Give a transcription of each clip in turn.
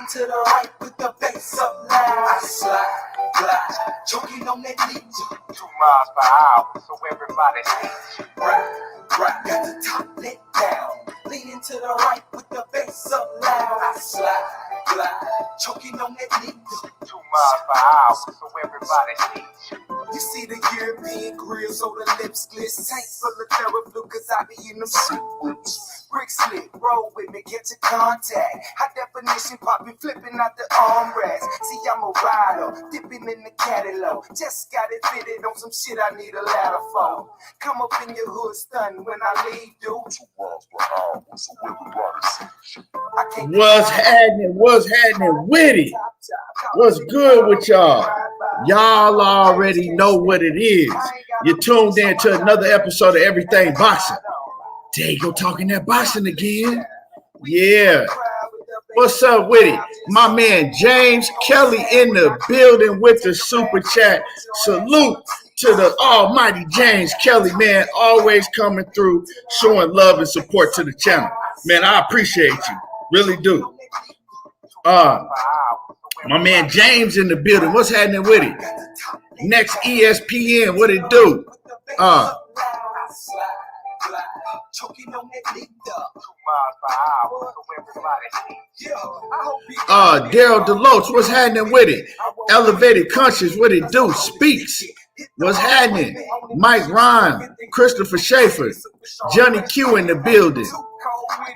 to the right with the bass up loud. I slide, choking on that beat. 2 miles per hour, so everybody sees. Right, got the top lit down. Leaning to the right with the bass up loud. I slide, choking on that beat. 2 miles per hour, so everybody sees. You see the European grill, so the lips glisten. Tank full of Terraplu, cause I be in them shit. Brick slick, roll with me, get to contact. High definition, popping, flipping out the armrest. See, I'm a rider, dipping in the catalog. Just got it fitted on some shit I need a ladder for. Come up in your hood, stun when I leave, dude. 2 miles per hour, so everybody sees. What's happening with it? What's good with y'all? Y'all already know what it is. You're tuned in to another episode of Everything Boxing. There you go, talking that boxing again. Yeah. What's up with it? My man James Kelly in the building with the super chat. Salute to the almighty James Kelly, man. Always coming through, showing love and support to the channel. Man, I appreciate you. Really do. My man James in the building. What's happening with it? Next ESPN, what it do? Daryl Deloach, what's happening with it? Elevated Conscious, what it do? Speaks, what's happening? Mike Ryan, Christopher Schaefer, Johnny Q in the building,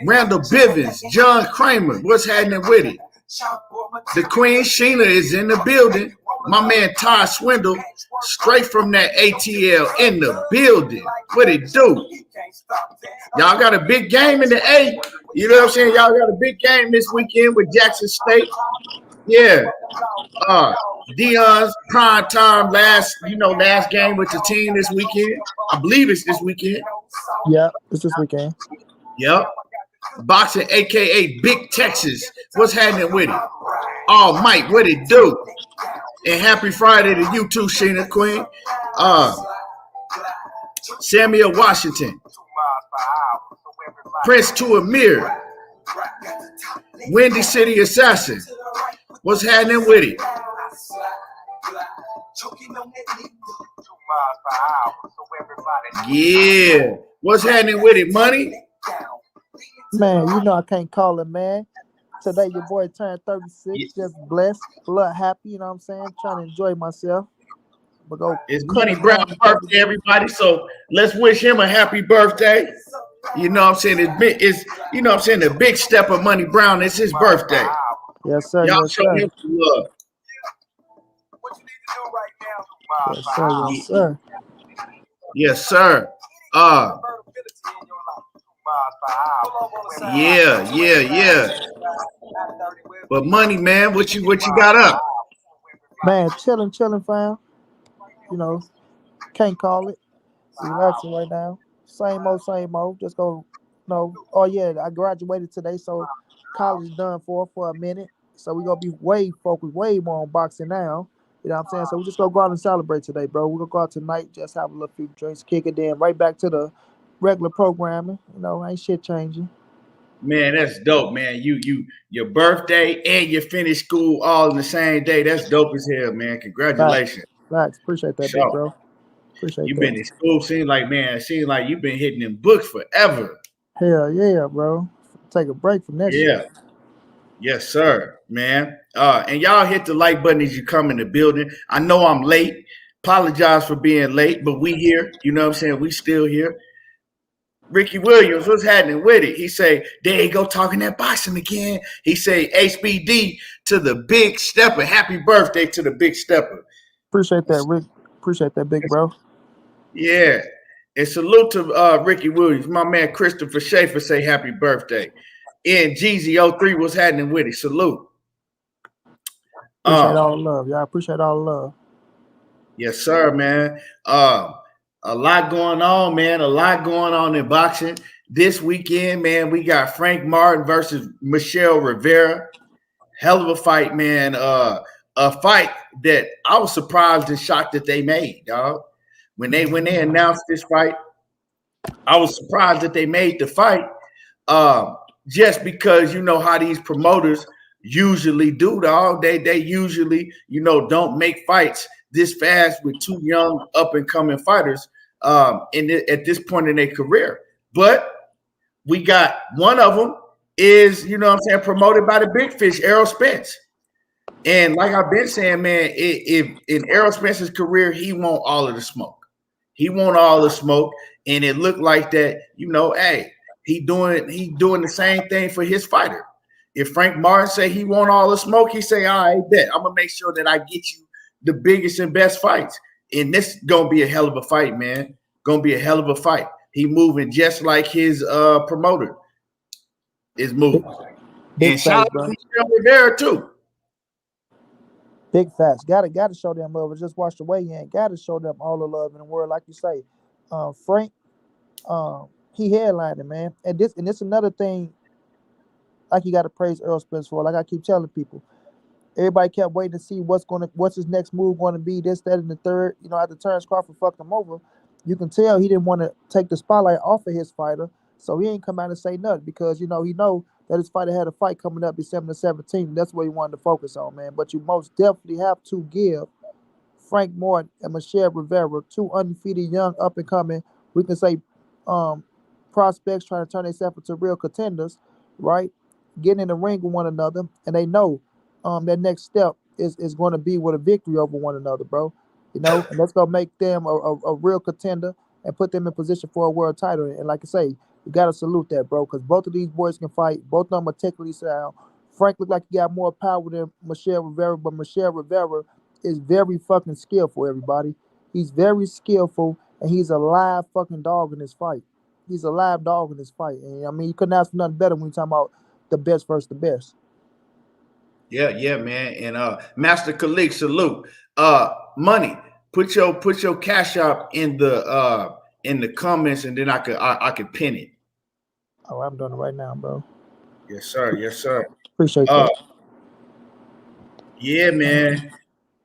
Randall Bivens, John Kramer, what's happening with it? The Queen Sheena is in the building. My man Todd Swindle, straight from that ATL in the building. What it do? Y'all got a big game in the A. You know what I'm saying? Y'all got a big game this weekend with Jackson State. Yeah. Dion's prime time last game with the team this weekend. I believe it's this weekend. Yeah, it's this weekend. Yep. Boxing, aka Big Texas. What's happening with it? Oh, Mike, what it do? And happy Friday to you too, Sheena Queen. Samuel Washington. Prince to Amir. Windy City Assassin. What's happening with it? Yeah. What's happening with it, Money? Man, you know I can't call it, man. Today your boy turned 36, just blessed, a little happy, you know what I'm saying? Trying to enjoy myself. But it's Money Brown's birthday, everybody. So let's wish him a happy birthday. You know what I'm saying? It's you know what I'm saying, the big step of Money Brown. It's his birthday. Yes, sir. Y'all yes, show sir. him some love. Yes, sir. Yes, sir. Yes, sir. Yeah. But Money, man, what you got up? Man, chilling, fam. You know, can't call it. Relaxing right now. Same old. Just go, oh yeah, I graduated today, so college done for a minute. So we're gonna be way focused, way more on boxing now. You know what I'm saying? So we just gonna go out and celebrate today, bro. We're gonna go out tonight, just have a little few drinks, kick it, then right back to the regular programming. Ain't shit changing. Man, that's dope, man. Your birthday and you finish school all in the same day. That's dope as hell, man. Congratulations. Thanks. Appreciate that, big bro. Appreciate You've that. been in school. Seems like you've been hitting them books forever. Hell yeah, bro. Take a break from that shit. Yes, sir, man. And y'all hit the like button as you come in the building. I know I'm late. Apologize for being late, but we here. You know what I'm saying? We still here. Ricky Williams, what's happening with it? He say, there you go, talking that boxing again. He say, HBD to the Big Stepper. Happy birthday to the Big Stepper. Appreciate that, Rick. Appreciate that, big bro. Yeah. And salute to Ricky Williams. My man Christopher Schaefer say happy birthday. And Jeezy03, what's happening with it? Salute. Appreciate all the love. Y'all appreciate all the love. Yes, sir, man. A lot going on, man. A lot going on in boxing. This weekend, man, we got Frank Martin versus Michelle Rivera. Hell of a fight, man. A fight that I was surprised and shocked that they made, dog. When they announced this fight, I was surprised that they made the fight. Just because you know how these promoters, usually do, dog. They usually, don't make fights this fast with two young up and coming fighters at this point in their career. But we got one of them is, promoted by the big fish, Errol Spence. And like I've been saying, man, if in Errol Spence's career, he want all of the smoke. He want all the smoke. And it looked like that, hey, he doing the same thing for his fighter. If Frank Martin say he want all the smoke, he say, all right, bet. I'm going to make sure that I get you the biggest and best fights. And this going to be a hell of a fight, man. Going to be a hell of a fight. He moving just like his promoter is moving. Big and shout facts, out to Rivera too. Big facts. Gotta show them love. Just watch the weigh-in. Gotta show them all the love in the world, like you say. Frank, he headlined it, man. And this another thing. Like you got to praise Errol Spence for. Like I keep telling people, everybody kept waiting to see what's his next move going to be. This, that, and the third. After Terence Crawford fucked him over, you can tell he didn't want to take the spotlight off of his fighter, so he ain't come out and say nothing because he know that his fighter had a fight coming up December 17th. That's what he wanted to focus on, man. But you most definitely have to give Frank Martin and Michelle Rivera, two undefeated young up and coming, we can say, prospects trying to turn themselves into real contenders, right? Getting in the ring with one another, and they know that next step is going to be with a victory over one another, bro. And that's going to make them a real contender and put them in position for a world title. And like I say, you got to salute that, bro, because both of these boys can fight. Both of them are technically sound. Frank looked like he got more power than Michelle Rivera, but Michelle Rivera is very fucking skillful, everybody. He's very skillful, and he's a live fucking dog in this fight. He's a live dog in this fight. And, I mean, you couldn't ask for nothing better when you're talking about the best versus the best. Yeah, man. And Master Khalid, salute. Money. Put your cash up in the comments, and then I could pin it. Oh, I'm doing it right now, bro. Yes, sir. Yes, sir. Appreciate that. Yeah, man.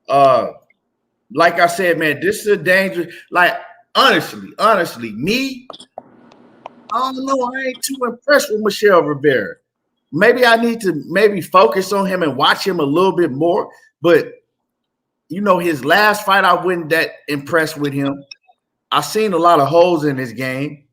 Like I said, man, this is a dangerous. Like honestly, me, I don't know. I ain't too impressed with Michelle Rivera. Maybe I need to focus on him and watch him a little bit more. But his last fight, I wasn't that impressed with him. I seen a lot of holes in his game,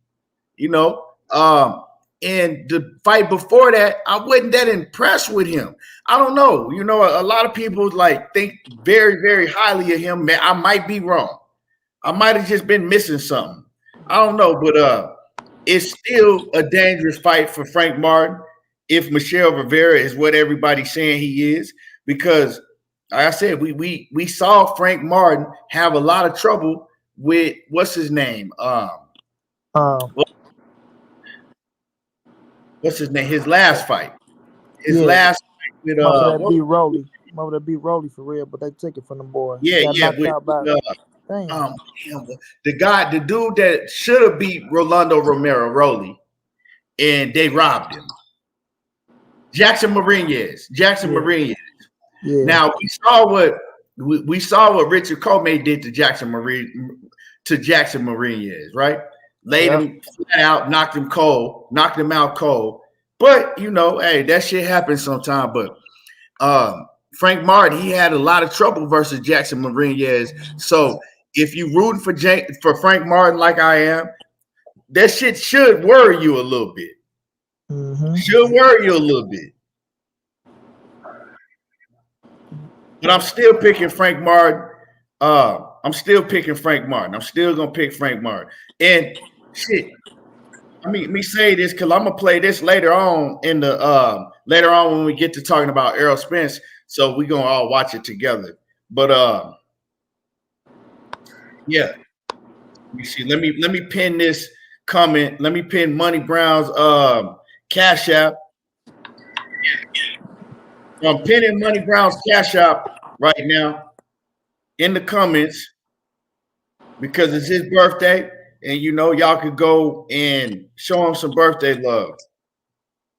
and the fight before that, I wasn't that impressed with him. I don't know. A lot of people think very, very highly of him. Man, I might be wrong. I might have just been missing something. I don't know, but it's still a dangerous fight for Frank Martin if Michelle Rivera is what everybody's saying he is, because like I said, we saw Frank Martin have a lot of trouble with what's his name? What's his name? His last fight. Last fight with that beat Rolly. That beat Rolly for real, but they took it from the boy. Yeah. The dude that should have beat Rolando Romero Rolly, and they robbed him. Jackson Marinez. Yeah. Now we saw what Richard Comey did to Jackson Marinez, right? Laid him flat out, knocked him out cold. But hey, that shit happens sometimes. But Frank Martin, he had a lot of trouble versus Jackson Marinez. So if you rooting for Frank Martin like I am, that shit should worry you a little bit. Mm-hmm. Should worry you a little bit. But I'm still picking Frank Martin. I'm still going to pick Frank Martin. And shit, me say this because I'm going to play this later on when we get to talking about Errol Spence. So we're going to all watch it together. But yeah. Let me see. Let me pin this comment. Let me pin Money Brown's Cash App. I'm pinning Money Brown's Cash App right now in the comments because it's his birthday, and y'all could go and show him some birthday love.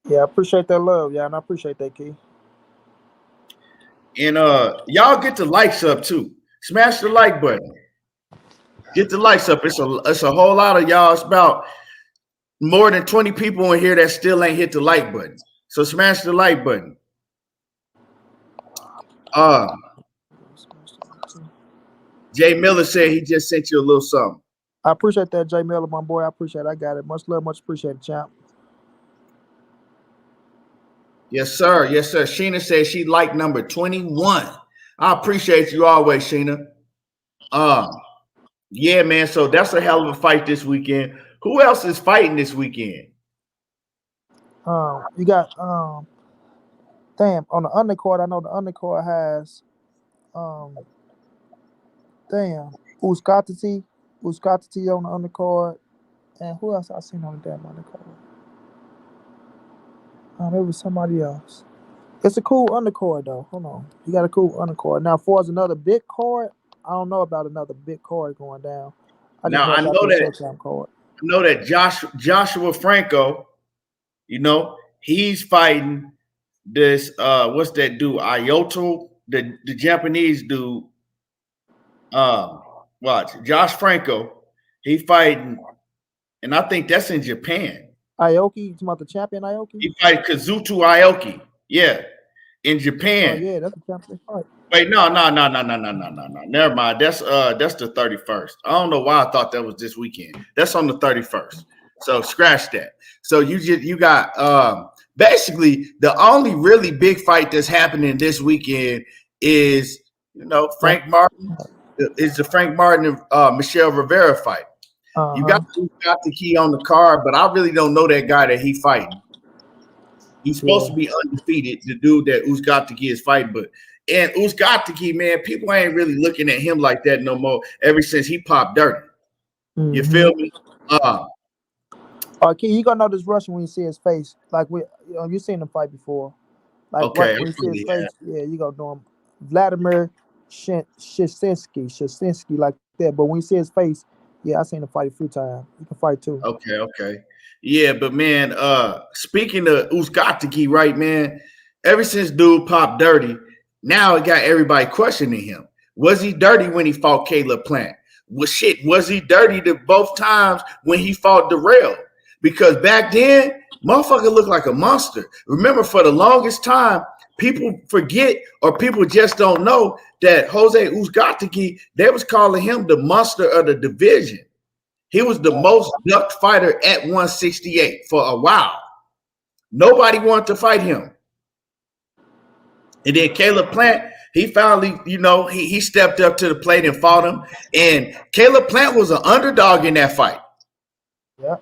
Yeah, I appreciate that love, and I appreciate that, Key. And y'all get the likes up too. Smash the like button. Get the likes up. It's a whole lot of y'all. It's about more than 20 people in here that still ain't hit the like button. So smash the like button. Jay Miller said he just sent you a little something. I appreciate that, Jay Miller, my boy. I appreciate it. I got it. Much love, much appreciated, champ. Yes, sir. Yes, sir. Sheena said she liked number 21. I appreciate you always, Sheena. Yeah, man. So that's a hell of a fight this weekend. Who else is fighting this weekend? You got on the undercard. I know the undercard has Uzcategui on the undercard, and who else I seen on the damn undercard? There was somebody else. It's a cool undercard though. Hold on, you got a cool undercard. Now, for as another big card, I don't know about another big card going down. I know that Joshua Franco, he's fighting this what's that dude? Ioto, the Japanese dude. Watch Josh Franco, he fighting, and I think that's in Japan. Aoki, you about the champion Aoki? He fight Kazuto Aoki, yeah, in Japan. Oh yeah, that's the champion fight. Wait, no. Never mind. That's the 31st. I don't know why I thought that was this weekend. That's on the 31st. So scratch that. So you got basically the only really big fight that's happening this weekend is Frank Martin. Is the Frank Martin and Michelle Rivera fight. You got the key on the card, but I really don't know that guy that he fighting. He's supposed to be undefeated, the dude that Uzcategui is fighting, and Uzcategui, man, people ain't really looking at him like that no more ever since he popped dirty. You feel me? You gonna know this Russian when you see his face. Like you seen him fight before. Like okay, when you see his face, you gonna know him. Vladimir Shishensky, like that. But when you see his face, I seen him fight a few times. He can fight too. Okay. Yeah, but man, speaking of Uzcategui, right, man, ever since dude popped dirty, now it got everybody questioning him. Was he dirty when he fought Caleb Plant? Was he dirty both times when he fought Darrell? Because back then, motherfucker looked like a monster. Remember, for the longest time, people forget or people just don't know that Jose Uzcategui, they was calling him the monster of the division. He was the most ducked fighter at 168 for a while. Nobody wanted to fight him. And then Caleb Plant, he finally, he stepped up to the plate and fought him. And Caleb Plant was an underdog in that fight. Yeah.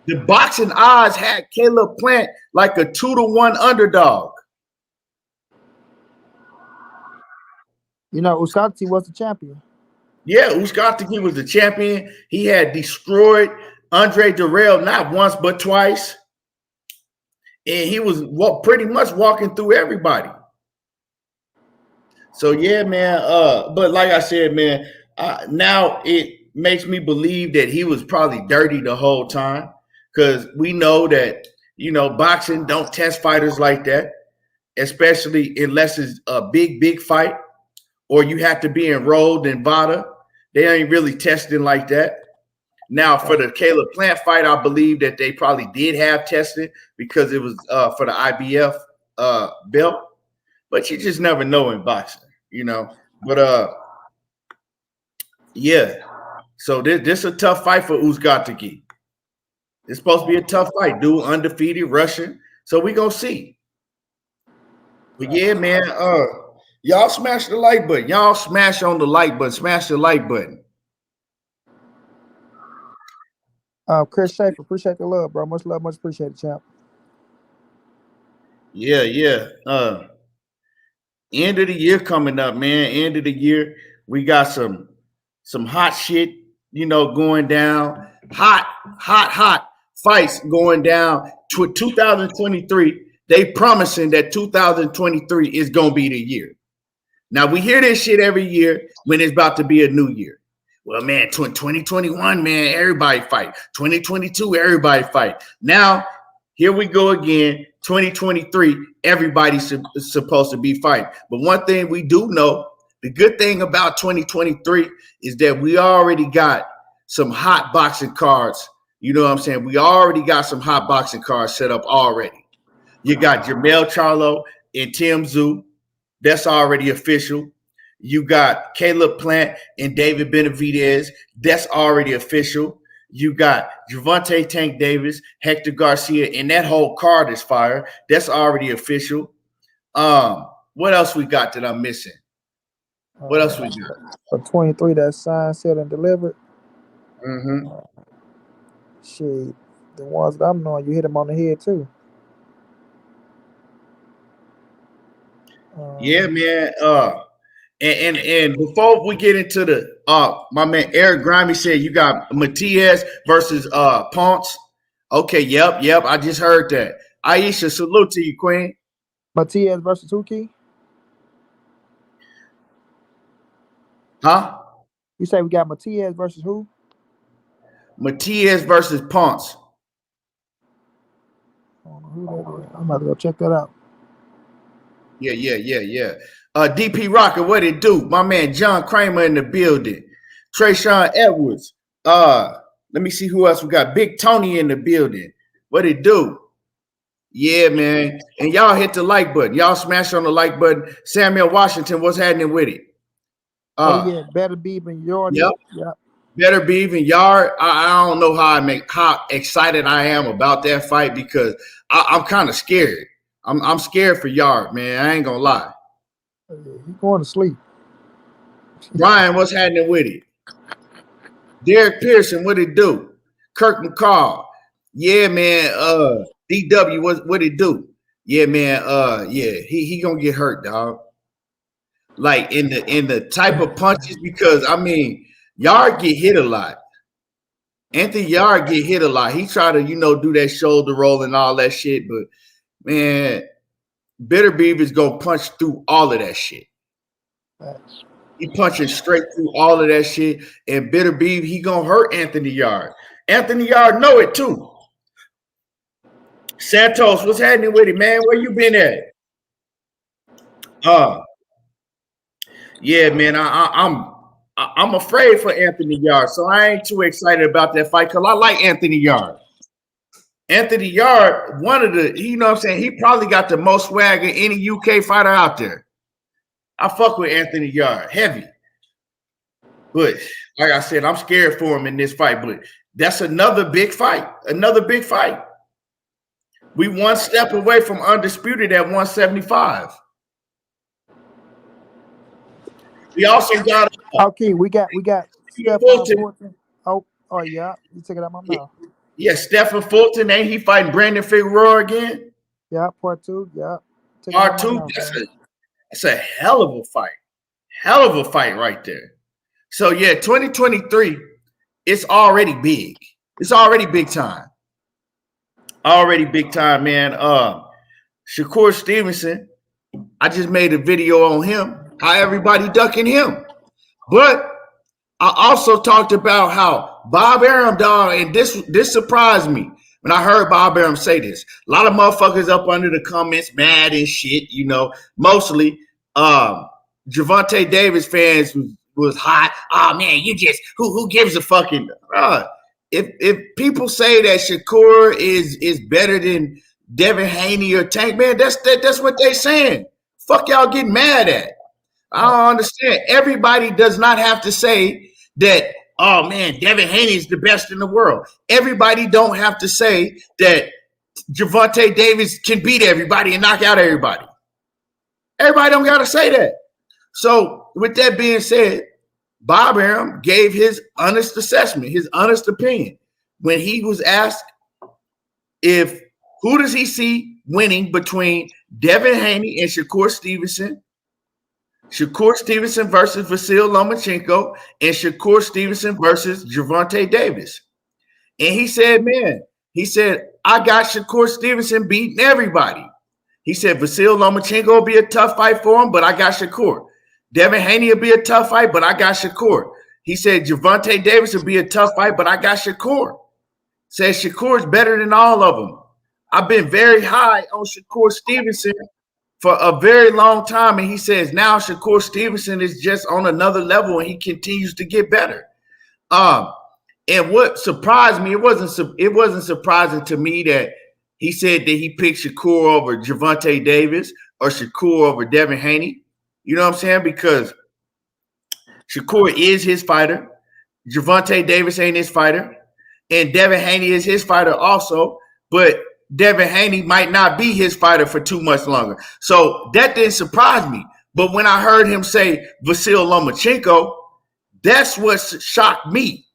The boxing odds had Caleb Plant like a 2-1 underdog. Uzcategui was the champion. Yeah, Uzcategui was the champion. He had destroyed Andre Darrell not once but twice. And he was pretty much walking through everybody. So, yeah, man. But like I said, man, now it makes me believe that he was probably dirty the whole time because we know that, boxing don't test fighters like that, especially unless it's a big fight or you have to be enrolled in VADA. They ain't really testing like that. Now, for the Caleb Plant fight, I believe that they probably did have testing because it was for the IBF belt. But you just never know in boxing, But, yeah. So this is a tough fight for Uzcategui. It's supposed to be a tough fight. Dude, undefeated, Russian. So we going to see. But, yeah, man, y'all smash the like button. Y'all smash on the like button. Smash the like button. Chris Schaefer, appreciate the love, bro. Much love, much appreciated, champ. Yeah. End of the year coming up, man. End of the year. We got some hot shit, going down. Hot fights going down. 2023. They promising that 2023 is going to be the year. Now, we hear this shit every year when it's about to be a new year. Well, man, 2021, man, everybody fight. 2022, everybody fight. Now, here we go again. 2023, everybody's supposed to be fighting. But one thing we do know, the good thing about 2023 is that we already got some hot boxing cards. You know what I'm saying? We already got some hot boxing cards set up already. You got Jermell Charlo and Tim Tszyu. That's already official. You got Caleb Plant and David Benavidez. That's already official. You got Gervonta Tank Davis, Hector Garcia, and that whole card is fire. That's already official. What else we got that I'm missing? What else we got? For 23, that's signed, sealed, and delivered. Mm-hmm. Shit, the ones that I'm knowing, you hit them on the head too. Yeah, man. And before we get into the my man Eric Grimey said you got Matias versus Ponce. Okay, yep. I just heard that. Aisha, salute to you, Queen. Matias versus who, Key? Huh? You say we got Matias versus who? Matias versus Ponce. I don't know who that is. I'm about to go check that out. Yeah. DP Rocker, what it do? My man John Kramer in the building. Trayshawn Edwards. Let me see who else we got. Big Tony in the building. What it do? Yeah, man. And y'all hit the like button. Y'all smash on the like button. Samuel Washington, what's happening with it? Yeah, Beterbiev and Yarde. Yep. Beterbiev and Yarde. I don't know how excited I am about that fight because I'm kind of scared. I'm scared for Yarde, man. I ain't gonna lie. He's going to sleep. Ryan, what's happening with it? Derek Pearson, what it do? Kirk McCall. Yeah, man. DW, what it do? Yeah, man. He gonna get hurt, dog. Like in the type of punches, because I mean, Yarde get hit a lot. Anthony Yarde get hit a lot. He try to, do that shoulder roll and all that shit, but man, Beterbiev is gonna punch through all of that shit. He punching straight through all of that shit, and Beterbiev, he gonna hurt Anthony Yarde. Anthony Yarde know it too. Santos, what's happening with it, man? Where you been at? Yeah, man, I'm afraid for Anthony Yarde, so I ain't too excited about that fight because I like Anthony Yarde. Anthony Yarde, one of the, he probably got the most swag of any UK fighter out there. I fuck with Anthony Yarde, heavy. But like I said, I'm scared for him in this fight, but that's another big fight. We one step away from Undisputed at 175. We also got okay. We got Stephen Fulton. Oh yeah, you took it out my mouth. Yeah, Stephen Fulton, ain't he fighting Brandon Figueroa again? Yeah, part 2. Yeah, part 2. That's a hell of a fight. Hell of a fight right there. So yeah, 2023, it's already big. It's already big time. Already big time, man. Shakur Stevenson, I just made a video on him. How everybody ducking him. But I also talked about how Bob Arum, dog, and this surprised me when I heard Bob Arum say this. A lot of motherfuckers up under the comments mad and shit, mostly Gervonta Davis fans was hot. Oh man, you just who gives a fucking if people say that Shakur is better than Devin Haney or Tank, man, that's what they saying. Fuck y'all getting mad at. I don't understand. Everybody does not have to say that, oh man, Devin Haney is the best in the world. Everybody don't have to say that Gervonta Davis can beat everybody and knock out everybody. Everybody don't got to say that. So with that being said, Bob Arum gave his honest assessment, his honest opinion. When he was asked who does he see winning between Devin Haney and Shakur Stevenson? Shakur Stevenson versus Vasyl Lomachenko and Shakur Stevenson versus Gervonta Davis. And he said, I got Shakur Stevenson beating everybody. He said, Vasyl Lomachenko will be a tough fight for him, but I got Shakur. Devin Haney will be a tough fight, but I got Shakur. He said, Gervonta Davis will be a tough fight, but I got Shakur. Says Shakur is better than all of them. I've been very high on Shakur Stevenson for a very long time, and he says now Shakur Stevenson is just on another level, and he continues to get better. And what surprised me, it wasn't surprising to me that he said that he picked Shakur over Gervonta Davis or Shakur over Devin Haney. You know what I'm saying? Because Shakur is his fighter. Gervonta Davis ain't his fighter. And Devin Haney is his fighter also. But Devin Haney might not be his fighter for too much longer. So that didn't surprise me. But when I heard him say Vasyl Lomachenko, that's what shocked me.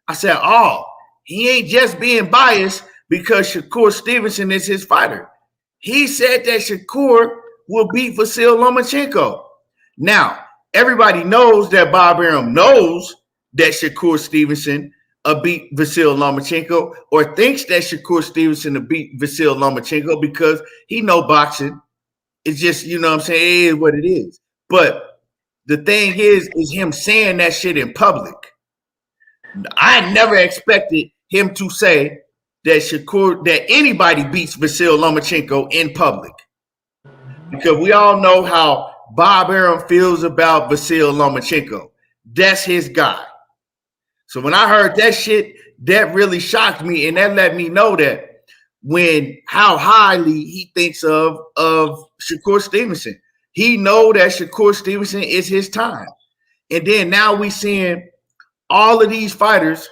I said, oh, he ain't just being biased because Shakur Stevenson is his fighter. He said that Shakur will beat Vasyl Lomachenko. Now, everybody knows that Bob Arum knows that Shakur Stevenson beat Vasyl Lomachenko, or thinks that Shakur Stevenson will beat Vasyl Lomachenko because he know boxing. It's just, you know what I'm saying, it is what it is. But the thing is him saying that shit in public. I never expected him to say that anybody beats Vasyl Lomachenko in public. Because we all know how Bob Arum feels about Vasyl Lomachenko. That's his guy. So when I heard that shit, that really shocked me, and that let me know that how highly he thinks of Shakur Stevenson. He know that Shakur Stevenson is his time. And then now we seeing all of these fighters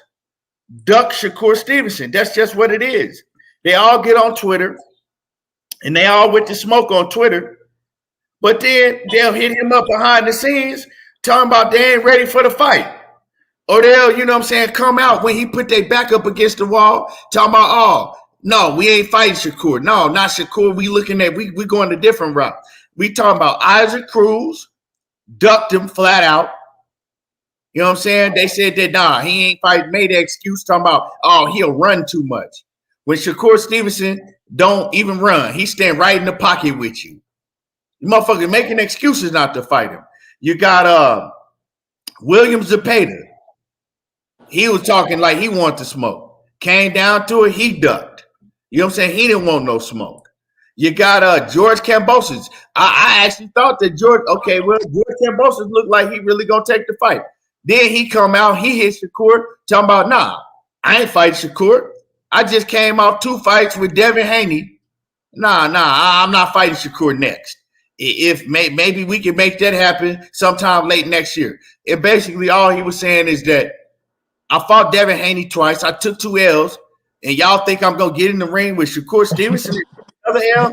duck Shakur Stevenson. That's just what it is. They all get on Twitter, and they all with the smoke on Twitter, but then they'll hit him up behind the scenes talking about they ain't ready for the fight. Or they'll, you know what I'm saying, come out when he put their back up against the wall, talking about, oh, no, we ain't fighting Shakur. No, not Shakur. We going a different route. We talking about Isaac Cruz, ducked him flat out. You know what I'm saying? They said that, nah, he ain't fighting, made the excuse talking about, oh, he'll run too much. When Shakur Stevenson don't even run, he stand right in the pocket with you. You motherfuckers making excuses not to fight him. You got William Zepeda. He was talking like he wanted to smoke. Came down to it, he ducked. You know what I'm saying? He didn't want no smoke. You got George Kambosos. I actually thought that George Kambosos looked like he really gonna take the fight. Then he come out, he hit Shakur, talking about, nah, I ain't fighting Shakur. I just came off 2 fights with Devin Haney. Nah, I'm not fighting Shakur next. If maybe we can make that happen sometime late next year. And basically all he was saying is that I fought Devin Haney twice. I took 2 L's, and y'all think I'm gonna get in the ring with Shakur Stevenson another L?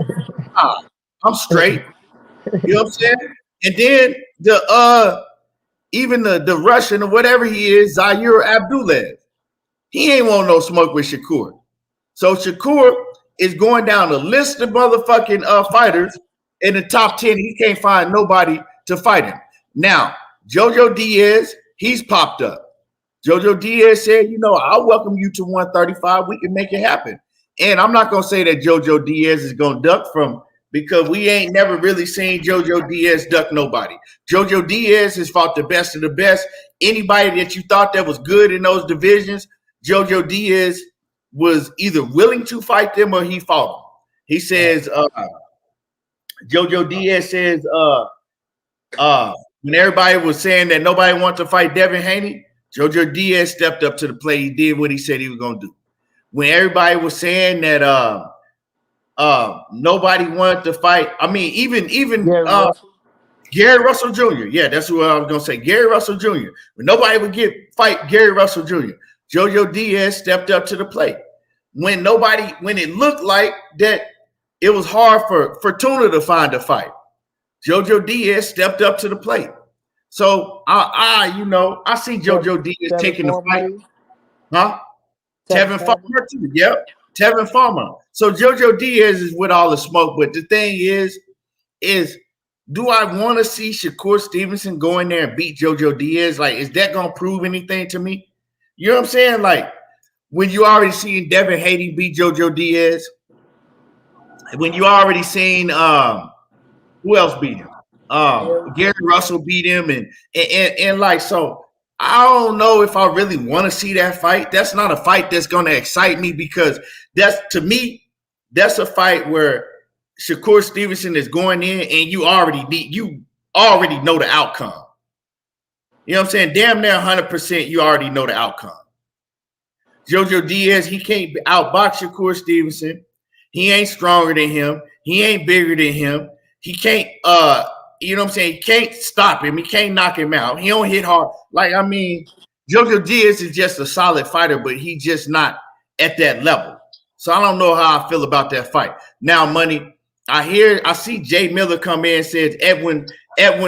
Nah, I'm straight. You know what I'm saying? And then even the Russian or whatever he is, Zaire Abdullayev, he ain't want no smoke with Shakur. So Shakur is going down a list of motherfucking fighters in the top 10. He can't find nobody to fight him. Now, Jojo Diaz, he's popped up. Jojo Diaz said, you know, I'll welcome you to 135. We can make it happen. And I'm not going to say that Jojo Diaz is going to duck from, because we ain't never really seen Jojo Diaz duck nobody. Jojo Diaz has fought the best of the best. Anybody that you thought that was good in those divisions, Jojo Diaz was either willing to fight them or he fought them. He says, Jojo Diaz says, when everybody was saying that nobody wanted to fight Devin Haney, Jojo Diaz stepped up to the plate. He did what he said he was going to do. When everybody was saying that nobody wanted to fight, I mean, even Gary Russell Jr. Yeah, that's what I was going to say. Gary Russell Jr. When nobody would fight Gary Russell Jr., Jojo Diaz stepped up to the plate. When it looked like that it was hard for Fortuna to find a fight, Jojo Diaz stepped up to the plate. So I see Jojo Diaz taking the fight. Huh? Tevin Farmer too. Yep. Tevin Farmer. So Jojo Diaz is with all the smoke. But the thing is do I want to see Shakur Stevenson go in there and beat Jojo Diaz? Like, is that going to prove anything to me? You know what I'm saying? Like, when you already seen Devin Haney beat Jojo Diaz, when you already seen who else beat him? Gary Russell beat him, and like, so I don't know if I really want to see that fight. That's not a fight that's going to excite me, because to me, that's a fight where Shakur Stevenson is going in and you already know the outcome. You know what I'm saying? Damn near 100%, you already know the outcome. Jojo Diaz, he can't outbox Shakur Stevenson. He ain't stronger than him. He ain't bigger than him. He can't you know what I'm saying? He can't stop him. He can't knock him out. He don't hit hard. Like, I mean, Jojo Diaz is just a solid fighter, but he just not at that level. So I don't know how I feel about that fight. Now, Money, I see Jay Miller come in and says Edwin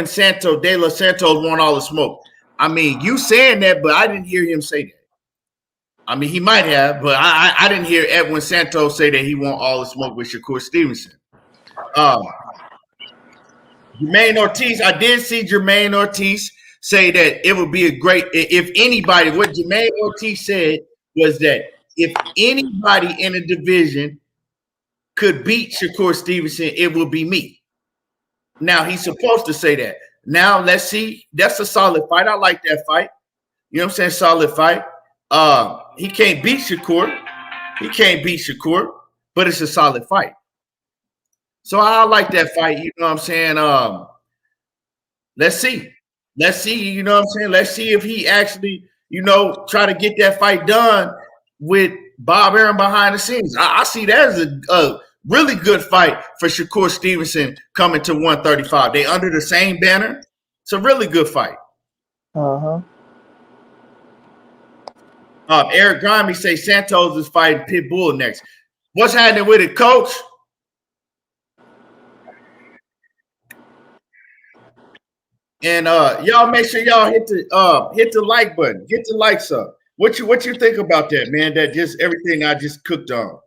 Santos, De Los Santos want all the smoke. I mean, you saying that, but I didn't hear him say that. I mean, he might have, but I didn't hear Edwin Santos say that he want all the smoke with Shakur Stevenson. Jermaine Ortiz, I did see Jermaine Ortiz say that it would be a great, if anybody, what Jermaine Ortiz said was that if anybody in a division could beat Shakur Stevenson, it would be me. Now, he's supposed to say that. Now, let's see. That's a solid fight. I like that fight. You know what I'm saying? Solid fight. He can't beat Shakur. He can't beat Shakur, but it's a solid fight. So I like that fight. You know what I'm saying? Let's see. Let's see. You know what I'm saying? Let's see if he actually, try to get that fight done with Bob Arum behind the scenes. I see that as a really good fight for Shakur Stevenson coming to 135. They under the same banner. It's a really good fight. Eric Grimey say Santos is fighting Pitbull next. What's happening with it, Coach? And y'all make sure y'all hit the like button, get the likes up. What you think about that, man? That just everything I just cooked on.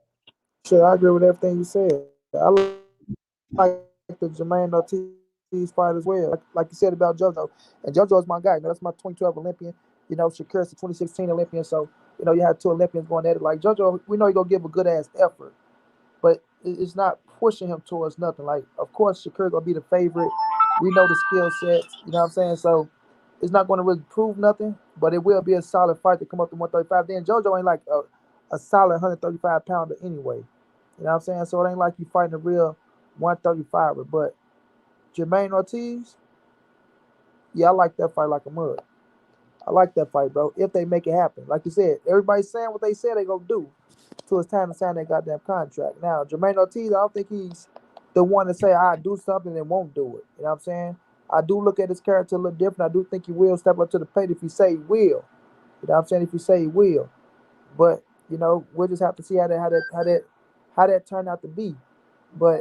Sure, I agree with everything you said. I like the Jermaine Ortiz fight as well. Like you said about JoJo, and JoJo is my guy. That's my 2012 Olympian. Shakur's the 2016 Olympian. So you had two Olympians going at it. Like JoJo, we know he's gonna give a good ass effort, but it's not pushing him towards nothing. Like, of course, Shakur gonna be the favorite. We know the skill sets. You know what I'm saying? So it's not going to really prove nothing, but it will be a solid fight to come up to 135. Then JoJo ain't like a solid 135 pounder anyway. You know what I'm saying? So it ain't like you fighting a real 135er. But Jermaine Ortiz, yeah, I like that fight like a mug. I like that fight, bro. If they make it happen. Like you said, everybody's saying what they said they going to do till it's time to sign that goddamn contract. Now, Jermaine Ortiz, I don't think he's the one to say I do something and won't do it. You know what I'm saying? I do look at his character a little different. I do think he will step up to the plate if he say he will. You know what I'm saying? If he say he will. But, we'll just have to see how that turned out to be. But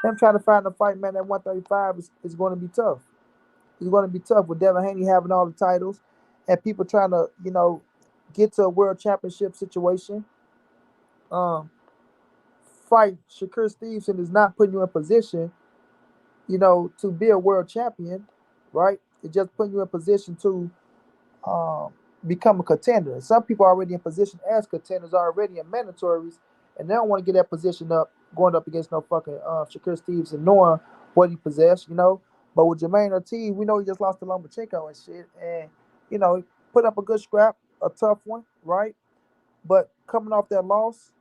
him trying to find a fight, man, at 135 is going to be tough. It's going to be tough with Devin Haney having all the titles and people trying to, get to a world championship situation. Fight Shakur Stevenson is not putting you in position, to be a world champion, right? It's just putting you in position to become a contender. And some people are already in position as contenders, already in mandatories, and they don't want to get that position up, going up against no fucking Shakur Stevenson, knowing what he possessed, But with Jermaine Ortiz, we know he just lost to Lomachenko and shit, and he put up a good scrap, a tough one, right? But coming off that loss,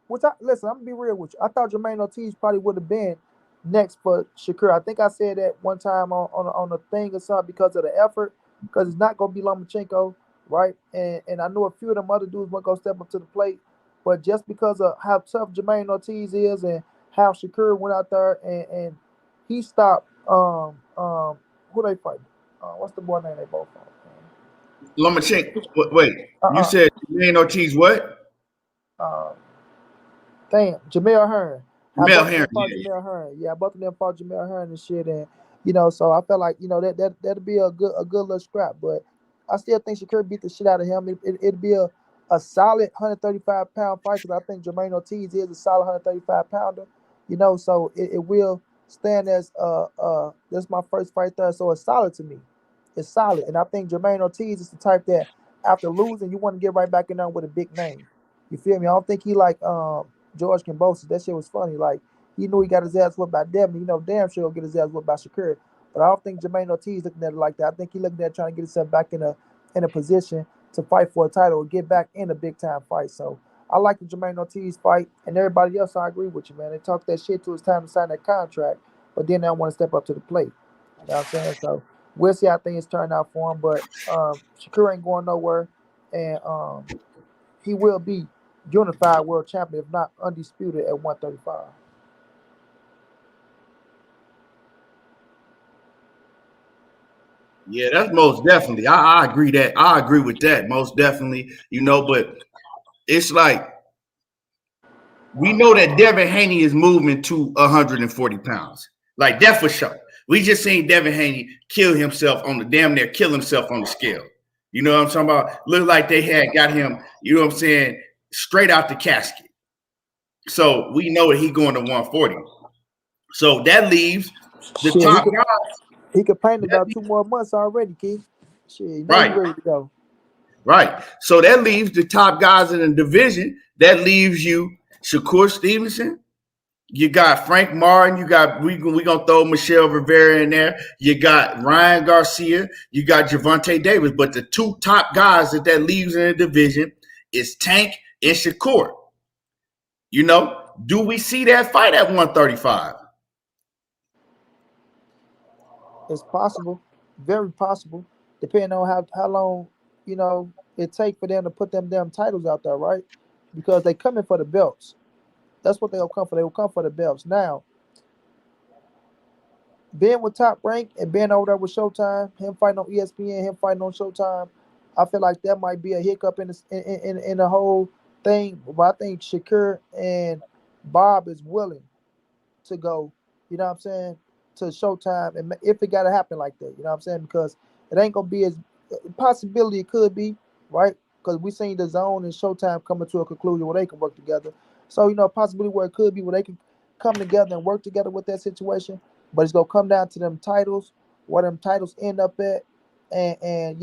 listen, I'm gonna be real with you. I thought Jermaine Ortiz probably would have been next for Shakur. I think I said that one time on a thing or something because of the effort, because it's not gonna be Lomachenko, right? And I know a few of them other dudes weren't gonna step up to the plate, but just because of how tough Jermaine Ortiz is and how Shakur went out there and he stopped who they fighting? What's the boy name they both fought? Lomachenko. Wait, you said Jermaine Ortiz what? Jamel Hearn. Jamel Hearn. Jamel Hearn. Yeah, both of them fought Jamel Hearn and shit, and so I felt like that'd be a good little scrap. But I still think Shakur beat the shit out of him. It'd be a solid 135-pound fight because I think Jermaine Ortiz is a solid 135-pounder. So it will stand as this is my first fight there, so it's solid to me. It's solid, and I think Jermaine Ortiz is the type that after losing, you want to get right back in there with a big name. You feel me? I don't think he like George Kambosos. That shit was funny. Like, he knew he got his ass whooped by Devin. Damn sure he'll get his ass whooped by Shakur. But I don't think Jermaine Ortiz looking at it like that. I think he looking at trying to get himself back in a position to fight for a title or get back in a big time fight. So I like the Jermaine Ortiz fight, and everybody else, I agree with you, man. They talk that shit till it's time to sign that contract, but then they don't want to step up to the plate. You know what I'm saying? So we'll see how things turn out for him. But Shakur ain't going nowhere, and he will be unified world champion, if not undisputed, at 135. Yeah, that's most definitely. I agree that. I agree with that most definitely. But it's like we know that Devin Haney is moving to 140 pounds. Like that for sure. We just seen Devin Haney kill himself on the damn near kill himself on the scale. You know what I'm talking about? Look like they had got him, you know what I'm saying, straight out the casket. So we know that he's going to 140. So that leaves the Shit, top guys. he could paint about 2 more months already, Keith. Shit, you know he Right, ready to go. right. So that leaves the top guys in the division. That leaves you Shakur Stevenson. You got Frank Martin. You got we gonna throw Michelle Rivera in there. You got Ryan Garcia. You got Gervonta Davis. But the two top guys that leaves in the division is Tank and Shakur. Do we see that fight at 135? It's possible, very possible, depending on how long it take for them to put them damn titles out there, right? Because they coming for the belts. That's what they'll come for. They will come for the belts. Now, being with Top Rank and being over there with Showtime, him fighting on ESPN, him fighting on Showtime, I feel like that might be a hiccup in the whole thing. But I think Shakur and Bob is willing to go, you know what I'm saying, to Showtime, and if it got to happen like that, you know what I'm saying, because it ain't gonna be as possibility it could be, right? Because we seen the Zone and Showtime coming to a conclusion where they can work together. So possibility where it could be where they can come together and work together with that situation, but it's gonna come down to them titles, where them titles end up at, and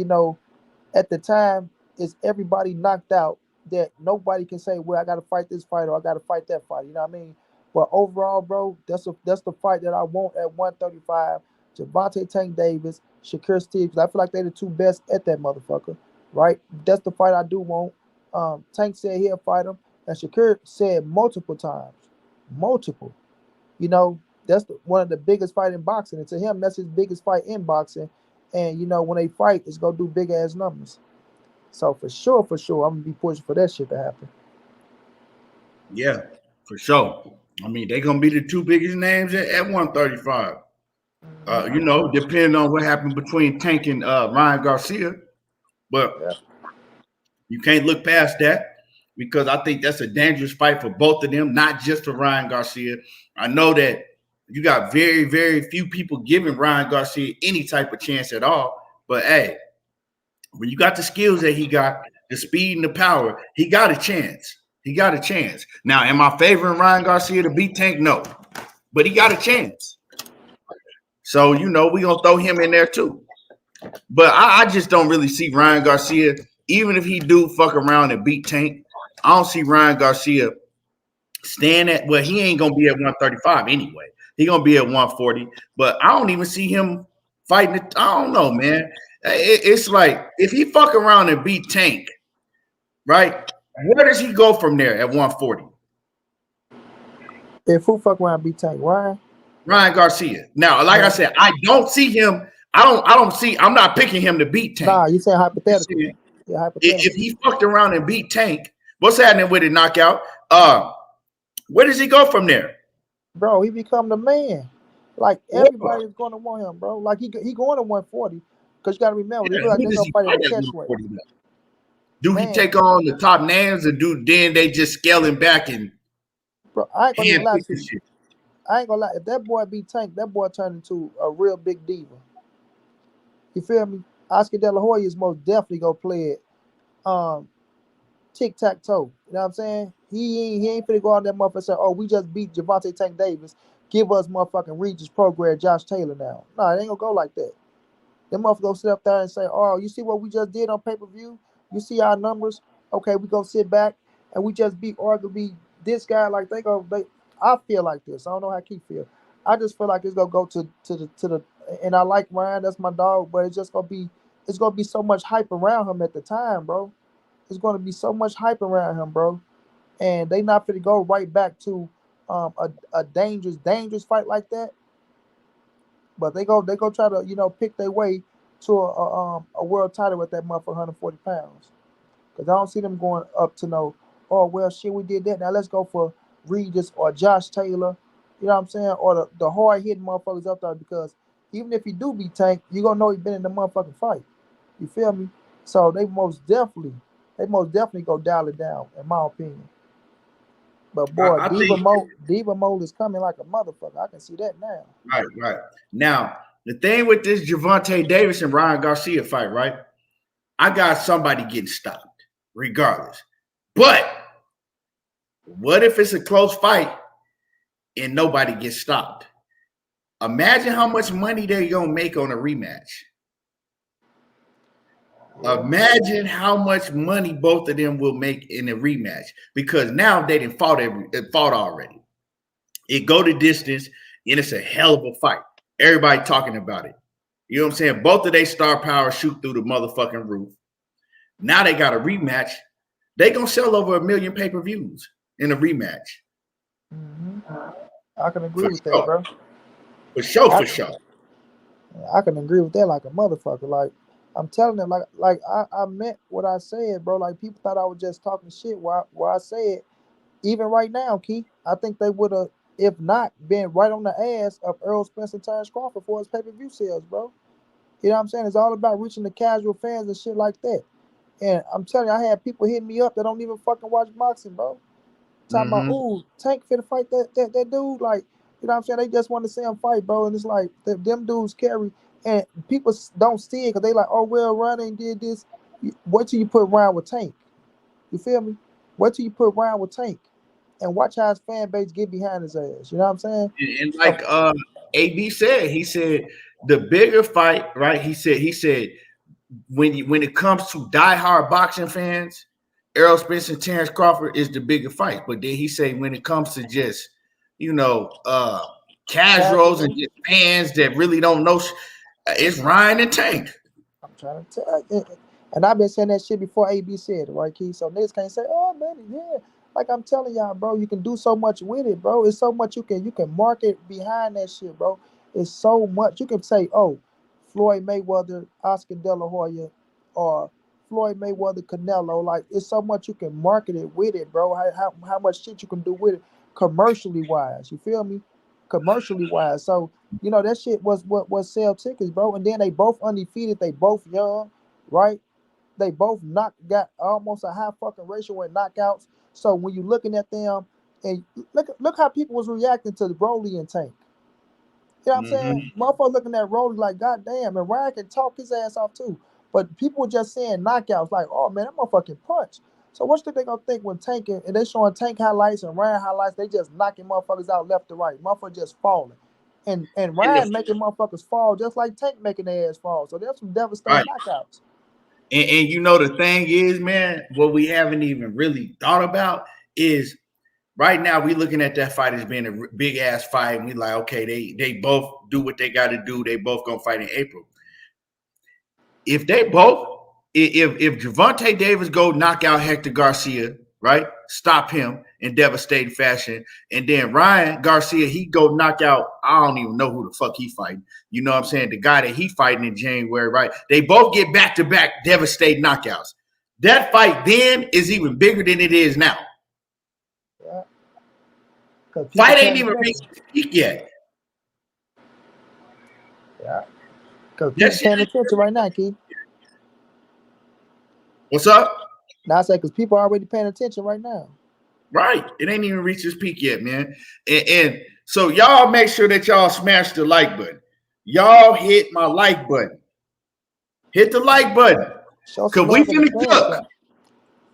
at the time is everybody knocked out that nobody can say, well, I got to fight this fight or I got to fight that fight. You know what I mean? But overall, bro, that's the fight that I want at 135. Gervonta Tank Davis, Shakur Stevenson. I feel like they're the two best at that motherfucker, right? That's the fight I do want. Tank said he'll fight him, and Shakur said multiple times, multiple. That's one of the biggest fight in boxing. And to him, that's his biggest fight in boxing. And when they fight, it's gonna do big ass numbers. So for sure, I'm gonna be pushing for that shit to happen. Yeah, for sure. I mean, they're gonna be the two biggest names at 135. Depending on what happened between Tank and Ryan Garcia. But Yeah. you can't look past that because I think that's a dangerous fight for both of them, not just for Ryan Garcia. I know that you got very, very few people giving Ryan Garcia any type of chance at all. But hey, when you got the skills that he got, the speed and the power, he got a chance. He got a chance. Now, am I favoring Ryan Garcia to beat Tank? No. But he got a chance. So, we're going to throw him in there too. But I just don't really see Ryan Garcia, even if he do fuck around and beat Tank, I don't see Ryan Garcia staying at, well, he ain't going to be at 135 anyway. He going to be at 140. But I don't even see him fighting it. I don't know, man. It's like if he fuck around and beat Tank, right? Where does he go from there at 140? If who fuck around beat Tank, Ryan? Ryan Garcia. Now, like I said, I don't see him. I'm not picking him to beat Tank. Nah, you saying hypothetically. Yeah, hypothetically. If he fucked around and beat Tank, what's happening with it, knockout? Where does he go from there? Bro, he become the man. Like everybody is going to want him, bro. Like he going to 140. Because you got to remember, Yeah, they like who they're does going he to fight fight at at catch weight. 140 now? Do he take on the top names or then they just scale him back and bro, I ain't gonna even lie to you. shit? I ain't gonna lie. If that boy beat Tank, that boy turned into a real big diva. You feel me? Oscar De La Hoya is most definitely gonna play it tic-tac-toe. You know what I'm saying? He ain't finna go out there motherfucker and say, oh, we just beat Gervonta Tank Davis. Give us motherfucking Regis Progress Josh Taylor now. No, it ain't gonna go like that. Them motherfuckers gonna sit up there and say, oh, you see what we just did on pay-per-view? You see our numbers? Okay, we gonna sit back and we just beat arguably this guy. Like I feel like this. I don't know how Keith feel. I just feel like it's gonna go to the and I like Ryan, that's my dog, but it's gonna be so much hype around him at the time, bro. It's gonna be so much hype around him, bro. And they not gonna go right back to a dangerous fight like that. But they go try to pick their way to a world title with that motherfucker 140 pounds. Because I don't see them going up to no, oh well shit, we did that. Now let's go for Regis or Josh Taylor. You know what I'm saying? Or the hard hitting motherfuckers up there, because even if he do be Tank, you gonna know he been in the motherfucking fight. You feel me? So they most definitely go dial it down, in my opinion. But boy, I think Diva mode is coming like a motherfucker. I can see that now. right. Now, the thing with this Gervonta Davis and Ryan Garcia fight, right? I got somebody getting stopped, regardless. But what if it's a close fight and nobody gets stopped? Imagine how much money they're gonna make on a rematch. Yeah. Imagine how much money both of them will make in a rematch because now they didn't fought already. It go the distance and it's a hell of a fight. Everybody talking about it. You know what I'm saying? Both of their star power shoot through the motherfucking roof. Now they got a rematch. They gonna sell over 1 million pay-per-views in a rematch. Hmm. I can agree For with that, sure. bro. For sure, I, for sure. I can agree with that like a motherfucker. Like I'm telling them, I meant what I said, bro. Like people thought I was just talking shit. Why I said even right now, Key, I think they would have, if not, been right on the ass of Errol Spence and Terence Crawford for his pay-per-view sales, bro. You know what I'm saying? It's all about reaching the casual fans and shit like that. And I'm telling you, I had people hitting me up that don't even fucking watch boxing, bro. Talking about, Mm-hmm. ooh, Tank finna fight that dude. Like, you know what I'm saying? They just want to see him fight, bro. And it's like, them dudes carry. And people don't see it because they like, oh, well, Ryan did this. Wait till you put Ryan with Tank. You feel me? Wait till you put Ryan with Tank. And watch how his fan base get behind his ass. You know what I'm saying? And So, like AB said, he said the bigger fight, right? He said when it comes to diehard boxing fans, Errol Spence and Terence Crawford is the bigger fight. But then he said when it comes to just you know casuals and casual. just fans that really don't know, it's Ryan and Tank. I'm trying to tell you. And I've been saying that shit before AB said it, right, Key? So niggas can't say, oh man, yeah. Like I'm telling y'all, bro, you can do so much with it, bro. It's so much you can market behind that shit, bro. It's so much. You can say, oh, Floyd Mayweather, Oscar De La Hoya, or Floyd Mayweather, Canelo. Like it's so much you can market it with it, bro. How much shit you can do with it commercially wise. You feel me? Commercially wise. So that shit was sell tickets, bro. And then they both undefeated. They both young, right? They both got almost a high fucking ratio in knockouts. So when you looking at them, and look how people was reacting to the Broly and Tank. You know what I'm saying? Mm-hmm. Motherfucker looking at Rolly like, God damn, and Ryan can talk his ass off too. But people were just saying knockouts, like, oh man, that motherfucking punch. So what you think they gonna think when Tank and they showing Tank highlights and Ryan highlights, they just knocking motherfuckers out left to right. Motherfuckers just falling. And And Ryan making motherfuckers fall just like Tank making their ass fall. So there's some devastating right. knockouts. And you know the thing is, man, what we haven't even really thought about is right now we looking at that fight as being a big ass fight, and we like, okay, they both do what they got to do. They both gonna fight in April. If they both, if Gervonta Davis go knock out Hector Garcia, right, stop him in devastating fashion, and then Ryan Garcia he go knock out, I don't even know who the fuck he fighting. You know what I'm saying? The guy that he fighting in January, right? They both get back to back devastating knockouts. That fight then is even bigger than it is now. Yeah. Because people Fight ain't paying even reached attention. its peak yet. Yeah. Because That people shit. paying attention right now, Keith. What's up? Now I say because people are already paying attention right now. Right. It ain't even reached its peak yet, man. And so y'all make sure that y'all smash the like button. Y'all hit my like button. Hit the like button. Show some Cause we love in the finna fan cook. shop.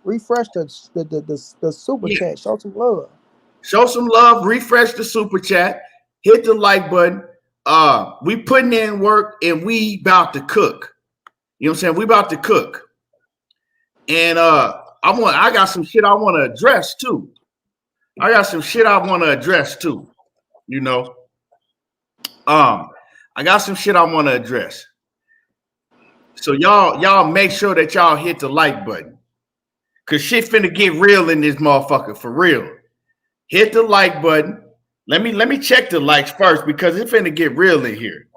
Refresh the super Yeah. chat. Show some love. Show some love. Refresh the super chat. Hit the like button. We putting in work and we about to cook. You know what I'm saying? We about to cook. And I got some shit I want to address too. I got some shit I want to address too. You know. I got some shit I want to address. So y'all make sure that y'all hit the like button. Cause shit finna get real in this motherfucker for real. Hit the like button. Let me check the likes first because it finna get real in here.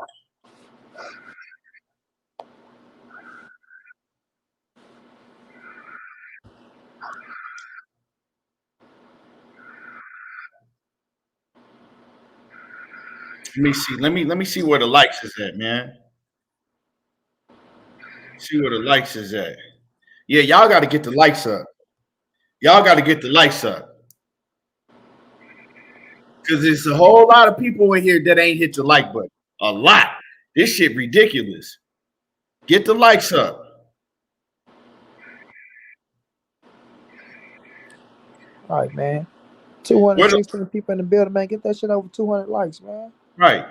Let me see. Let me see where the likes is at, man. See where the likes is at. Yeah, y'all got to get the likes up. Y'all got to get the likes up. Because there's a whole lot of people in here that ain't hit the like button. A lot. This shit ridiculous. Get the likes up. All right, man. 216 people in the building, man. Get that shit over 200 likes, man. Right.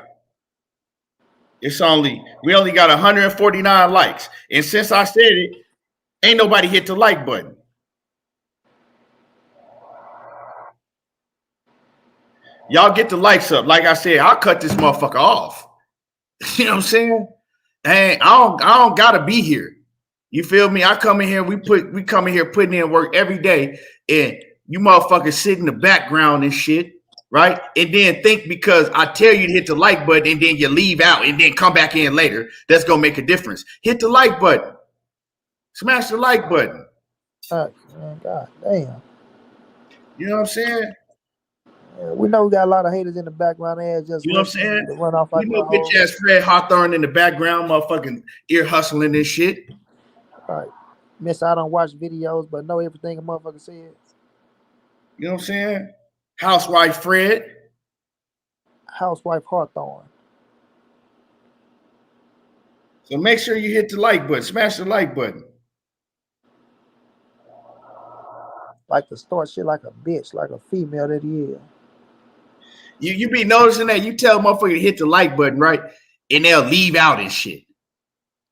We only got 149 likes. And since I said it, ain't nobody hit the like button. Y'all get the likes up. Like I said, I'll cut this motherfucker off. You know what I'm saying? And I don't gotta be here. You feel me? I come in here, we come in here putting in work every day, and you motherfuckers sit in the background and shit, right? And then think because I tell you to hit the like button and then you leave out and then come back in later, that's gonna make a difference. Hit the like button. Smash the like button. Man, God damn. You know what I'm saying? Yeah, we know we got a lot of haters in the background. They just You know what I'm saying? to run off like you know, bitch ass Fred Hawthorne in the background, motherfucking ear hustling this shit. All right. Miss, I don't watch videos, but know everything a motherfucker says. You know what I'm saying? Housewife Fred. Housewife Hawthorne. So make sure you hit the like button. Smash the like button. Like to start shit like a bitch, like a female that he is. You be noticing that you tell motherfucker to hit the like button, right? And they'll leave out and shit.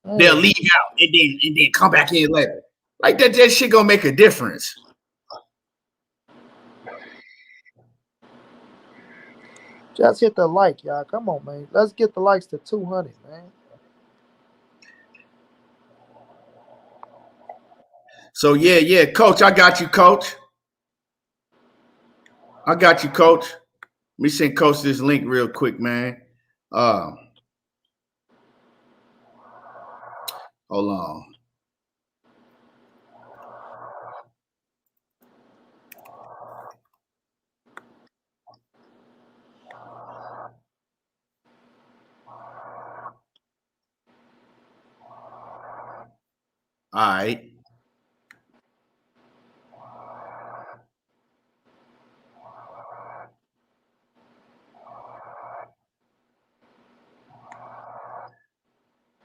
They'll leave out and then come back in later. Like that shit gonna make a difference. Just hit the like, y'all. Come on, man. Let's get the likes to 200, man. So yeah, coach, I got you, coach. I got you, coach. Let me send coach this link real quick, man. Hold on. All right.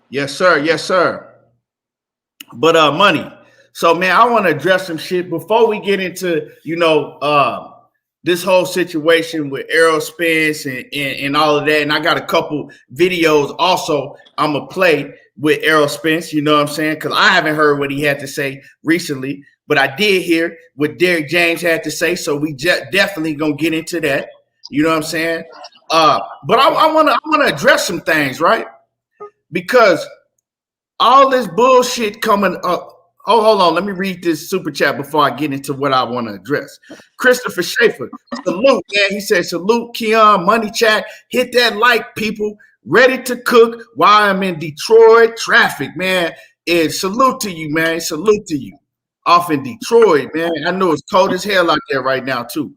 Yes, sir. Yes, sir. But money. So man, I want to address some shit before we get into, this whole situation with Errol Spence and all of that. And I got a couple videos also I'm going to play with Errol Spence, you know what I'm saying? Because I haven't heard what he had to say recently, but I did hear what Derrick James had to say. So we definitely going to get into that. You know what I'm saying? But I want to address some things, right? Because all this bullshit coming up. Oh, hold on. Let me read this super chat before I get into what I want to address. Christopher Schaefer, salute, man. He said, salute, Keon, money chat. Hit that like, people. Ready to cook while I'm in Detroit traffic, man. And salute to you, man. Salute to you. Off in Detroit, man. I know it's cold as hell out there right now, too.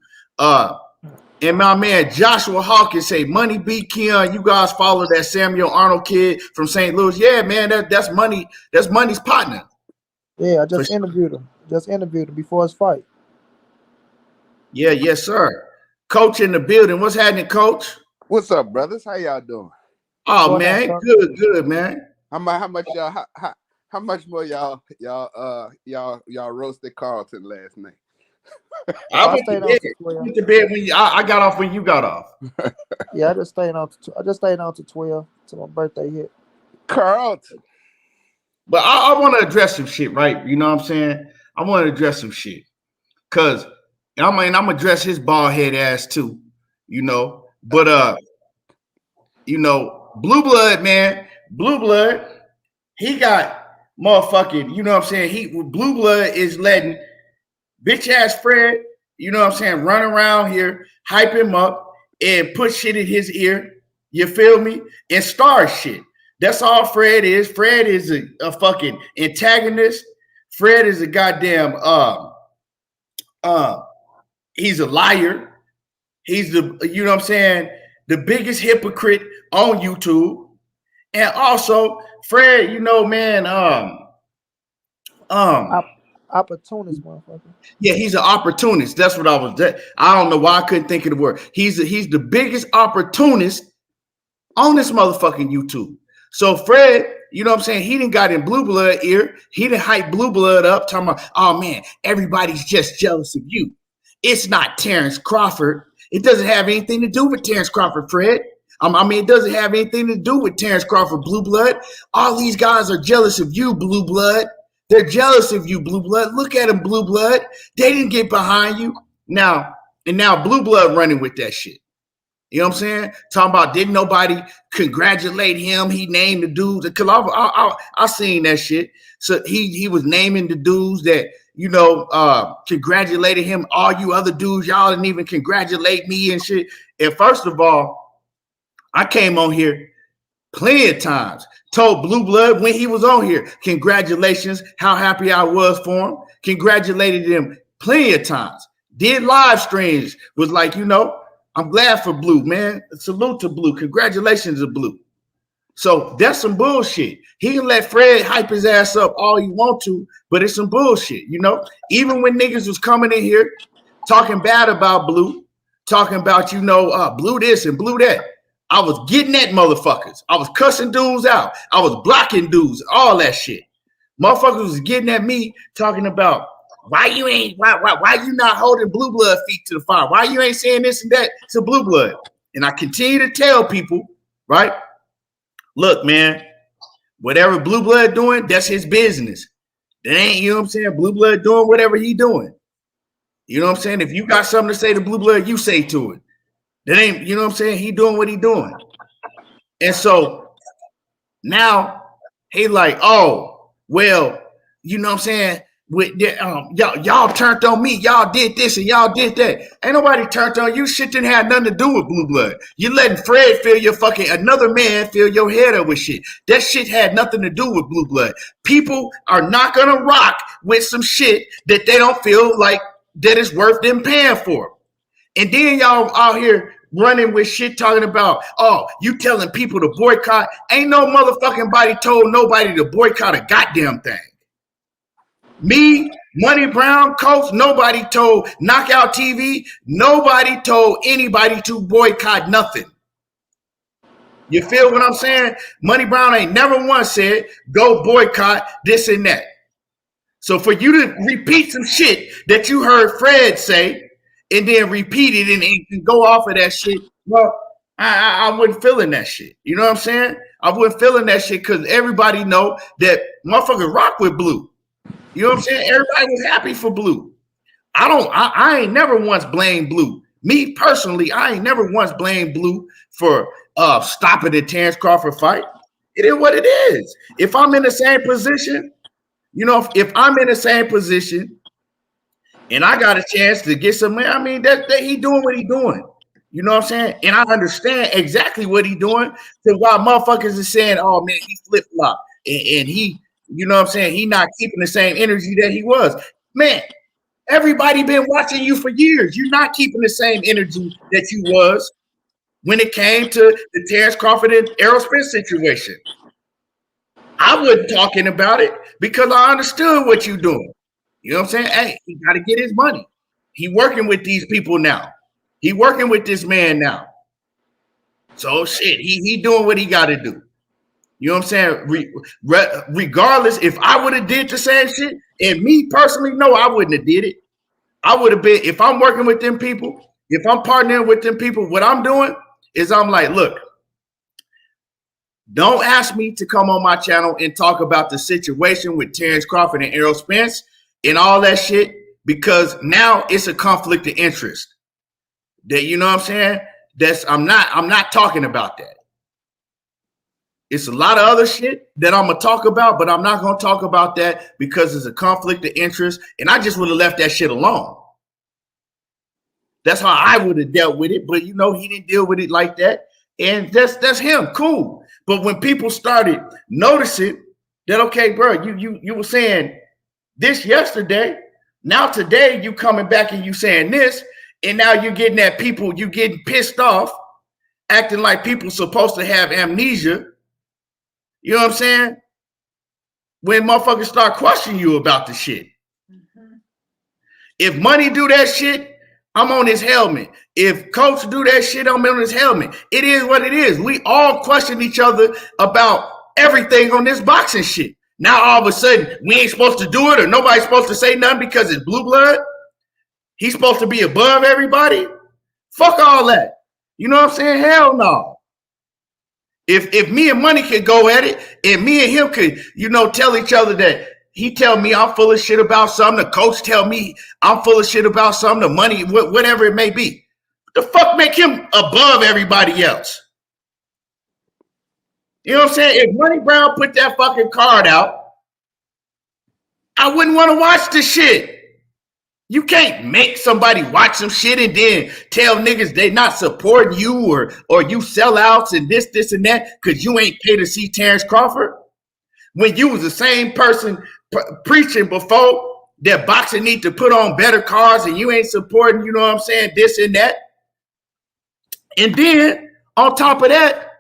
And my man Joshua Hawkins say, money beat Keon. You guys follow that Samuel Arnold kid from St. Louis. Yeah, man, that's money. That's money's partner. Yeah, I just interviewed him. Just interviewed him before his fight. Yeah, yes, sir. Coach in the building. What's happening, Coach? What's up, brothers? How y'all doing? Oh, man, good, man. How much y'all? How much more y'all roasted Carlton last night? I went to bed when I got off when you got off. Yeah, I just stayed on to 12 till my birthday hit. Carlton. But I want to address some shit, right? You know what I'm saying? I want to address some shit. Cause I'm gonna address his bald head ass too, you know. But Blue Blood, man, Blue Blood, he got motherfucking, you know what I'm saying? Blue Blood is letting bitch ass Fred, you know what I'm saying, run around here, hype him up, and put shit in his ear. You feel me? And star shit. That's all Fred is. Fred is a fucking antagonist. Fred is a goddamn he's a liar. He's the, you know what I'm saying? the biggest hypocrite on YouTube. And also, Fred, you know, man, Opportunist, motherfucker. yeah, he's an opportunist. That's what I was. I don't know why I couldn't think of the word. He's the biggest opportunist on this motherfucking YouTube. So Fred, you know what I'm saying? He didn't got in Blue Blood ear. He didn't hype Blue Blood up, talking about, oh man, everybody's just jealous of you. It's not Terence Crawford. It doesn't have anything to do with Terence Crawford, Fred. I mean, it doesn't have anything to do with Terence Crawford, Blue Blood. All these guys are jealous of you, Blue Blood. They're jealous of you, Blue Blood. Look at them, Blue Blood. They didn't get behind you. Now Blue Blood running with that shit. You know what I'm saying? Talking about didn't nobody congratulate him. He named the dudes. Because I seen that shit. So he was naming the dudes that, you know, congratulated him. All you other dudes, y'all didn't even congratulate me and shit. And first of all, I came on here plenty of times, told Blue Blood when he was on here, congratulations, how happy I was for him. Congratulated him plenty of times. Did live streams, was like, you know, I'm glad for Blue, man. Salute to Blue. Congratulations to Blue. So that's some bullshit. He can let Fred hype his ass up all he want to, but it's some bullshit, you know? Even when niggas was coming in here talking bad about Blue, talking about, you know, Blue this and Blue that, I was getting at motherfuckers. I was cussing dudes out. I was blocking dudes, all that shit. Motherfuckers was getting at me talking about why you not holding Blue Blood feet to the fire? Why you ain't saying this and that to Blue Blood? And I continue to tell people, right? Look, man, whatever Blue Blood doing, that's his business. That ain't, you know what I'm saying? Blue Blood doing whatever he doing. You know what I'm saying? If you got something to say to Blue Blood, you say to it. That ain't, you know what I'm saying? He doing what he doing. And so now he like, oh, well, you know what I'm saying? With y'all turned on me. Y'all did this and y'all did that. Ain't nobody turned on you. Shit didn't have nothing to do with Blue Blood. You letting Fred fill your fucking, another man fill your head up with shit. That shit had nothing to do with Blue Blood. People are not gonna rock with some shit that they don't feel like that is worth them paying for. And then y'all out here running with shit talking about, oh, you telling people to boycott. Ain't no motherfucking body told nobody to boycott a goddamn thing. Me, Money Brown, Coach, nobody told Knockout TV. Nobody told anybody to boycott nothing. You feel what I'm saying? Money Brown ain't never once said, go boycott this and that. So for you to repeat some shit that you heard Fred say, and then repeat it and go off of that shit, well, I wasn't feeling that shit. You know what I'm saying? I wasn't feeling that shit because everybody know that motherfuckers rock with Blue. You know what I'm saying? Everybody was happy for Blue. I ain't never once blamed Blue. Me personally, I ain't never once blamed Blue for stopping the Terence Crawford fight. It is what it is. If I'm in the same position, you know, if I'm in the same position and I got a chance to get some, I mean, that he doing what he doing. You know what I'm saying? And I understand exactly what he doing. So why motherfuckers is saying, oh man, he flip-flop. And he, you know what I'm saying? He not keeping the same energy that he was. Man, everybody been watching you for years. You're not keeping the same energy that you was when it came to the Terence Crawford and Errol Spence situation. I wasn't talking about it because I understood what you're doing. You know what I'm saying? Hey, he got to get his money. He working with these people now. He working with this man now. So shit, he doing what he got to do. You know what I'm saying? Regardless, if I would have did the same shit, and me personally, no, I wouldn't have did it. I would have been, if I'm working with them people, if I'm partnering with them people, what I'm doing is I'm like, look, don't ask me to come on my channel and talk about the situation with Terence Crawford and Errol Spence and all that shit, because now it's a conflict of interest. That, you know what I'm saying? I'm not talking about that. It's a lot of other shit that I'm gonna talk about, but I'm not gonna talk about that because it's a conflict of interest, and I just would have left that shit alone. That's how I would have dealt with it, but you know, he didn't deal with it like that, and that's him. Cool. But when people started noticing that, okay, bro, you were saying this yesterday, now today you coming back and you saying this, and now you're getting at people, you getting pissed off acting like people supposed to have amnesia. You know what I'm saying? When motherfuckers start questioning you about the shit. If Money do that shit, I'm on his helmet. If Coach do that shit, I'm on his helmet. It is what it is. We all question each other about everything on this boxing shit. Now all of a sudden, we ain't supposed to do it or nobody's supposed to say nothing because it's blue blood. He's supposed to be above everybody. Fuck all that. You know what I'm saying? Hell no. If me and Money could go at it, and me and him could, tell each other that he tell me I'm full of shit about something, the coach tell me I'm full of shit about something, the money, whatever it may be. The fuck make him above everybody else? You know what I'm saying? If Money Brown put that fucking card out, I wouldn't want to watch the shit. You can't make somebody watch some shit and then tell niggas they not supporting you or you sellouts and this and that because you ain't paid to see Terence Crawford. When you was the same person preaching before that boxing need to put on better cards and you ain't supporting, you know what I'm saying, this and that. And then on top of that,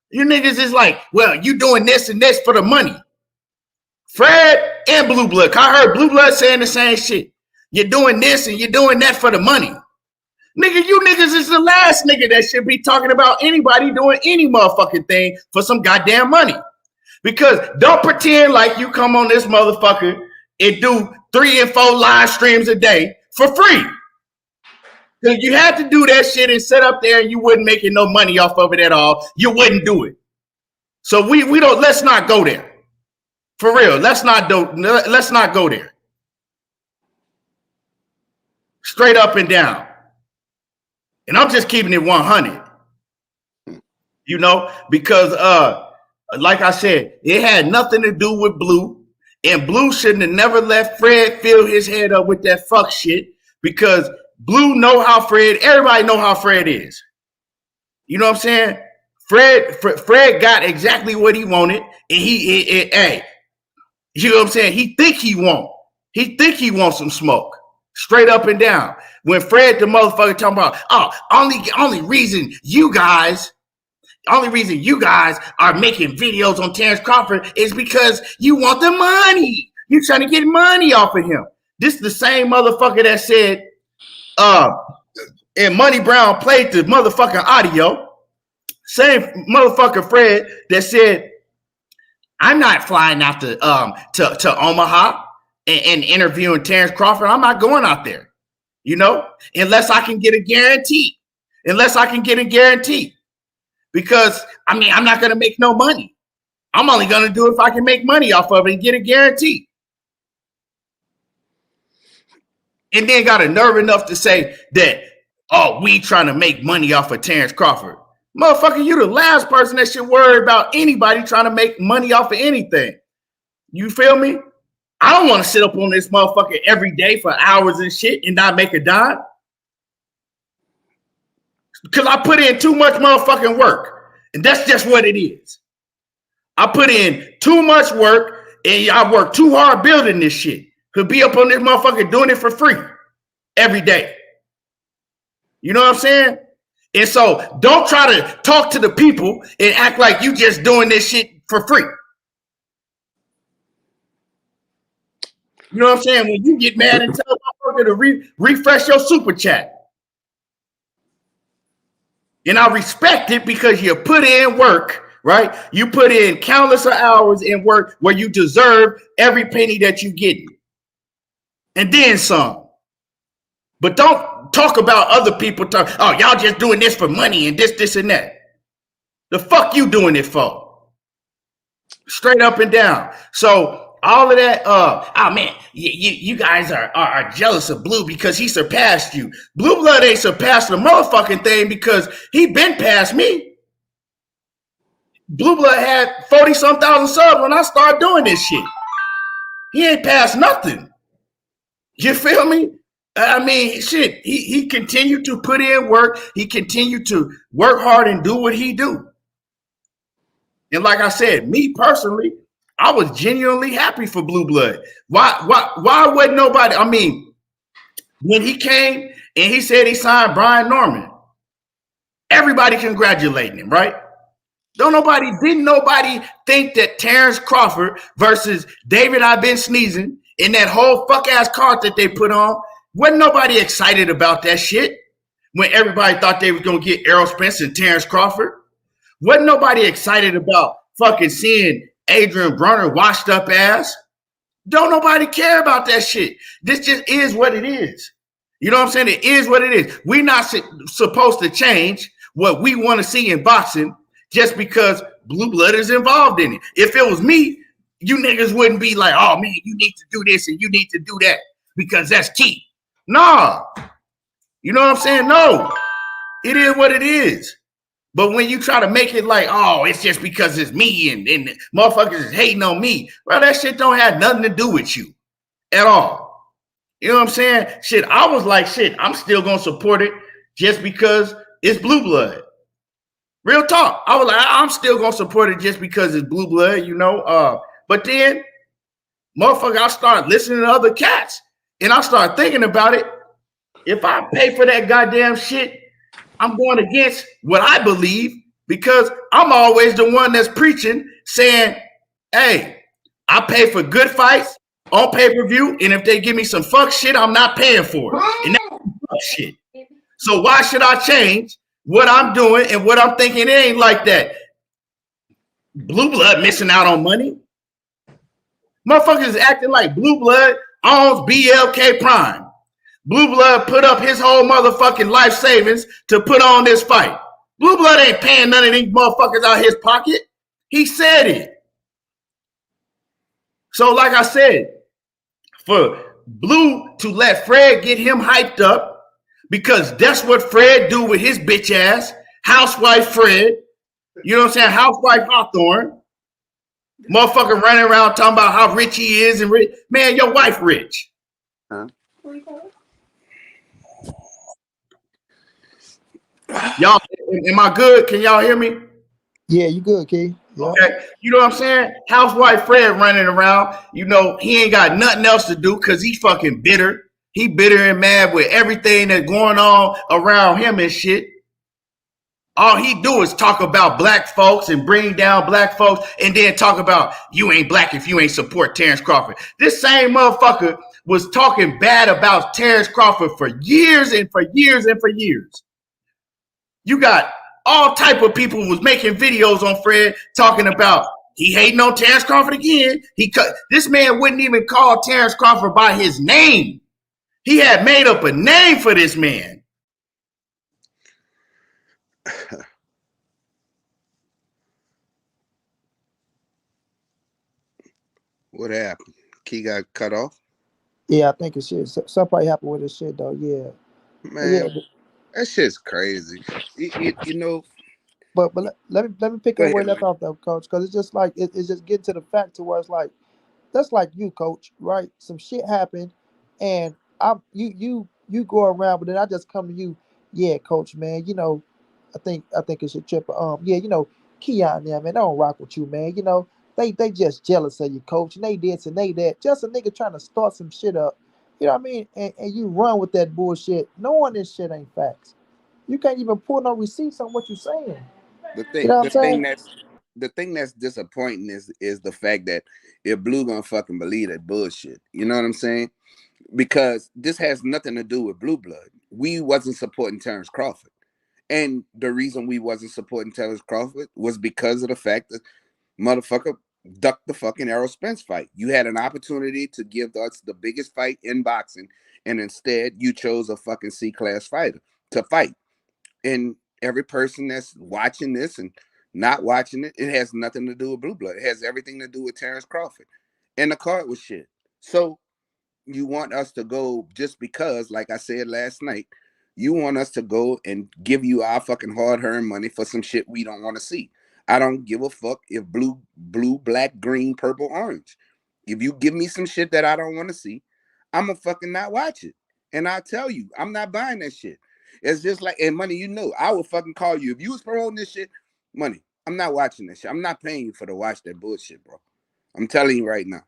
you niggas is like, well, you doing this and this for the money. Fred and Blue Blood. I heard Blue Blood saying the same shit. You're doing this and you're doing that for the money. Nigga, you niggas is the last nigga that should be talking about anybody doing any motherfucking thing for some goddamn money. Because don't pretend like you come on this motherfucker and do 3 and 4 live streams a day for free. Because you had to do that shit and sit up there and you wouldn't making no money off of it at all. You wouldn't do it. So let's not go there. For real, let's not go there. Straight up and down. And I'm just keeping it 100. Because like I said, it had nothing to do with Blue. And Blue shouldn't have never let Fred fill his head up with that fuck shit. Because Blue know how everybody know how Fred is. You know what I'm saying? Fred got exactly what he wanted. And hey, you know what I'm saying? He think he wants some smoke. Straight up and down. When Fred the motherfucker talking about, only reason you guys are making videos on Terence Crawford is because you want the money. You're trying to get money off of him. This is the same motherfucker that said, and Money Brown played the motherfucking audio. Same motherfucker Fred that said, I'm not flying out to Omaha and interviewing Terence Crawford. I'm not going out there, unless I can get a guarantee. Because, I'm not going to make no money. I'm only going to do it if I can make money off of it and get a guarantee. And then got a nerve enough to say that, we trying to make money off of Terence Crawford. Motherfucker, you the last person that should worry about anybody trying to make money off of anything. You feel me? I don't want to sit up on this motherfucker every day for hours and shit and not make a dime. Because I put in too much motherfucking work. And that's just what it is. I put in too much work and I work too hard building this shit. To be up on this motherfucker doing it for free every day. You know what I'm saying? And so don't try to talk to the people and act like you just doing this shit for free. You know what I'm saying? When you get mad and tell a motherfucker to refresh your super chat. And I respect it because you put in work, right? You put in countless of hours in work where you deserve every penny that you get. And then some. But don't talk about other people. Y'all just doing this for money and this and that. The fuck you doing it for? Straight up and down. So all of that, man, you guys are jealous of Blue because he surpassed you. Blue Blood ain't surpassed the motherfucking thing because he been past me. Blue Blood had 40-some thousand subs when I started doing this shit. He ain't passed nothing. You feel me? Shit, he continued to put in work. He continued to work hard and do what he do. And like I said, me personally, I was genuinely happy for Blue Blood. Why wasn't nobody? When he came and he said he signed Brian Norman, Everybody congratulating him, right? Didn't nobody think that Terence Crawford versus David I've been sneezing in that whole fuck ass card that they put on? Wasn't nobody excited about that shit when everybody thought they was gonna get Errol Spence and Terence Crawford? Wasn't nobody excited about fucking seeing Adrian Brunner washed up ass? Don't nobody care about that shit. This just is what it is. You know what I'm saying? It is what it is. We're not supposed to change what we want to see in boxing just because blue blood is involved in it. If it was me, you niggas wouldn't be like, oh man, you need to do this and you need to do that because that's key. Nah. You know what I'm saying? No. It is what it is. But when you try to make it like, oh, it's just because it's me and motherfuckers is hating on me, well, that shit don't have nothing to do with you at all. You know what I'm saying? Shit, I was like, shit, I'm still going to support it just because it's blue blood. Real talk. I was like, I'm still going to support it just because it's blue blood, you know? But then, motherfucker, I start listening to other cats and I start thinking about it. If I pay for that goddamn shit, I'm going against what I believe because I'm always the one that's preaching saying, hey, I pay for good fights on pay-per-view, and if they give me some fuck shit, I'm not paying for it. And that's fuck shit. So why should I change what I'm doing and what I'm thinking? It ain't like that. Blue blood missing out on money. Motherfuckers is acting like blue blood owns BLK Prime. Blue blood put up his whole motherfucking life savings to put on this fight. Blue blood ain't paying none of these motherfuckers out of his pocket. He said it. So like I said, for Blue to let Fred get him hyped up, because that's what Fred do with his bitch ass, housewife Fred, you know what I'm saying, housewife Hawthorne, motherfucker running around talking about how rich he is and rich. Man, your wife rich. Huh? Y'all, am I good? Can y'all hear me? Yeah, you good, Key. Yeah. Okay. You know what I'm saying? Housewife Fred running around. You know, he ain't got nothing else to do because he's fucking bitter. He bitter and mad with everything that's going on around him and shit. All he do is talk about black folks and bring down black folks and then talk about you ain't black if you ain't support Terence Crawford. This same motherfucker was talking bad about Terence Crawford for years and for years and for years. You got all type of people was making videos on Fred talking about he hating on Terence Crawford again. This man wouldn't even call Terence Crawford by his name. He had made up a name for this man. What happened? Key got cut off? Yeah, I think it's shit. Something probably happened with this shit though. Yeah. Man, Yeah. that shit's crazy. You know. But let me pick Go up where ahead, you left man. off though, coach, because it's just like it's just getting to the fact to where it's like that's like you, coach, right? Some shit happened, and you go around, but then I just come to you, yeah, coach, man. You know, I think it's your trip. Yeah, you know, Keon, there, man, they don't rock with you, man. You know, they just jealous of you, coach, and they this and they that. Just a nigga trying to start some shit up. You know what I mean? And you run with that bullshit, knowing this shit ain't facts. You can't even pull no receipts on what you're saying. The You thing, know what I'm the saying? thing that's the thing that's disappointing is the fact that if Blue gonna fucking believe that bullshit. You know what I'm saying? Because this has nothing to do with blue blood. We wasn't supporting Terence Crawford. And the reason we wasn't supporting Terence Crawford was because of the fact that motherfucker ducked the fucking Errol Spence fight. You had an opportunity to give us the biggest fight in boxing, and instead you chose a fucking C-class fighter to fight. And every person that's watching this and not watching it, it has nothing to do with blue blood. It has everything to do with Terence Crawford. And the card was shit. So you want us to go just because, like I said last night, you want us to go and give you our fucking hard-earned money for some shit we don't want to see. I don't give a fuck if blue, black, green, purple, orange. If you give me some shit that I don't want to see, I'm gonna fucking not watch it. And I tell you, I'm not buying that shit. It's just like, and money, you know, I would fucking call you if you was promoting this shit. Money, I'm not watching this shit. I'm not paying you for to watch that bullshit, bro. I'm telling you right now.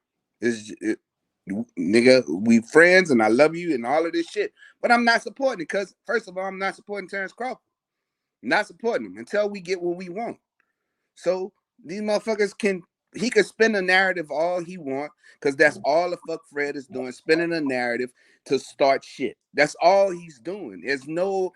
Nigga, we friends and I love you and all of this shit, but I'm not supporting it because first of all, I'm not supporting Terence Crawford. Not supporting him until we get what we want. So these motherfuckers he could spin a narrative all he want, because that's all the fuck Fred is doing, spinning a narrative to start shit. That's all he's doing. There's no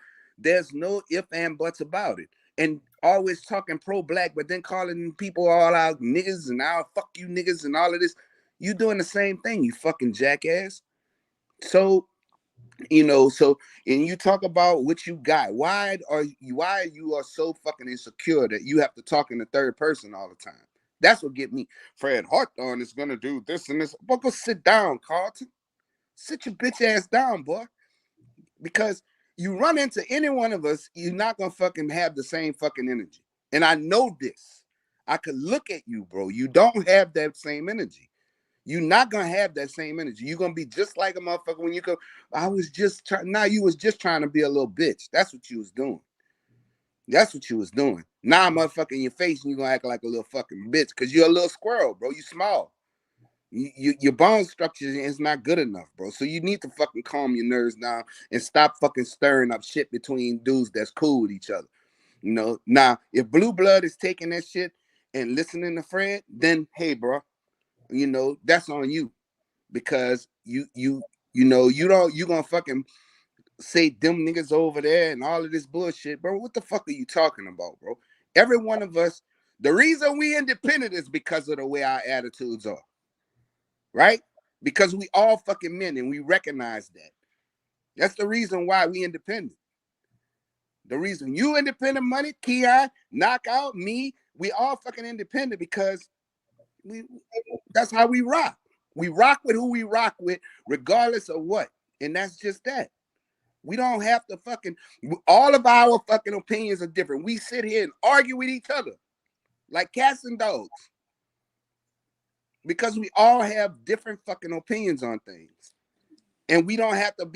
if and buts about it. And always talking pro-black, but then calling people all out niggas and I'll fuck you niggas and all of this. You doing the same thing, you fucking jackass. So, and you talk about what you got. Why are you so fucking insecure that you have to talk in the third person all the time? That's what get me. Fred Hawthorne is gonna do this and this. But go sit down, Carlton. Sit your bitch ass down, boy. Because you run into any one of us, you're not gonna fucking have the same fucking energy. And I know this. I could look at you, bro. You don't have that same energy. You're not gonna have that same energy. You're gonna be just like a motherfucker when you go, you was just trying to be a little bitch. That's what you was doing. That's what you was doing. Now I'm motherfucking in your face and you're gonna act like a little fucking bitch because you're a little squirrel, bro. You small. Your bone structure is not good enough, bro. So you need to fucking calm your nerves down and stop fucking stirring up shit between dudes that's cool with each other. Now if Blue Blood is taking that shit and listening to Fred, then hey, bro, that's on you, because you gonna fucking say them niggas over there and all of this bullshit, bro. What the fuck are you talking about, bro? Every one of us, the reason we independent is because of the way our attitudes are, right? Because we all fucking men and we recognize that. That's the reason why we independent. The reason you independent, money, Keon, Knockout, me, we all fucking independent because that's how we rock. We rock with who we rock with, regardless of what. And that's just that. We don't have to all of our fucking opinions are different. We sit here and argue with each other like cats and dogs because we all have different fucking opinions on things. And we don't have to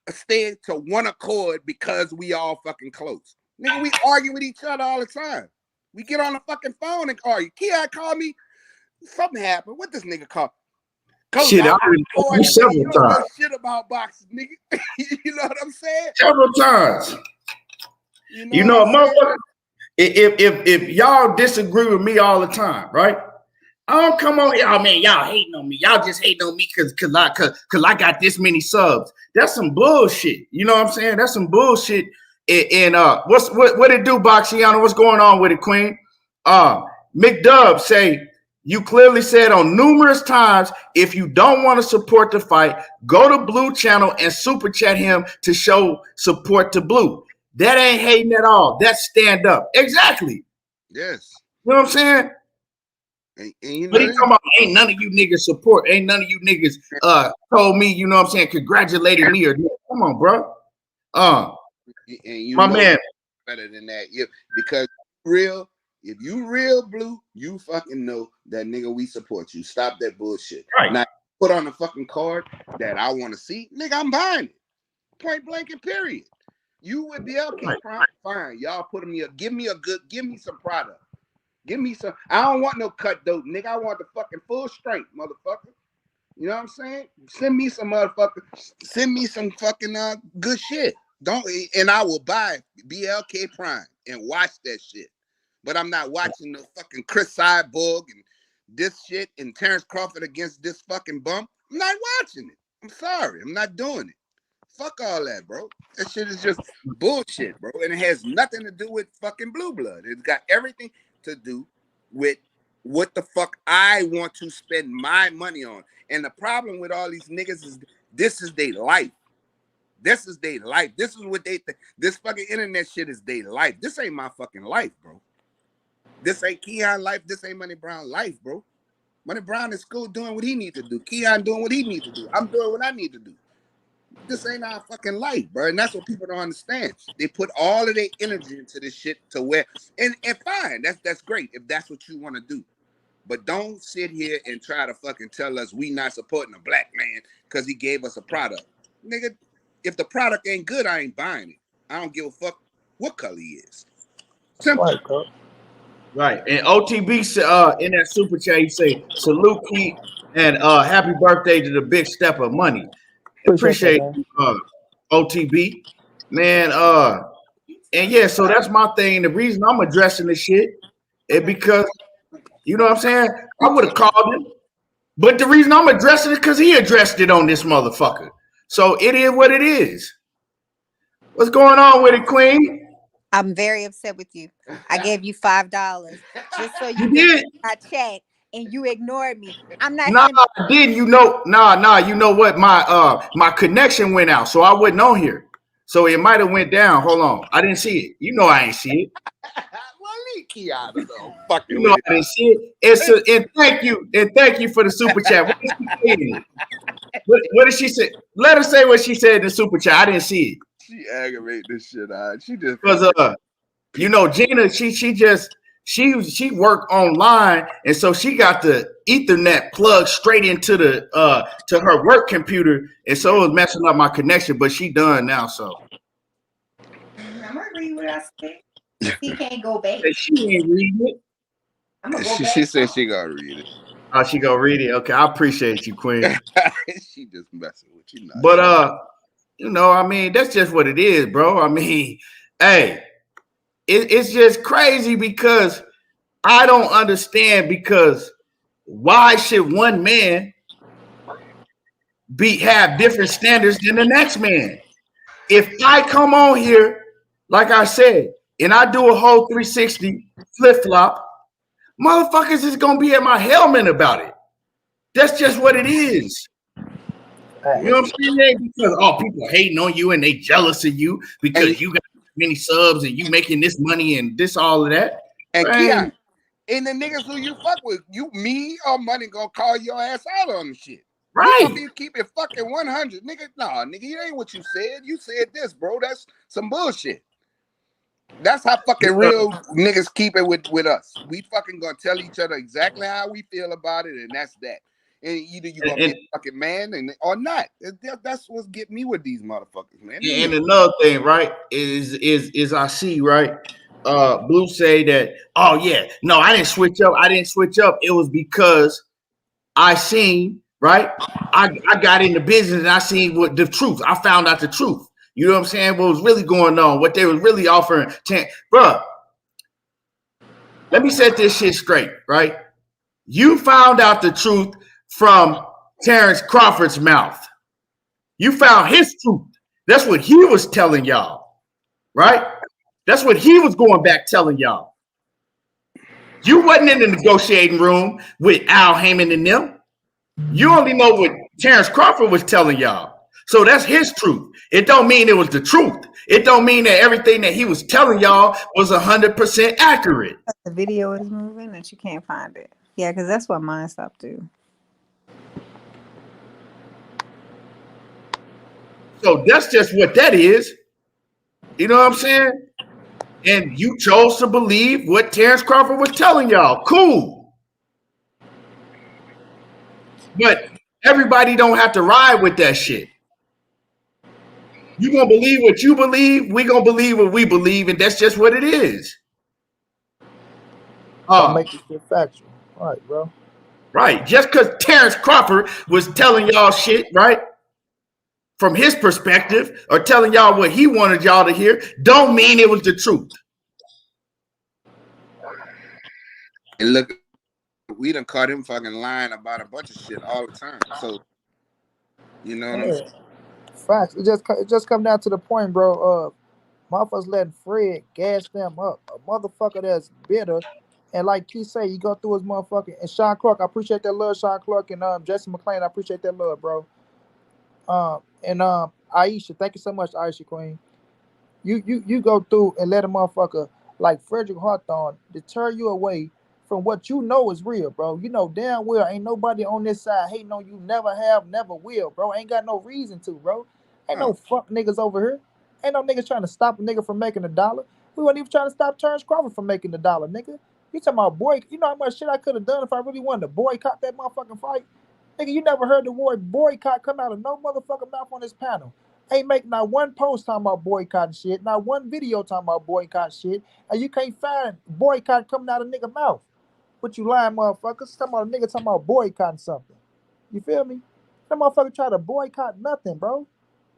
stay to one accord because we all fucking close. Nigga, we argue with each other all the time. We get on the fucking phone and argue. Kia called me. Something happened. What this nigga called? Shit, I already told you several times. Shit about boxing, nigga. You know what I'm saying? Several times. Motherfucker. If y'all disagree with me all the time, right? I don't come on here, man. Y'all hating on me. Y'all just hating on me because I got this many subs. That's some bullshit. You know what I'm saying? That's some bullshit. And what it do, Boxiano? What's going on with it, Queen? McDub say, you clearly said on numerous times, if you don't want to support the fight, go to Blue Channel and super chat him to show support to Blue. That ain't hating at all. That's stand up. Exactly. Yes. You know what I'm saying? And but he talking about ain't none of you niggas support. Ain't none of you niggas told me, you know what I'm saying, congratulated me or come on, bro. And my man. Better than that. Because if you real Blue, you fucking know that nigga, we support you. Stop that bullshit. Right. Now put on a fucking card that I want to see, nigga, I'm buying it. Point blank and period. You with BLK Prime, fine. Y'all put them here. Give me some product. Give me some. I don't want no cut dope, nigga. I want the fucking full strength, motherfucker. You know what I'm saying? Send me some motherfucker. Send me some fucking good shit. And I will buy BLK Prime and watch that shit. But I'm not watching the fucking Chris Cyborg and this shit and Terence Crawford against this fucking bum. I'm not watching it. I'm sorry. I'm not doing it. Fuck all that, bro. That shit is just bullshit, bro. And it has nothing to do with fucking Blue Blood. It's got everything to do with what the fuck I want to spend my money on. And the problem with all these niggas is this is their life. This is their life. This is what they think. This fucking internet shit is their life. This ain't my fucking life, bro. This ain't Keon life. This ain't Money Brown life, bro. Money Brown is school doing what he need to do. Keon doing what he need to do. I'm doing what I need to do. This ain't our fucking life, bro. And that's what people don't understand. They put all of their energy into this shit to where, and fine, that's great if that's what you want to do. But don't sit here and try to fucking tell us we not supporting a black man because he gave us a product. Nigga, if the product ain't good, I ain't buying it. I don't give a fuck what color he is. Simple. Right. And OTB in that super chat, he say, salute Keith and happy birthday to the big step of money. Appreciate you, OTB. Man, And yeah, so that's my thing. The reason I'm addressing this shit is because, you know what I'm saying? I would have called him. But the reason I'm addressing it because he addressed it on this motherfucker. So it is what it is. What's going on with it, Queen? I'm very upset with you. I gave you $5 just so you did? my check, and you ignored me. I'm not. Nah, didn't you know? Nah. You know what? My connection went out, so I wasn't on here. So it might have went down. Hold on, I didn't see it. You know I ain't see it. I don't know. Fucking You know I didn't see it. And thank you for the super chat. What did she say? What did she say? Let her say what she said in the super chat. I didn't see it. She aggravate this shit out. She just because you know, Gina, she worked online, and so she got the Ethernet plugged straight into the to her work computer, and so it was messing up my connection. But she done now, so I'm gonna read what I said. He can't go back. She ain't reading it. I'm gonna go back. She said she gonna read it. Oh, she gonna read it. Okay, I appreciate you, Queen. She just messing with you. But you know, I mean, that's just what it is, bro. I mean, hey, it's just crazy because I don't understand, because why should one man have different standards than the next man? If I come on here, like I said, and I do a whole 360 flip-flop, motherfuckers is gonna be at my helmet about it. That's just what it is. You know what I'm saying? Because people hating on you and they jealous of you because you got many subs and you making this money and this, all of that. And Keon, and the niggas who you fuck with, me or money gonna call your ass out on the shit. Right. You gonna be keep it fucking 100. Nigga, nah, nigga, it ain't what you said. You said this, bro. That's some bullshit. That's how fucking real niggas keep it with us. We fucking gonna tell each other exactly how we feel about it, and that's that. And either you gonna be a fucking man or not. That's what's getting me with these motherfuckers, man. And another thing, right, is I see, right, Blue say that, oh yeah, no, I didn't switch up. It was because I seen, right, I got in the business and I seen what the truth. I found out the truth. You know what I'm saying? What was really going on, what they was really offering. Bruh, let me set this shit straight, right? You found out the truth from Terence Crawford's mouth. You found his truth. That's what he was telling y'all, right? That's what he was going back telling y'all. You wasn't in the negotiating room with Al Heyman and them. You only know what Terence Crawford was telling y'all. So that's his truth. It don't mean it was the truth. It don't mean that everything that he was telling y'all was 100% accurate. The video is moving and you can't find it. Yeah, because that's what mine stopped too. So that's just what that is. You know what I'm saying? And you chose to believe what Terence Crawford was telling y'all. Cool. But everybody don't have to ride with that shit. You gonna believe what you believe, we gonna believe what we believe, and that's just what it is. Make it shit factual. Right, bro. Right. Just because Terence Crawford was telling y'all shit, right, from his perspective, or telling y'all what he wanted y'all to hear, don't mean it was the truth. And look, we done caught him fucking lying about a bunch of shit all the time. So, you know what I'm saying? Facts. It just come down to the point, bro. Motherfuckers letting Fred gas them up. A motherfucker that's bitter. And like he say, you go through his motherfucking, and Sean Clark, I appreciate that love, Sean Clark, and Jesse McClain, I appreciate that love, bro. And Aisha, thank you so much, Aisha Queen. You go through and let a motherfucker like Frederick Hawthorne deter you away from what you know is real, bro. You know damn well ain't nobody on this side hating on you, never have, never will, bro. Ain't got no reason to, bro. Ain't no fuck niggas over here. Ain't no niggas trying to stop a nigga from making $1. We weren't even trying to stop Terence Crawford from making $1, nigga. You talking about you know how much shit I could have done if I really wanted to boycott that motherfucking fight? Nigga, you never heard the word boycott come out of no motherfucking mouth on this panel. Ain't make not one post talking about boycotting shit, not one video talking about boycott shit, and you can't find boycott coming out of nigga mouth. But you lying motherfuckers, talking about a nigga talking about boycotting something. You feel me? That motherfucker try to boycott nothing, bro.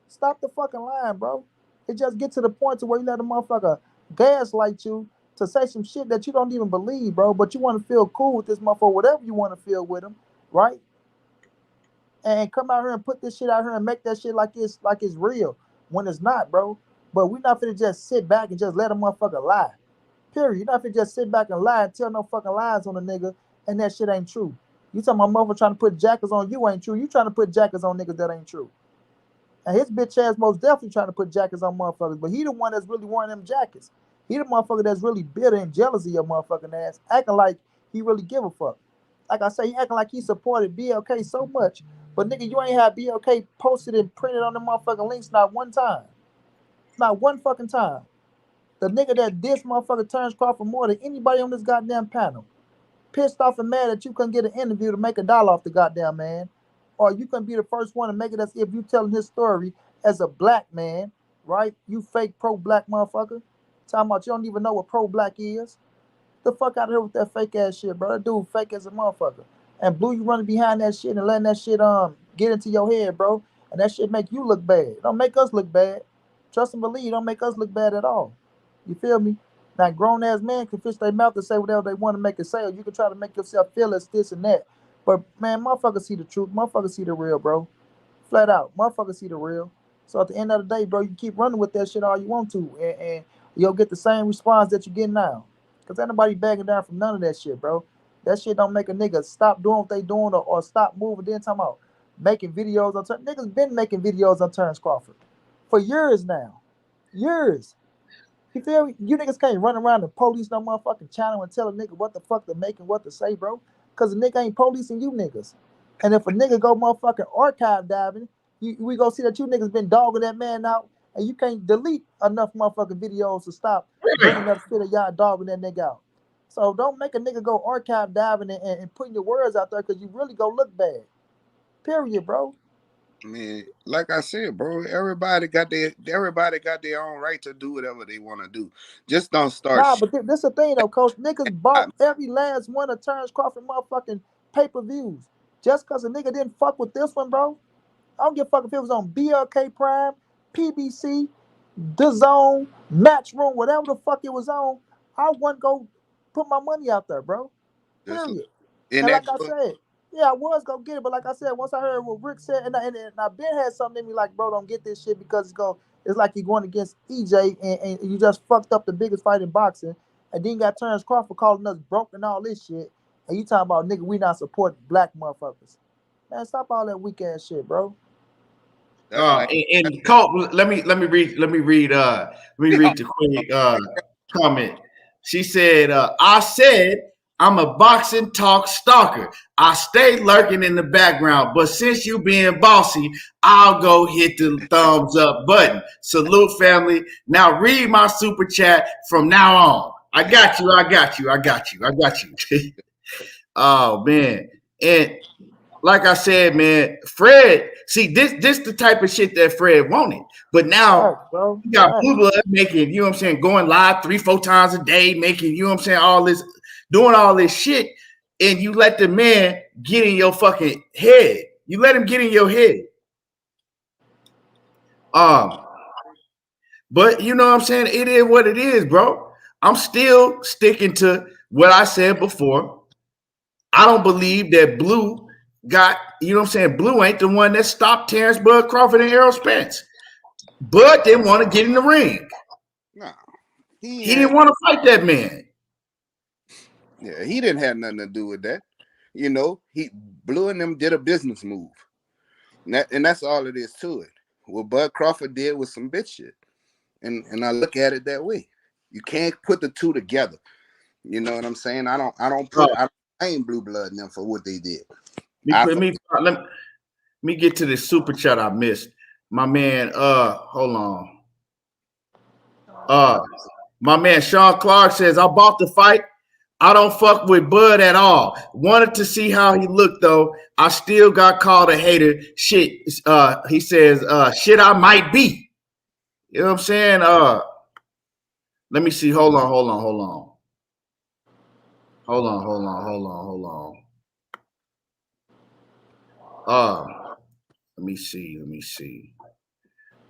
Stop the fucking lying, bro. It just get to the point to where you let a motherfucker gaslight you to say some shit that you don't even believe, bro. But you want to feel cool with this motherfucker, whatever you want to feel with him, right? And come out here and put this shit out here and make that shit like it's real when it's not, bro. But we not finna just sit back and just let a motherfucker lie. Period. You're not finna just sit back and lie and tell no fucking lies on a nigga and that shit ain't true. You talking about motherfucker trying to put jackets on you ain't true. You trying to put jackets on niggas that ain't true. And his bitch ass most definitely trying to put jackets on motherfuckers, but he the one that's really wearing them jackets. He the motherfucker that's really bitter and jealous of your motherfucking ass, acting like he really give a fuck. Like I say, he acting like he supported BLK so much, but nigga, you ain't have BLK posted and printed on the motherfucking links not one time. Not one fucking time. The nigga that dissed motherfucker Terence Crawford more than anybody on this goddamn panel. Pissed off and mad that you couldn't get an interview to make $1 off the goddamn man. Or you can be the first one to make it as if you telling his story as a black man, right? You fake pro-black motherfucker. Talking about you don't even know what pro-black is. The fuck out of here with that fake ass shit, bro. That dude fake as a motherfucker. And Blue, you running behind that shit and letting that shit get into your head, bro. And that shit make you look bad. Don't make us look bad. Trust and believe, don't make us look bad at all. You feel me? Now, grown ass man can fish their mouth and say whatever they want to make it say, or you can try to make yourself feel as this and that. But man, motherfuckers see the truth. Motherfuckers see the real, bro. Flat out. Motherfuckers see the real. So at the end of the day, bro, you keep running with that shit all you want to, and you'll get the same response that you get now. Cause ain't nobody bagging down from none of that shit, bro. That shit don't make a nigga stop doing what they doing or stop moving. Then talking about making videos on niggas been making videos on Terence Crawford for years now. Years. You feel me? You niggas can't run around the police no motherfucking channel and tell a nigga what the fuck to make and what to say, bro. Cause the nigga ain't policing you niggas. And if a nigga go motherfucking archive diving, we go see that you niggas been dogging that man out, and you can't delete enough motherfucking videos to stop bringing up shit of y'all dogging that nigga out. So don't make a nigga go archive diving and putting your words out there because you really go look bad. Period, bro. I mean, like I said, bro, everybody got their own right to do whatever they want to do. Just don't start Nah, shit. but this the thing though, coach. Niggas bought every last one of Terence Crawford motherfucking pay-per-views. Just cause a nigga didn't fuck with this one, bro. I don't give a fuck if it was on BLK Prime, PBC, The Zone, Matchroom, whatever the fuck it was on. I wouldn't go put my money out there, bro. Just Period. and And that like I said, yeah, I was gonna get it, but like I said, once I heard what Rick said, and I been had something in me like, bro, don't get this shit because it's like you're going against EJ and you just fucked up the biggest fight in boxing, and then you got Terence Crawford calling us broke and all this shit, and you talking about nigga, we not supporting black motherfuckers. Man, stop all that weak ass shit, bro. that's like And Colt, let me read the quick comment. She said, I said I'm a boxing talk stalker. I stay lurking in the background, but since you being bossy, I'll go hit the thumbs up button. Salute, family. Now read my super chat from now on. I got you. Oh man. And like I said, man, Fred, see, this the type of shit that Fred wanted. But now Facts, bro. you got Facts. Blue Blood making, you know what I'm saying, going live 3-4 times a day, making, you know what I'm saying, all this, doing all this shit, and you let the man get in your fucking head. You let him get in your head. But you know what I'm saying? It is what it is, bro. I'm still sticking to what I said before. I don't believe that Blue got, you know what I'm saying? Blue ain't the one that stopped Terence Bud Crawford and Errol Spence. Bud didn't want to get in the ring. no. He didn't want to fight that man. Yeah, he didn't have nothing to do with that. You know, he Blue and them did a business move. And that's all it is to it. What Bud Crawford did was some bitch shit. And I look at it that way. You can't put the two together. You know what I'm saying? I don't blame Blue Blood and them for what they did. Let me get to this super chat I missed. My man, hold on. My man Sean Clark says, I bought the fight. I don't fuck with Bud at all. Wanted to see how he looked though. I still got called a hater. Shit. He says, shit I might be. You know what I'm saying? Let me see. Hold on. Let me see.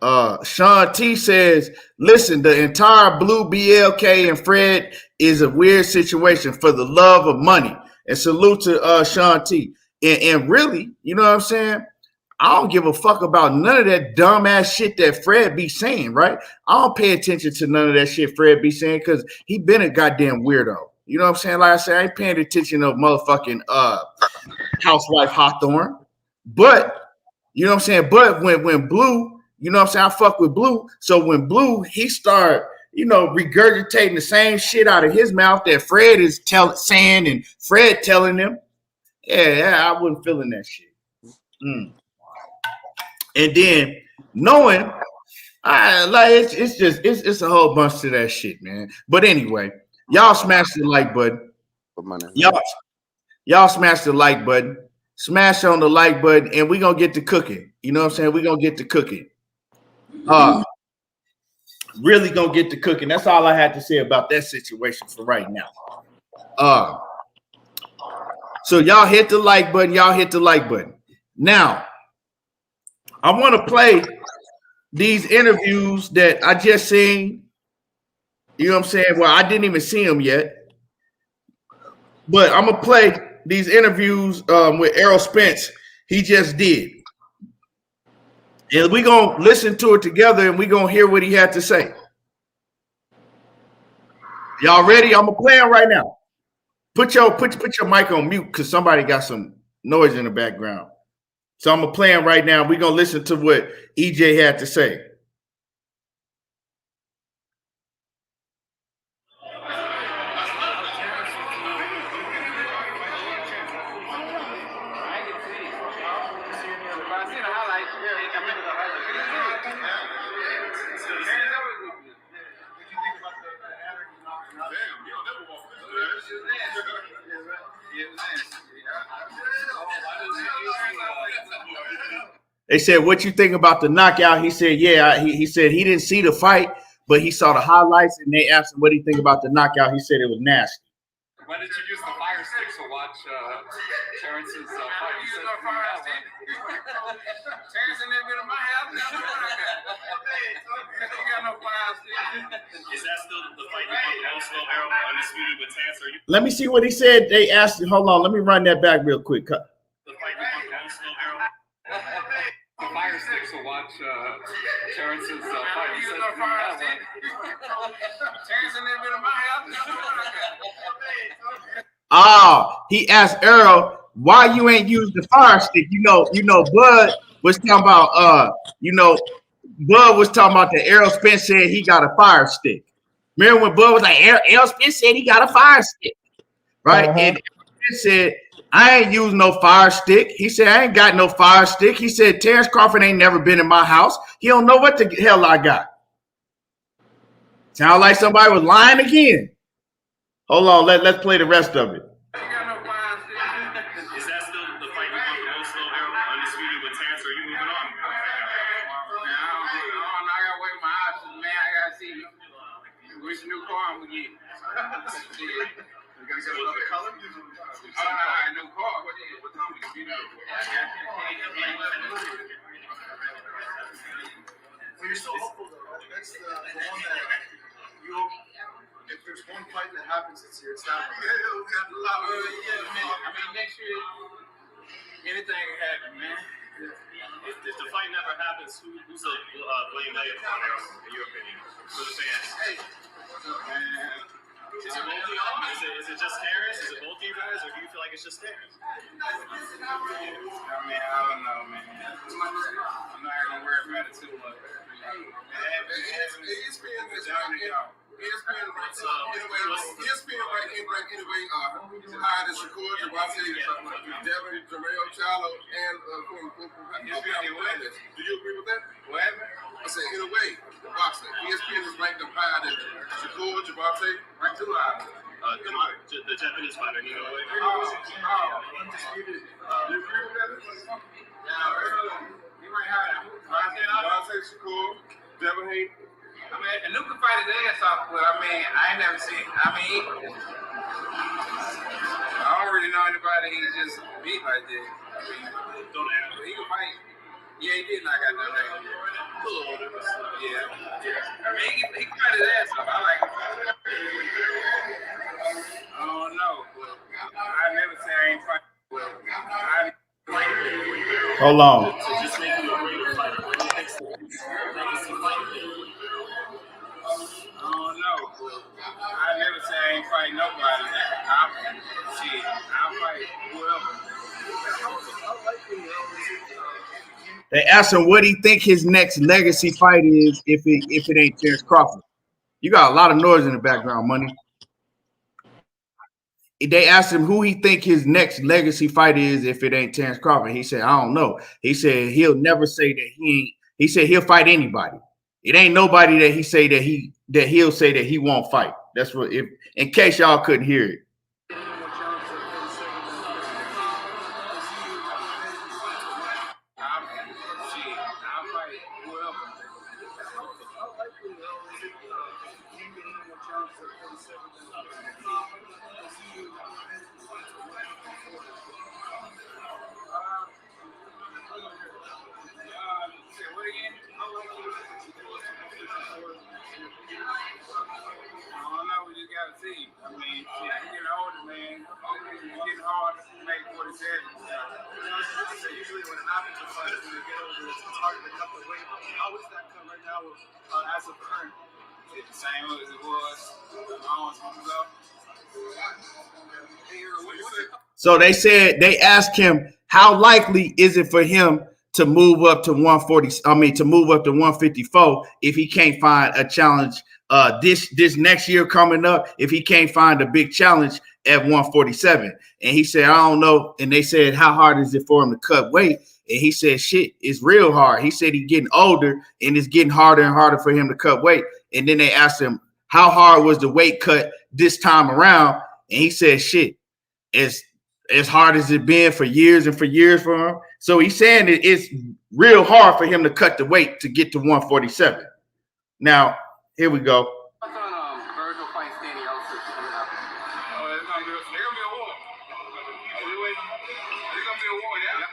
Sean T says, listen, the entire Blue BLK and Fred is a weird situation for the love of money. And salute to Sean T. And really, you know what I'm saying? I don't give a fuck about none of that dumbass shit that Fred be saying, right? I don't pay attention to none of that shit Fred be saying because he been a goddamn weirdo. You know what I'm saying? Like I said, I ain't paying attention to motherfucking housewife Hawthorne. But, you know what I'm saying? But when Blue, you know what I'm saying? I fuck with Blue. So when Blue, he start, you know, regurgitating the same shit out of his mouth that Fred is saying and Fred telling him, yeah, I wasn't feeling that shit. And then knowing, it's a whole bunch to that shit, man. But anyway, y'all smash the like button. Y'all smash the like button. Smash on the like button, and we gonna get to cooking. You know what I'm saying? We gonna get to cooking. Really gonna get to cooking. That's all I had to say about that situation for right now. So y'all hit the like button. Y'all hit the like button. Now, I want to play these interviews that I just seen. You know what I'm saying? Well, I didn't even see them yet. But I'm going to play these interviews with Errol Spence. He just did. And we're going to listen to it together and we're going to hear what he had to say. Y'all ready? I'm going to play them right now. Put your mic on mute because somebody got some noise in the background. So I'm going to play them right now. We're going to listen to what EJ had to say. They said, what you think about the knockout? He said, yeah. He said he didn't see the fight, but he saw the highlights, and they asked him what he think about the knockout. He said it was nasty. When did you use the fire stick to watch Terence's fight? You used no fire stick. Terence ain't never been in my house. You got no fire stick. Is that still the fight you want the most, though, Errol? Undisputed with Terence? Let me see what he said. They asked him. Hold on. Let me run that back real quick. The fight you want the most, though, Errol? The fire stick to watch Terence's fight. You used no fire stick. Terence ain't never been in my house. He asked Errol, why you ain't used the fire stick? You know, Bud was talking about, Bud was talking about the Errol Spence said he got a fire stick. Remember when Bud was like, Errol Spence said he got a fire stick, right? And Errol Spence said, I ain't used no fire stick. He said, I ain't got no fire stick. He said, Terence Crawford ain't never been in my house. He don't know what the hell I got. Sound like somebody was lying again. Hold on, let's play the rest of it. Is that still the fight you want the most, though, Errol? Undisputed with Terence, or are you moving on? I gotta wait my options, man. I gotta see which new car I'm gonna get. You gotta get another color? A new car. What time do you know? You're still hopeful, though. That's the one that you hope. If there's one fight that happens this year, it's that one. Yeah, man. I mean, next year, anything can happen, man. If the fight never happens, who's the blame layer for Errol, in your opinion? For the fans. Hey, what's up, man? Is it both of y'all? Is it just Terence? Is it both of you guys, or do you feel like it's just Terence? I mean, I don't know, man. I'm not gonna worry about it too much. ESPN right anyway, hired Shakur, Devin, Charlo, and do you agree with that? What happened? I said, in a way, the boxing. ESPN is ranked up higher than Shakur, ranked too high. The Japanese fighter, you know. Undisputed. You agree with that? He might have Devin, Shakur, Devin Hayes. I mean, and Luka fight his ass off, but I mean, I ain't never seen. I mean, I don't really know anybody he just beat like that. I mean, don't ask. He can fight. Yeah, he did knock out that lady. A little older, but yeah. I mean, he cut his ass off. I like him. I don't know, but I never say I ain't fighting. Well, I Hold on. to just make you a greater fighter. What do you think? Legacy fighter. I don't know. I never say I ain't fighting nobody. I'll fight whoever. They asked him what he think his next legacy fight is if it ain't Terence Crawford. You got a lot of noise in the background, Money. They asked him who he think his next legacy fight is if it ain't Terence Crawford. He said, I don't know. He said he'll never say that he ain't. He said he'll fight anybody. It ain't nobody that he say that he'll say that he won't fight. That's what. If in case y'all couldn't hear it. I mean, shit, you get older, man. It's getting hard to make 47. So usually when an offensive fighter when they get older, it's hard to cut the weight. How is that come right now as of current? It's the same as it was a long time ago. So they said they asked him how likely is it for him to move up to 140. I mean, to move up to 154 if he can't find a challenge this next year coming up. If he can't find a big challenge at 147, and he said, I don't know. And they said, how hard is it for him to cut weight? And he said, shit, it's real hard. He said he's getting older and it's getting harder and harder for him to cut weight. And then they asked him how hard was the weight cut this time around, and he said, shit, it's as hard as it's been for years and for years for him. So he's saying that it's real hard for him to cut the weight to get to 147. Now, here we go. What's on Virgil fights Danny Elser coming up? Oh, it's gonna be a war. It's gonna be a war, yeah.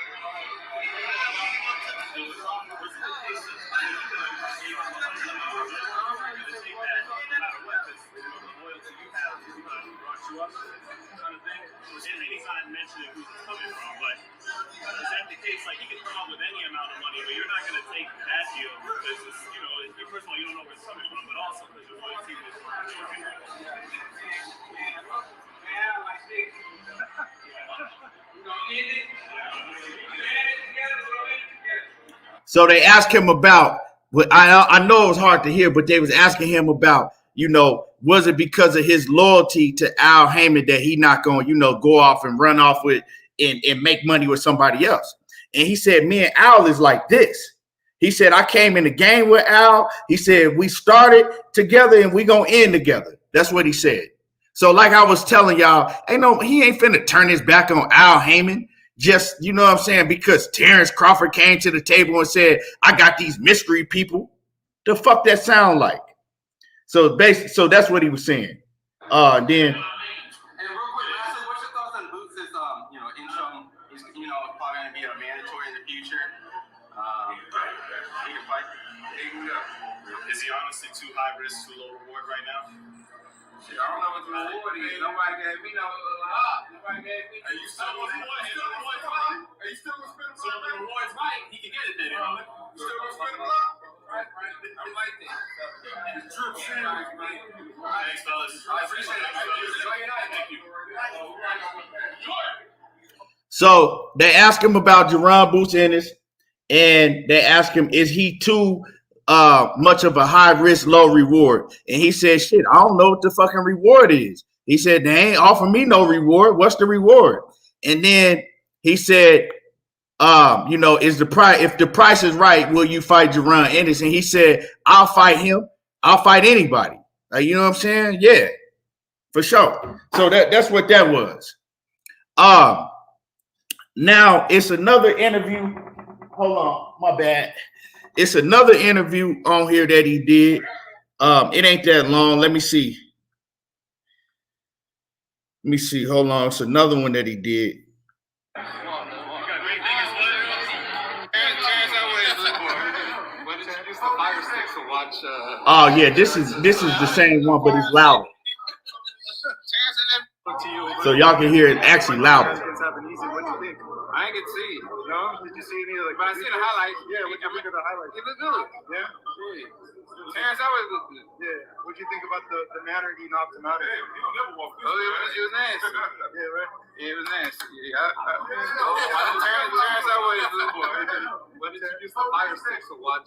He's not mentioning who's coming from, but is that the case? Like, he can come up with any amount of money, but you're not going to take that deal because it's, you know, first of all, you don't know where it's coming from, but also because your loyalty is So they asked him about, I know it was hard to hear, but they was asking him about, you know, was it because of his loyalty to Al Heyman that he not going to, you know, go off and run off with and make money with somebody else? And he said, me and Al is like this. He said, I came in the game with Al. He said, we started together and we going to end together. That's what he said. So like I was telling y'all, he ain't finna turn his back on Al Heyman. Just, you know what I'm saying, because Terence Crawford came to the table and said, I got these mystery people. The fuck that sound like? So basically, so that's what he was saying. Then. And real quick, lastly, what's your thoughts on Boots' interim? He's, probably going to be a mandatory in the future. He can fight. Is he honestly too high risk, too low reward right now? Shit, I don't know what the reward is. Nobody gave me no Nobody gave me. Are you still going to spend a block? Are you still going to spend a block? So if the reward's right, he can get it then. You still going to spend a block? Right. I'm like that. True. Thanks, fellas. I appreciate it. Thank you. So they asked him about Jerron Boots Ennis, and they asked him, is he too much of a high risk, low reward? And he said, shit, I don't know what the fucking reward is. He said, they ain't offering me no reward. What's the reward? And then he said, is the price, if the price is right, will you fight Jerron Ennis? And he said, I'll fight him. I'll fight anybody. You know what I'm saying? Yeah, for sure. So that's what that was. Now it's another interview. Hold on, my bad. It's another interview on here that he did. It ain't that long. Let me see. Hold on. It's another one that he did. Oh yeah, this is the same one, but it's louder. So y'all can hear it actually louder. I ain't get to see it. No? Did you see it either? But I seen the highlights. Yeah, what you think of the highlights? It looked good. Yeah? Terence always looked good. Yeah. What'd you think about the manner he knocked him out of? He don't never walk. Oh, it was nasty. Yeah, right? Yeah, it was nasty. Yeah, Terence always looked good. When did you use the fire stick to watch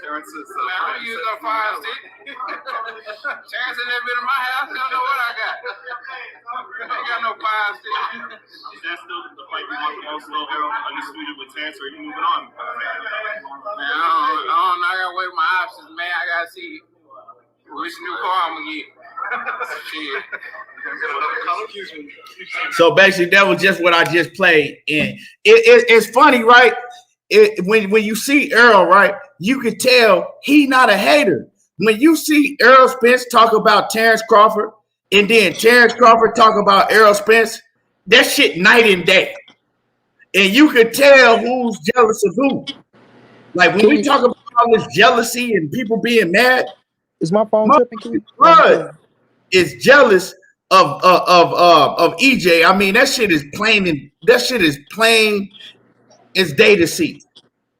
Terence's I don't use no fire stick. Terence ain't never been in my house. I don't know what I got. I ain't got no fire stick. Is that still the fight you want the most, though, Errol? Undisputed with Terence, or are you moving on? Man, I don't know. I gotta weigh my options, man. I gotta see which new car I'm gonna get. So basically, that was just what I just played, and it's funny, right? When you see Errol, right, you can tell he not a hater. When you see Errol Spence talk about Terence Crawford, and then Terence Crawford talk about Errol Spence, that shit night and day, and you can tell who's jealous of who. Like when we talk about all this jealousy and people being mad, is my phone tripping? Blood is jealous of EJ. I mean, that shit is plain as day to see.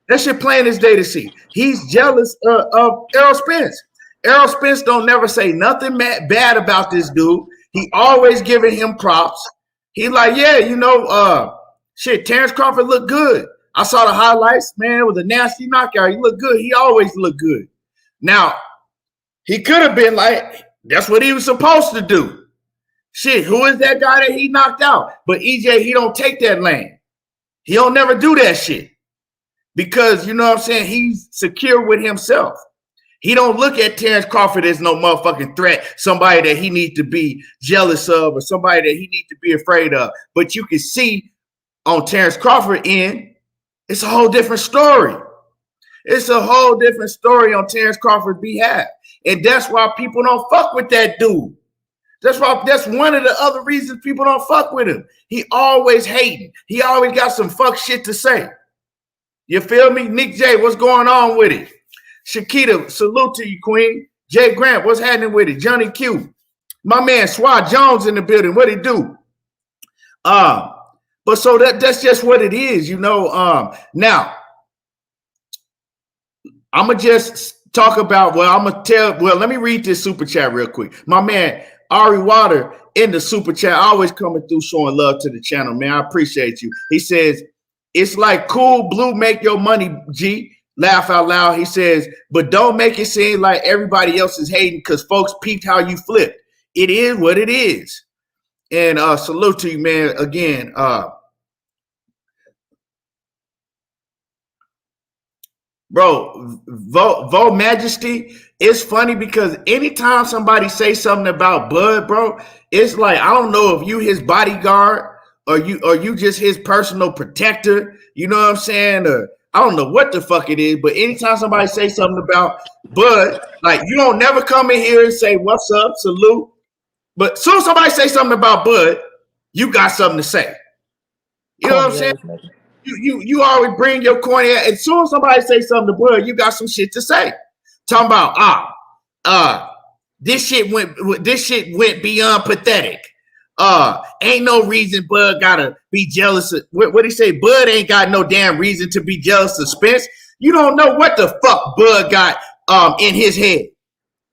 That shit plain as day to see. He's jealous of Errol Spence. Errol Spence don't never say nothing bad about this dude. He always giving him props. He like, yeah, you know, shit, Terence Crawford looked good. I saw the highlights, man. It was a nasty knockout. He looked good. He always looked good. Now, he could have been like, that's what he was supposed to do. Shit, who is that guy that he knocked out? But EJ, he don't take that lane. He don't never do that shit. Because, you know what I'm saying, he's secure with himself. He don't look at Terence Crawford as no motherfucking threat, somebody that he needs to be jealous of or somebody that he needs to be afraid of. But you can see on Terence Crawford end, it's a whole different story. It's a whole different story on Terence Crawford's behalf. And that's why people don't fuck with that dude. That's one of the other reasons people don't fuck with him. He always hating. He always got some fuck shit to say. You feel me? Nick J, what's going on with it? Shakita, salute to you, Queen. Jay Grant, what's happening with it? Johnny Q. My man Swat Jones in the building. What he do? But so that's just what it is, you know. Now, I'm going to just talk about, let me read this super chat real quick. My man, Ari Water in the super chat, always coming through showing love to the channel, man. I appreciate you. He says, it's like cool blue, make your money, G. Laugh out loud. He says, but don't make it seem like everybody else is hating because folks peeped how you flipped. It is what it is. And salute to you, man. Again, bro, Vo Majesty, it's funny because anytime somebody say something about Bud, bro, it's like, I don't know if you his bodyguard or you just his personal protector, you know what I'm saying? Or I don't know what the fuck it is, but anytime somebody say something about Bud, like you don't never come in here and say, what's up, salute. But as soon as somebody say something about Bud, you got something to say. You know what I'm saying? You always bring your corny ass. As soon as somebody say something to Bud, you got some shit to say. Talking about this shit went beyond pathetic. Ain't no reason Bud gotta be jealous of what he say. Bud ain't got no damn reason to be jealous of Spence. You don't know what the fuck Bud got in his head.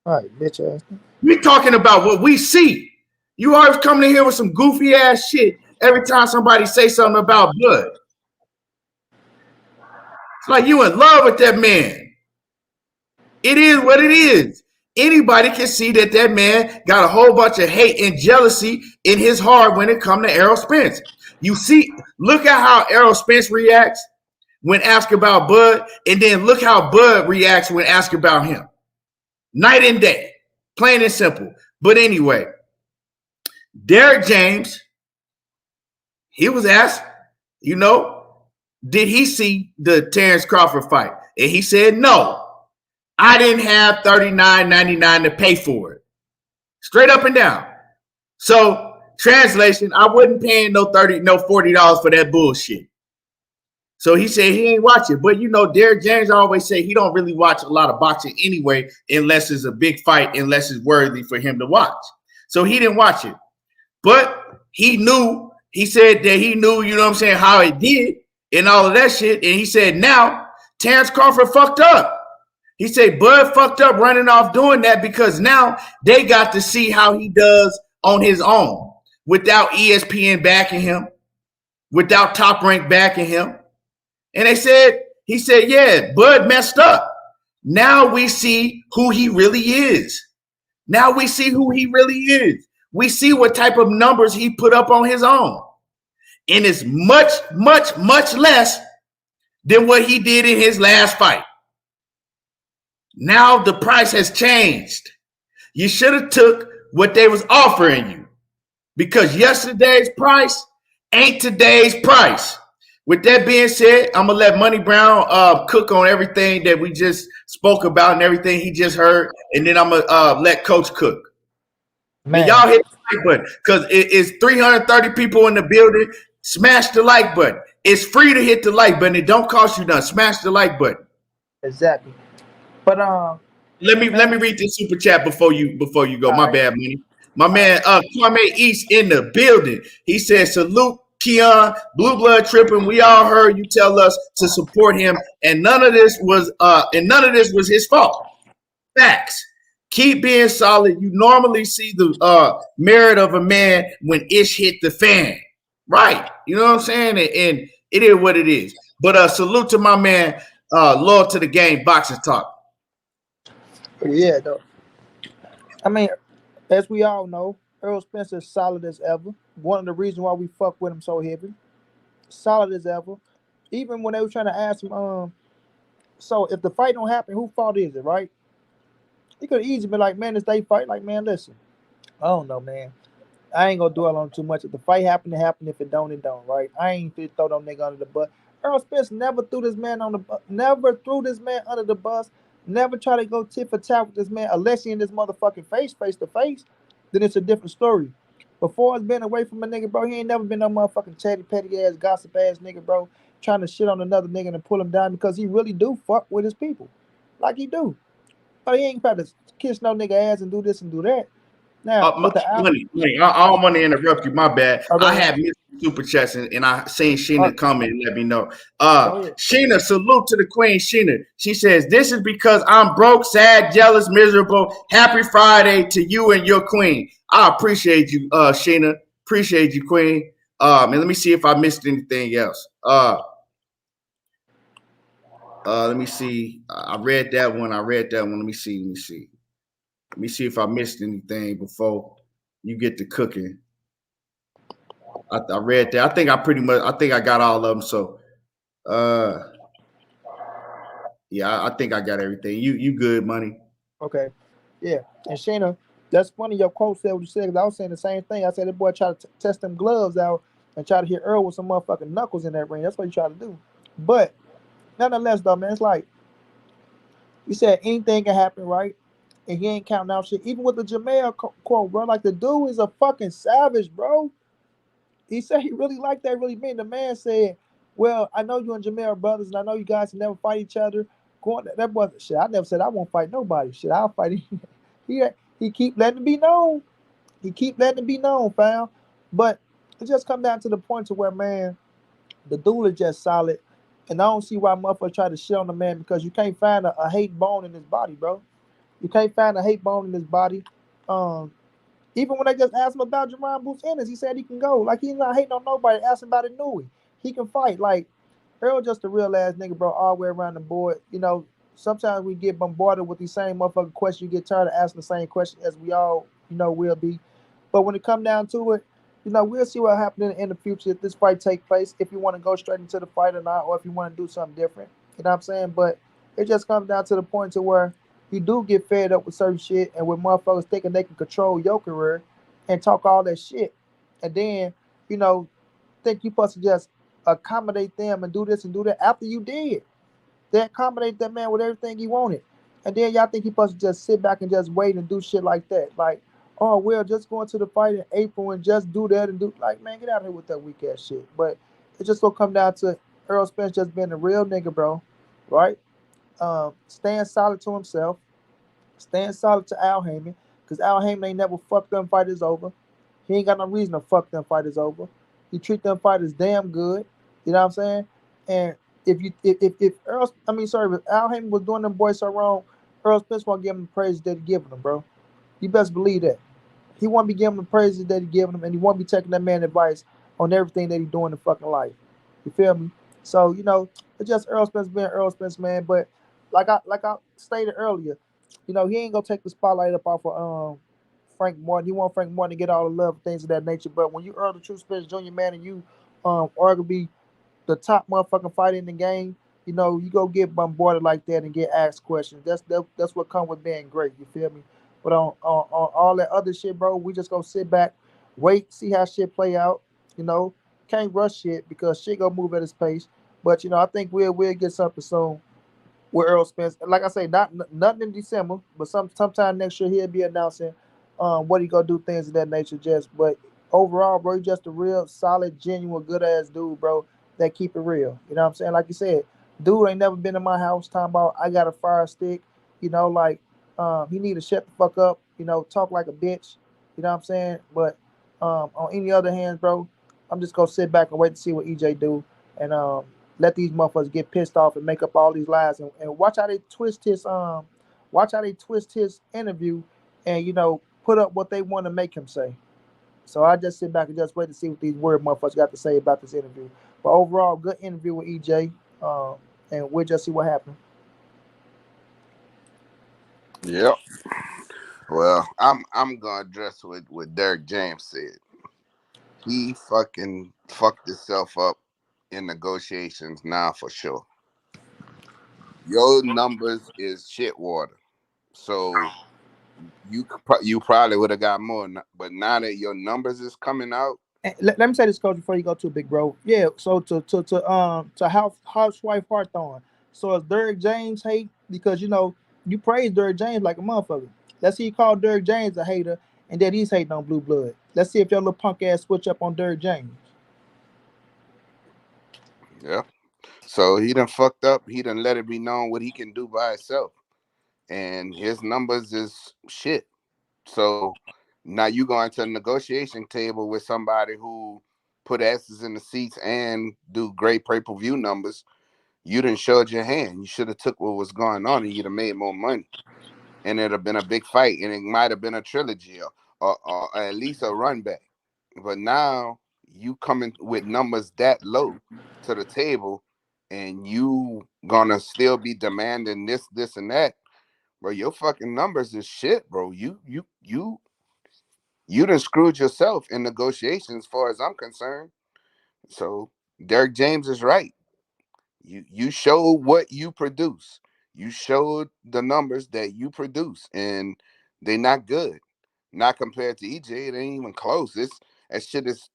All right, bitch ass. We talking about what we see. You always coming in here with some goofy ass shit every time somebody say something about Bud. It's like you in love with that man. It is what it is. Anybody can see that man got a whole bunch of hate and jealousy in his heart when it comes to Errol Spence. You see, look at how Errol Spence reacts when asked about Bud, and then look how Bud reacts when asked about him. Night and day, plain and simple. But anyway, Derrick James, he was asked, you know, did he see the Terence Crawford fight? And he said no. I didn't have $39.99 to pay for it. Straight up and down. So, translation, I wasn't paying no $40 for that bullshit. So he said he ain't watch it. But you know, Derrick James always say he don't really watch a lot of boxing anyway, unless it's a big fight, unless it's worthy for him to watch. So he didn't watch it. But he knew, he said that he knew, you know what I'm saying, how it did and all of that shit. And he said now Terence Crawford fucked up. He said Bud fucked up running off doing that because now they got to see how he does on his own without ESPN backing him, without Top Rank backing him. And he said, yeah, Bud messed up. Now we see who he really is. Now we see who he really is. We see what type of numbers he put up on his own. And it's much, much, much less than what he did in his last fight. Now the price has changed. You should have took what they was offering you because yesterday's price ain't today's price. With that being said, I'm going to let Money Brown cook on everything that we just spoke about and everything he just heard, and then I'm going to let Coach cook. Man, and y'all hit the like button because it's 330 people in the building. Smash the like button. It's free to hit the like button. It don't cost you nothing. Smash the like button. Exactly. But let me read this super chat before you go. My bad, Money. My man Kwame East in the building. He said, salute Keon, Blue Blood tripping. We all heard you tell us to support him, and none of this was his fault. Facts. Keep being solid. You normally see the merit of a man when ish hit the fan. Right. You know what I'm saying? And it is what it is. But salute to my man, loyal to the game, Boxing Talk. Yeah, though. I mean, as we all know, Errol Spence is solid as ever. One of the reasons why we fuck with him so heavy. Solid as ever. Even when they were trying to ask him, so if the fight don't happen, whose fault is it, right? He could have easily been like, man, this day fight. Like, man, listen. I don't know, man. I ain't gonna dwell on too much. If the fight happen, it happen. If it don't, it don't, right? I ain't fit throw them nigga under the bus. Errol Spence never threw this man under the bus. Never try to go tit for tat with this man unless he in this motherfucking face to face. Then it's a different story. Before it's been away from a nigga, bro, he ain't never been no motherfucking chatty, petty ass, gossip ass nigga, bro, trying to shit on another nigga and pull him down because he really do fuck with his people. Like he do. But he ain't trying to kiss no nigga ass and do this and do that. Now, with the Money, I don't want to interrupt you. My bad. I have missed super chats and I seen Sheena come and let me know. Sheena, salute to the queen. Sheena, she says, this is because I'm broke, sad, jealous, miserable. Happy Friday to you and your queen. I appreciate you, Sheena. Appreciate you, queen. And let me see if I missed anything else. Let me see. I read that one. Let me see. Let me see if I missed anything before you get to cooking. I read that. I think I got all of them. So, yeah, I think I got everything. You good, Money? Okay. Yeah. And Shayna, that's funny your quote said what you said because I was saying the same thing. I said that boy tried to test them gloves out and try to hit Earl with some motherfucking knuckles in that ring. That's what you try to do. But nonetheless, though, man, it's like you said anything can happen, right? And he ain't counting out shit. Even with the Jamel quote, bro, like the dude is a fucking savage, bro. He said he really liked that, really mean. The man said, well, I know you and Jamel are brothers, and I know you guys can never fight each other. That boy, shit, I never said I won't fight nobody. Shit, I'll fight him. He keep letting it be known. He keep letting it be known, fam. But it just come down to the point to where, man, the dude is just solid. And I don't see why motherfuckers try to shit on the man because you can't find a hate bone in his body, bro. You can't find a hate bone in his body. Even when they just asked him about Jerron Boots Ennis, he said he can go. Like, he's not hating on nobody. Ask him about it, Nui. He can fight. Like, Earl just a real ass nigga, bro, all the way around the board. You know, sometimes we get bombarded with these same motherfucking questions. You get tired of asking the same question as we all, will be. But when it come down to it, we'll see what happens in the future if this fight take place, if you want to go straight into the fight or not, or if you want to do something different. You know what I'm saying? But it just comes down to the point to where you do get fed up with certain shit and with motherfuckers thinking they can control your career and talk all that shit. And then, think you supposed to just accommodate them and do this and do that after you did. They accommodate that man with everything he wanted. And then y'all think he supposed to just sit back and just wait and do shit like that. Like, oh, well, just go into the fight in April and just do that and do, like, man, get out of here with that weak ass shit. But it's just gonna come down to Errol Spence just being a real nigga, bro. Right? Staying solid to himself, staying solid to Al Heyman, because Al Heyman ain't never fucked them fighters over. He ain't got no reason to fuck them fighters over. He treat them fighters damn good. You know what I'm saying? And if Earl, I mean sorry, if Al Heyman was doing them boys so wrong, Earl Spence won't give him the praise that he giving them, bro. You best believe that. He won't be giving the praises that he giving him, and he won't be taking that man advice on everything that he doing in fucking life. You feel me? So it's just Earl Spence being Earl Spence, man. But like I stated earlier, he ain't gonna take the spotlight up off of Frank Martin. He want Frank Martin to get all the love, things of that nature. But when you Earl the True Spence Jr. man, and you arguably the top motherfucking fighter in the game, you go get bombarded like that and get asked questions. That's what come with being great. You feel me? But on all that other shit, bro, we just gonna sit back, wait, see how shit play out. You know, can't rush shit because shit gonna move at its pace. But I think we'll get something soon with Earl Spence. Like I say, nothing in December, but sometime next year he'll be announcing what he gonna do, things of that nature. But overall, bro, he just a real solid, genuine, good ass dude, bro. That keep it real. You know what I'm saying? Like you said, dude ain't never been in my house talking about I got a fire stick. Like he need to shut the fuck up. Talk like a bitch. You know what I'm saying? But on any other hand, bro, I'm just gonna sit back and wait to see what EJ do, and let these motherfuckers get pissed off and make up all these lies, and watch how they twist his interview, and put up what they want to make him say. So I just sit back and just wait to see what these weird motherfuckers got to say about this interview. But overall, good interview with EJ, and we'll just see what happens. Yep. Well, I'm gonna address what Derrick James said. He fucking fucked himself up in negotiations now for sure. Your numbers is shit water, so you probably would have got more, but now that your numbers is coming out. Let me say this, coach, before you go too big, bro. Yeah. So to housewife Hawthorne. So is Derrick James hate because you praise Derrick James like a motherfucker. Let's see you call Derrick James a hater, and that he's hating on Blue Blood. Let's see if your little punk ass switch up on Derrick James. Yeah. So he done fucked up. He done let it be known what he can do by himself, and his numbers is shit. So now you going to a negotiation table with somebody who put asses in the seats and do great pay-per-view numbers. You done showed your hand. You should have took what was going on and you'd have made more money. And it'd have been a big fight, and it might have been a trilogy or at least a run back. But now you coming with numbers that low to the table, and you gonna still be demanding this, and that, bro. Your fucking numbers is shit, bro. You done screwed yourself in negotiations, as far as I'm concerned. So Derrick James is right. You showed what you produce. You showed the numbers that you produce, and they're not good. Not compared to EJ, it ain't even close. That shit is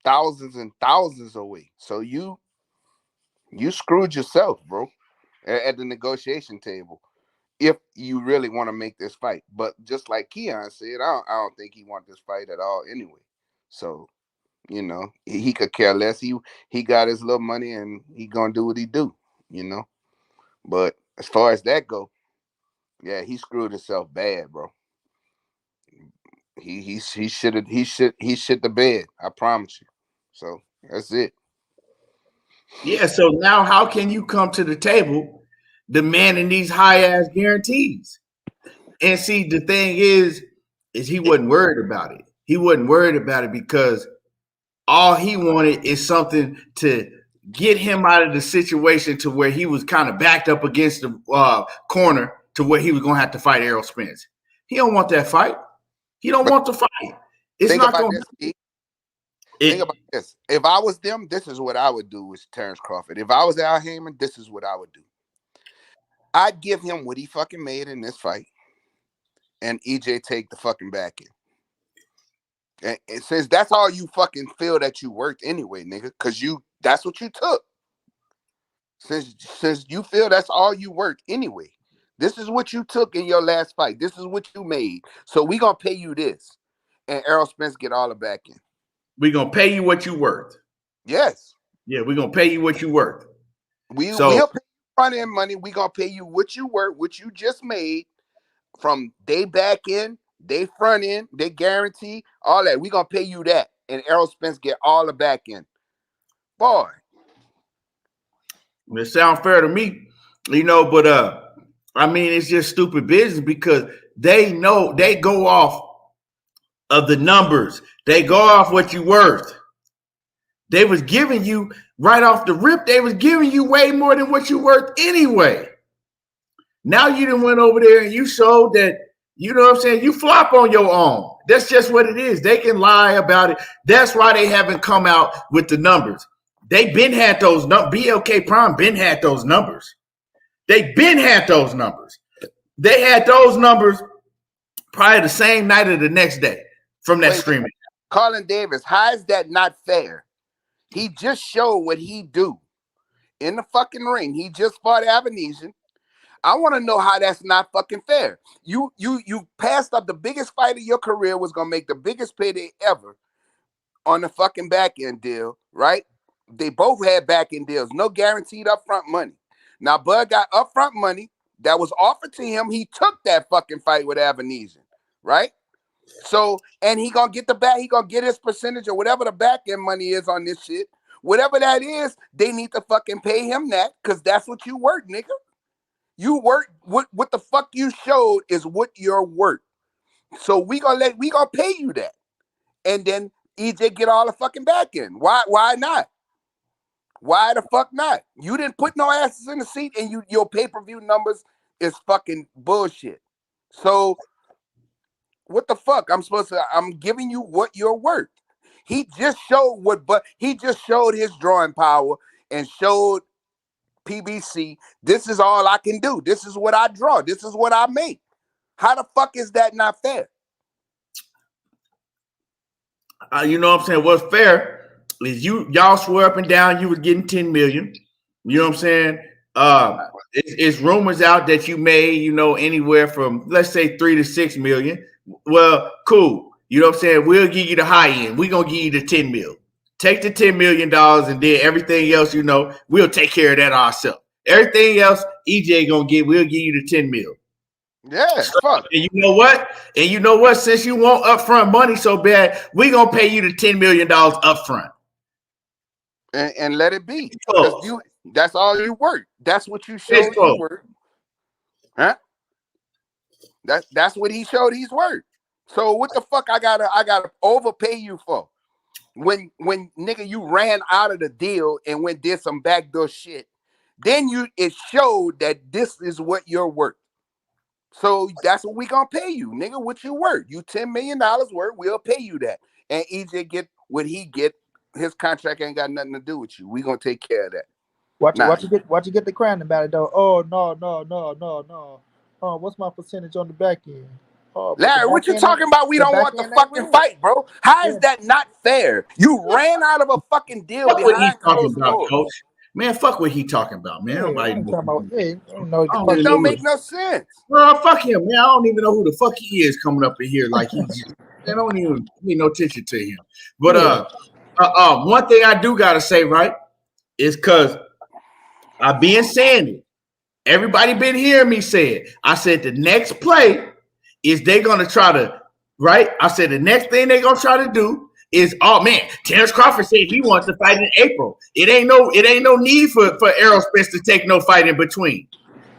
thousands and thousands away. So you screwed yourself, bro, at the negotiation table. If you really want to make this fight, but just like Keon said, I don't think he wants this fight at all anyway. So he could care less. He got his little money and he gonna do what he do. But as far as that go, yeah, he screwed himself bad, bro. He shit the bed. I promise you. So that's it. Yeah, so now how can you come to the table demanding these high ass guarantees? And see, the thing is he wasn't worried about it. He wasn't worried about it because all he wanted is something to get him out of the situation to where he was kind of backed up against the corner to where he was going to have to fight Errol Spence. He don't want that fight. He don't want the fight. It's not going to. Think about this. If I was them, this is what I would do with Terence Crawford. If I was Al Heyman, this is what I would do. I'd give him what he fucking made in this fight, and EJ take the fucking back end. And since that's all you fucking feel that you worked anyway, nigga, because that's what you took. Since you feel that's all you worked anyway, this is what you took in your last fight. This is what you made. So we gonna pay you this, and Errol Spence get all the back end. We gonna pay you what you worth. Yes. Yeah, we're gonna pay you what you worth. We'll So pay front end money. We gonna pay you what you worth, what you just made from day back end, day front end, they guarantee all that. We gonna pay you that, and Errol Spence get all the back end. Boy, it sounds fair to me, but I mean it's just stupid business because they know they go off of the numbers. They go off what you worth. They was giving you right off the rip, they was giving you way more than what you worth anyway. Now you done went over there and you showed that, you know what I'm saying, you flop on your own. That's just what it is. They can lie about it. That's why they haven't come out with the numbers. They been had those numbers. BLK Prime been had those numbers. They been had those numbers. They had those numbers probably the same night or the next day from that streaming. Colin Davis, how is that not fair? He just showed what he do in the fucking ring. He just fought Avanesyan. I want to know how that's not fucking fair. You passed up the biggest fight of your career, was gonna make the biggest payday ever on the fucking back end deal, right? They both had back end deals, no guaranteed upfront money. Now Bud got upfront money that was offered to him. He took that fucking fight with Avanesyan, right? So, and he gonna get the back, he gonna get his percentage or whatever the back end money is on this shit. Whatever that is, they need to fucking pay him that, because that's what you work, nigga. You work what the fuck you showed is what you're worth. So we gonna pay you that. And then EJ get all the fucking back end. Why not? Why the fuck not? You didn't put no asses in the seat, and your pay-per-view numbers is fucking bullshit. So what the fuck? I'm giving you what you're worth. He just showed he just showed his drawing power and showed PBC, this is all I can do. This is what I draw. This is what I make. How the fuck is that not fair? You know what I'm saying? What's fair is y'all swear up and down you was getting 10 million. You know what I'm saying? It's rumors out that you made, anywhere from, let's say, 3 to 6 million. Well, cool. You know what I'm saying? We'll give you the high end. We're going to give you the 10 mil. Take the $10 million, and then everything else, we'll take care of that ourselves. Everything else, EJ gonna we'll give you the 10 mil. Yeah, fuck. And you know what? Since you want upfront money so bad, we gonna pay you the $10 million upfront. And let it be. That's all you work. That's what you showed you work. Huh? That's what he showed he's worth. So what the fuck I gotta overpay you for? When nigga you ran out of the deal and did some backdoor shit, then it showed that this is what you're worth. So that's what we gonna pay you, nigga. What you worth? You $10 million worth, we'll pay you that. And EJ get what he get. His contract ain't got nothing to do with you. We gonna take care of that. Watch you get the crying about it though. Oh no. Oh, what's my percentage on the back end? Oh, Larry, what you talking about? We don't want the fucking fight, bro. How is that not fair? You ran out of a fucking deal behind closed doors. Coach. Man, fuck what he talking about, man. It don't make no sense. Well, fuck him, man. I don't even know who the fuck he is coming up in here like he's. I don't even pay no attention to him. But one thing I do gotta say, right, is because I've been saying it. Everybody been hearing me say it. I said the next play is they gonna try to, right? I said the next thing they gonna try to do is, oh man, Terence Crawford said he wants to fight in April. It ain't no need for Errol Spence to take no fight in between.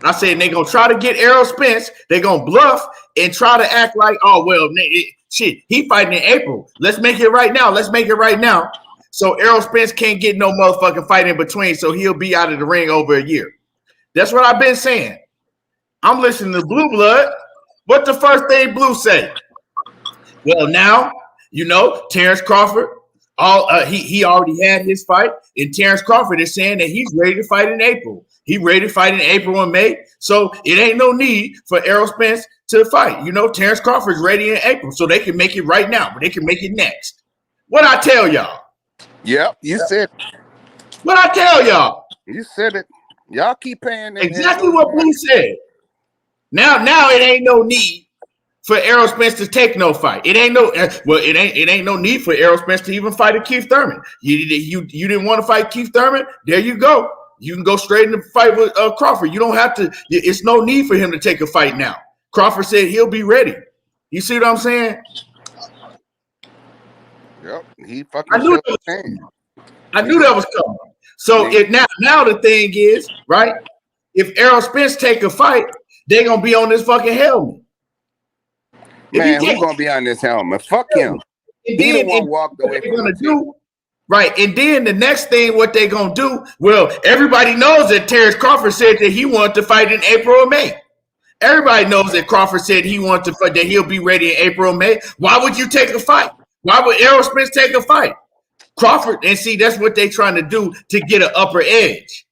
I said they gonna try to get Errol Spence. They gonna bluff and try to act like, oh well, shit, he fighting in April. Let's make it right now. Let's make it right now. So Errol Spence can't get no motherfucking fight in between. So he'll be out of the ring over a year. That's what I've been saying. I'm listening to Blue Blood. What the first thing Blue say? Well, now, Terence Crawford, he already had his fight, and Terence Crawford is saying that he's ready to fight in April. He ready to fight in April and May, so it ain't no need for Errol Spence to fight. Terence Crawford's ready in April, so they can make it right now, but they can make it next. What I tell y'all? Yep, you said it. What I tell y'all? You said it. Y'all keep paying. Exactly what Blue said. Now it ain't no need for Errol Spence to take no fight. It ain't no need for Errol Spence to even fight a Keith Thurman. You didn't want to fight Keith Thurman? There you go. You can go straight into the fight with Crawford. You don't have to. It's no need for him to take a fight now. Crawford said he'll be ready. You see what I'm saying? Yep, he fucking showed the thing. I knew that was coming. So now the thing is, right? If Errol Spence take a fight, they're gonna be on this fucking helmet. Man, who's gonna be on this helmet? Fuck him. He the one walked away from it. Right, and then the next thing, what they gonna do? Well, everybody knows that Terence Crawford said that he wanted to fight in April or May. Everybody knows that Crawford said he wanted to fight, that he'll be ready in April or May. Why would you take a fight? Why would Errol Spence take a fight? Crawford, and see, that's what they trying to do to get an upper edge.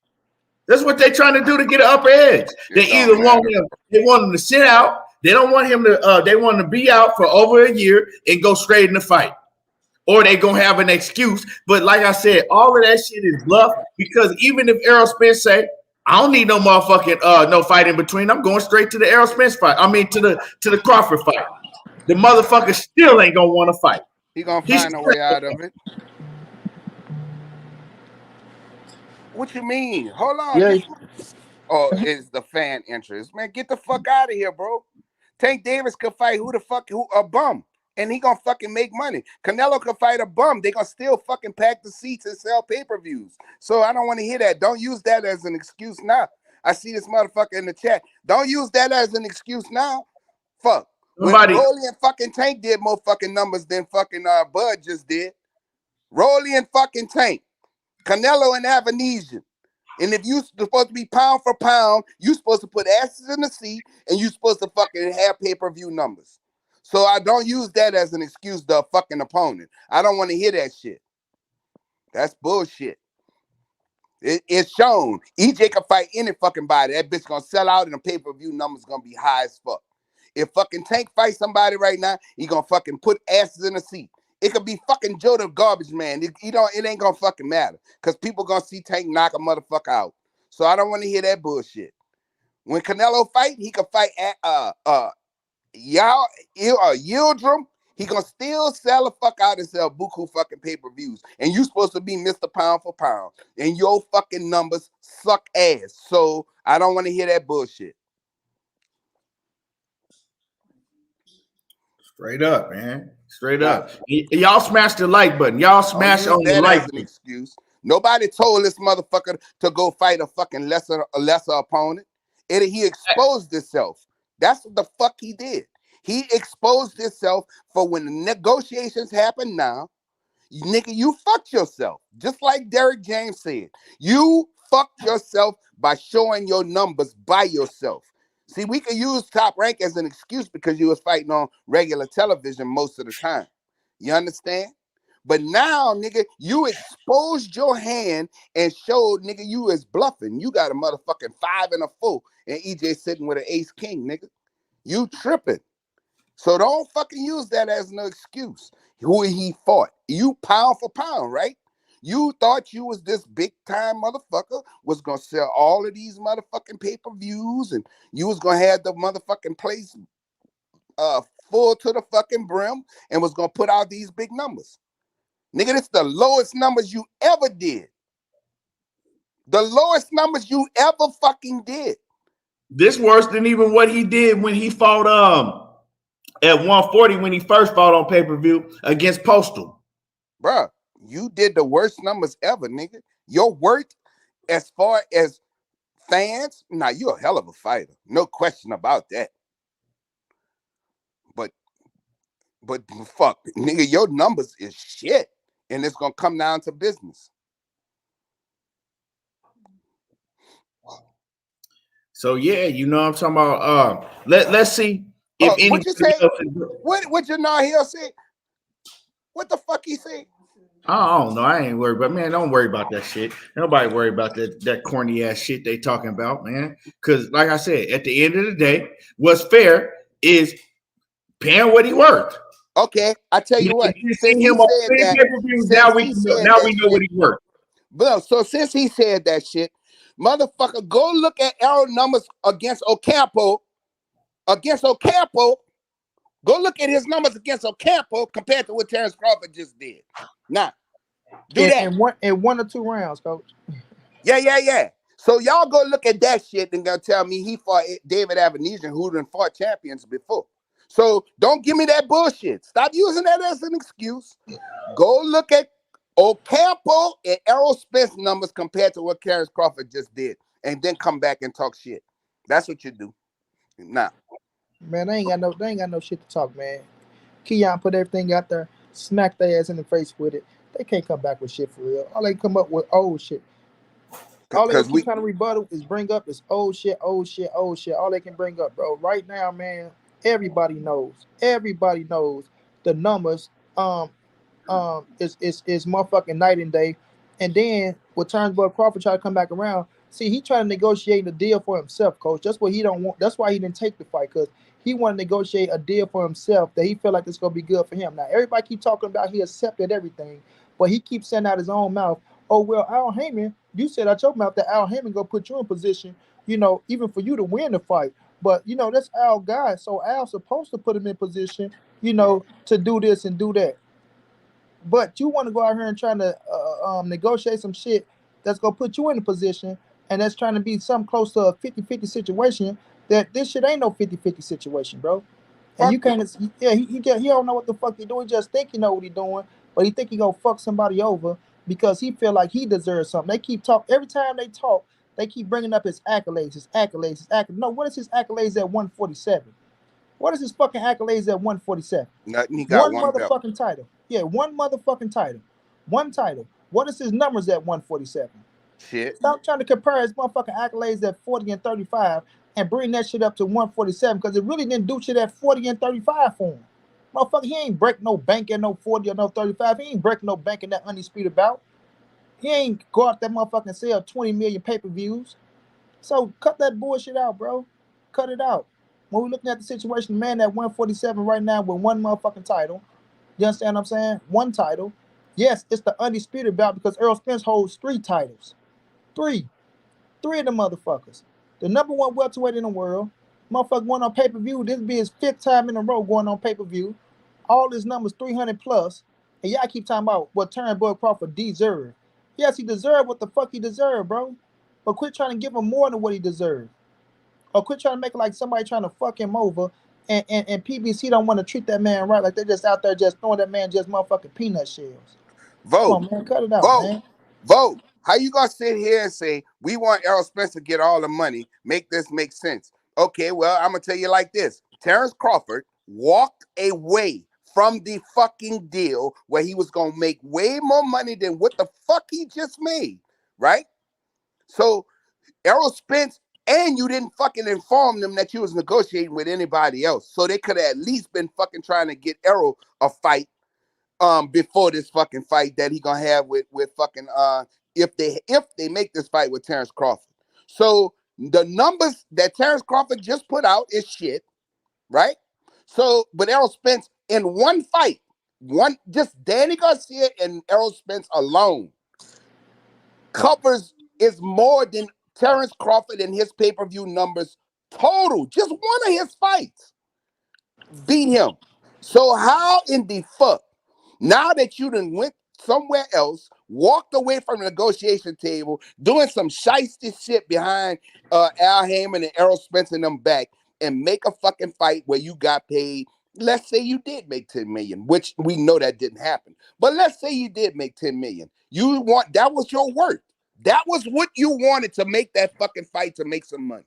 That's what they trying to do to get an upper edge. They either want him to sit out. They don't want him to. They want him to be out for over a year and go straight in the fight, or they gonna have an excuse. But like I said, all of that shit is bluff, because even if Errol Spence say, I don't need no motherfucking no fight in between, I'm going straight to the Errol Spence fight. I mean to the Crawford fight. The motherfucker still ain't gonna want to fight. He gonna find a way out of it. What you mean? Hold on. Yeah. Oh, it's the fan interest. Man, get the fuck out of here, bro. Tank Davis could fight a bum, and he gonna fucking make money. Canelo could fight a bum. They gonna still fucking pack the seats and sell pay-per-views. So I don't want to hear that. Don't use that as an excuse now. I see this motherfucker in the chat. Don't use that as an excuse now. Fuck. When Rolly and fucking Tank did more fucking numbers than fucking Bud just did. Rolly and fucking Tank. Canelo and Avanesyan. And if you supposed to be pound for pound, you supposed to put asses in the seat, and you supposed to fucking have pay-per-view numbers. So I don't use that as an excuse to a fucking opponent. I don't want to hear that shit. That's bullshit. It's shown. EJ can fight any fucking body. That bitch gonna sell out, and the pay-per-view numbers gonna be high as fuck. If fucking Tank fights somebody right now, he gonna fucking put asses in the seat. It could be fucking Joe the garbage man. It ain't gonna fucking matter, because people gonna see Tank knock a motherfucker out. So I don't want to hear that bullshit. When Canelo fight, he can fight at Yildirim. He gonna still sell the fuck out and sell buku fucking pay-per-views. And you supposed to be Mr. Pound for Pound. And your fucking numbers suck ass. So I don't want to hear that bullshit. Straight up, man. Straight up. Y'all smash the like button. Y'all smash on the like button. Excuse. Nobody told this motherfucker to go fight a fucking lesser opponent. He exposed himself. That's what the fuck he did. He exposed himself for when the negotiations happen now. Nigga, you fucked yourself. Just like Derrick James said. You fucked yourself by showing your numbers by yourself. See, we can use Top Rank as an excuse because you was fighting on regular television most of the time. You understand? But now, nigga, you exposed your hand and showed, nigga, you is bluffing. You got a motherfucking 5 and a 4, and EJ sitting with an ace king, nigga. You tripping. So don't fucking use that as no excuse. Who he fought. You pound for pound, right? You thought you was this big time motherfucker, was gonna sell all of these motherfucking pay-per-views, and you was gonna have the motherfucking place full to the fucking brim, and was gonna put out these big numbers. Nigga, this the lowest numbers you ever did. The lowest numbers you ever fucking did. This worse than even what he did when he fought at 140 when he first fought on pay-per-view against Postal. Bruh. You did the worst numbers ever, nigga. Your work as far as fans, nah, you're a hell of a fighter. No question about that. But fuck, nigga, your numbers is shit. And it's gonna come down to business. So yeah, you know what I'm talking about. Let's see if what you say? What you know here say? What the fuck he say? I don't know. I ain't worried about, man. Don't worry about that shit. Nobody worry about that corny ass shit they talking about, man. Because like I said, at the end of the day, what's fair is paying what he worth. Okay, I tell you what. Now we know what he worth. But so since he said that shit, motherfucker, go look at Errol numbers against Ocampo. Go look at his numbers against Ocampo compared to what Terence Crawford just did. Now, do that. In one or two rounds, coach. Yeah. So y'all go look at that shit and gonna tell me he fought David Avanesyan, who done fought champions before. So don't give me that bullshit. Stop using that as an excuse. Go look at Ocampo and Errol Spence numbers compared to what Terence Crawford just did, and then come back and talk shit. That's what you do. Now, Man, they ain't got no shit to talk, man. Keon put everything out there, smack their ass in the face with it. They can't come back with shit for real. All they come up with old shit. All they keep trying to rebuttal is bring up is old shit. All they can bring up, bro. Right now, man, everybody knows. Everybody knows the numbers. Is motherfucking night and day. And then with Terence Crawford try to come back around, see, he trying to negotiate a deal for himself, coach. That's what he don't want. That's why he didn't take the fight, because he want to negotiate a deal for himself that he feel like it's gonna be good for him. Now everybody keep talking about he accepted everything, but he keeps saying out his own mouth, oh well, Al Heyman, you said out your mouth that Al Heyman gonna put you in position, even for you to win the fight. But that's Al guy, so Al's supposed to put him in position, to do this and do that. But you want to go out here and trying to negotiate some shit that's going to put you in a position, and that's trying to be something close to a 50-50 situation. That this shit ain't no 50-50 situation, bro. And you can't, he don't know what the fuck he doing. He just think he know what he doing, but he think he gonna fuck somebody over because he feel like he deserves something. They keep talking. Every time they talk, they keep bringing up his accolades. No, what is his accolades at 147? What is his fucking accolades at 147? Nothing. He got one motherfucking belt. title. Yeah, one motherfucking title. One title. What is his numbers at 147? Shit. Stop trying to compare his motherfucking accolades at 40 and 35 and bring that shit up to 147, because it really didn't do shit at 40 and 35 for him. Motherfucker, he ain't break no bank at no 40 or no 35. He ain't break no bank in that Undisputed bout. He ain't go out that motherfucking sell 20 million pay-per-views. So cut that bullshit out, bro. Cut it out. When we're looking at the situation, man, at 147 right now with one motherfucking title, you understand what I'm saying? One title. Yes, it's the Undisputed bout because Errol Spence holds 3 titles. Three of the motherfuckers. The number 1 welterweight in the world. Motherfucker going on pay-per-view. This be his 5th time in a row going on pay-per-view. All his numbers 300 plus. And y'all keep talking about what Terence Crawford deserved. Yes, he deserved what the fuck he deserved, bro. But quit trying to give him more than what he deserved. Or quit trying to make it like somebody trying to fuck him over. And PBC don't want to treat that man right. Like they're just out there just throwing that man just motherfucking peanut shells. Vote. Come on, man. Cut it out, man. Vote. How you gonna sit here and say we want Errol Spence to get all the money? Make this make sense? Okay, well, I'm gonna tell you like this. Terence Crawford walked away from the fucking deal where he was gonna make way more money than what the fuck he just made, right? So Errol Spence, and you didn't fucking inform them that you was negotiating with anybody else, so they could have at least been fucking trying to get Errol a fight before this fucking fight that he gonna have with fucking if they make this fight with Terence Crawford. So the numbers that Terence Crawford just put out is shit, right? So, but Errol Spence in one fight, just Danny Garcia and Errol Spence alone covers is more than Terence Crawford and his pay-per-view numbers total. Just one of his fights beat him. So how in the fuck, now that you done went somewhere else, walked away from the negotiation table, doing some shiesty shit behind Al Heyman and Errol Spence and them back, and make a fucking fight where you got paid, let's say you did make 10 million, which we know that didn't happen. But let's say you did make 10 million. That was your worth. That was what you wanted to make that fucking fight to make some money.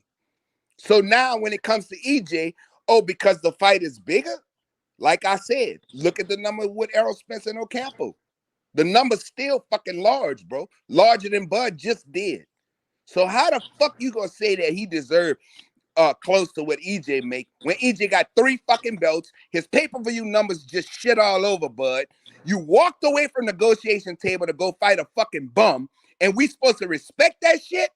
So now when it comes to EJ, because the fight is bigger, like I said, look at the number with Errol Spence and Ocampo. The number's still fucking large, bro. Larger than Bud just did. So how the fuck you gonna say that he deserved close to what EJ make when EJ got 3 fucking belts? His pay-per-view numbers just shit all over, Bud. You walked away from the negotiation table to go fight a fucking bum, and we supposed to respect that shit?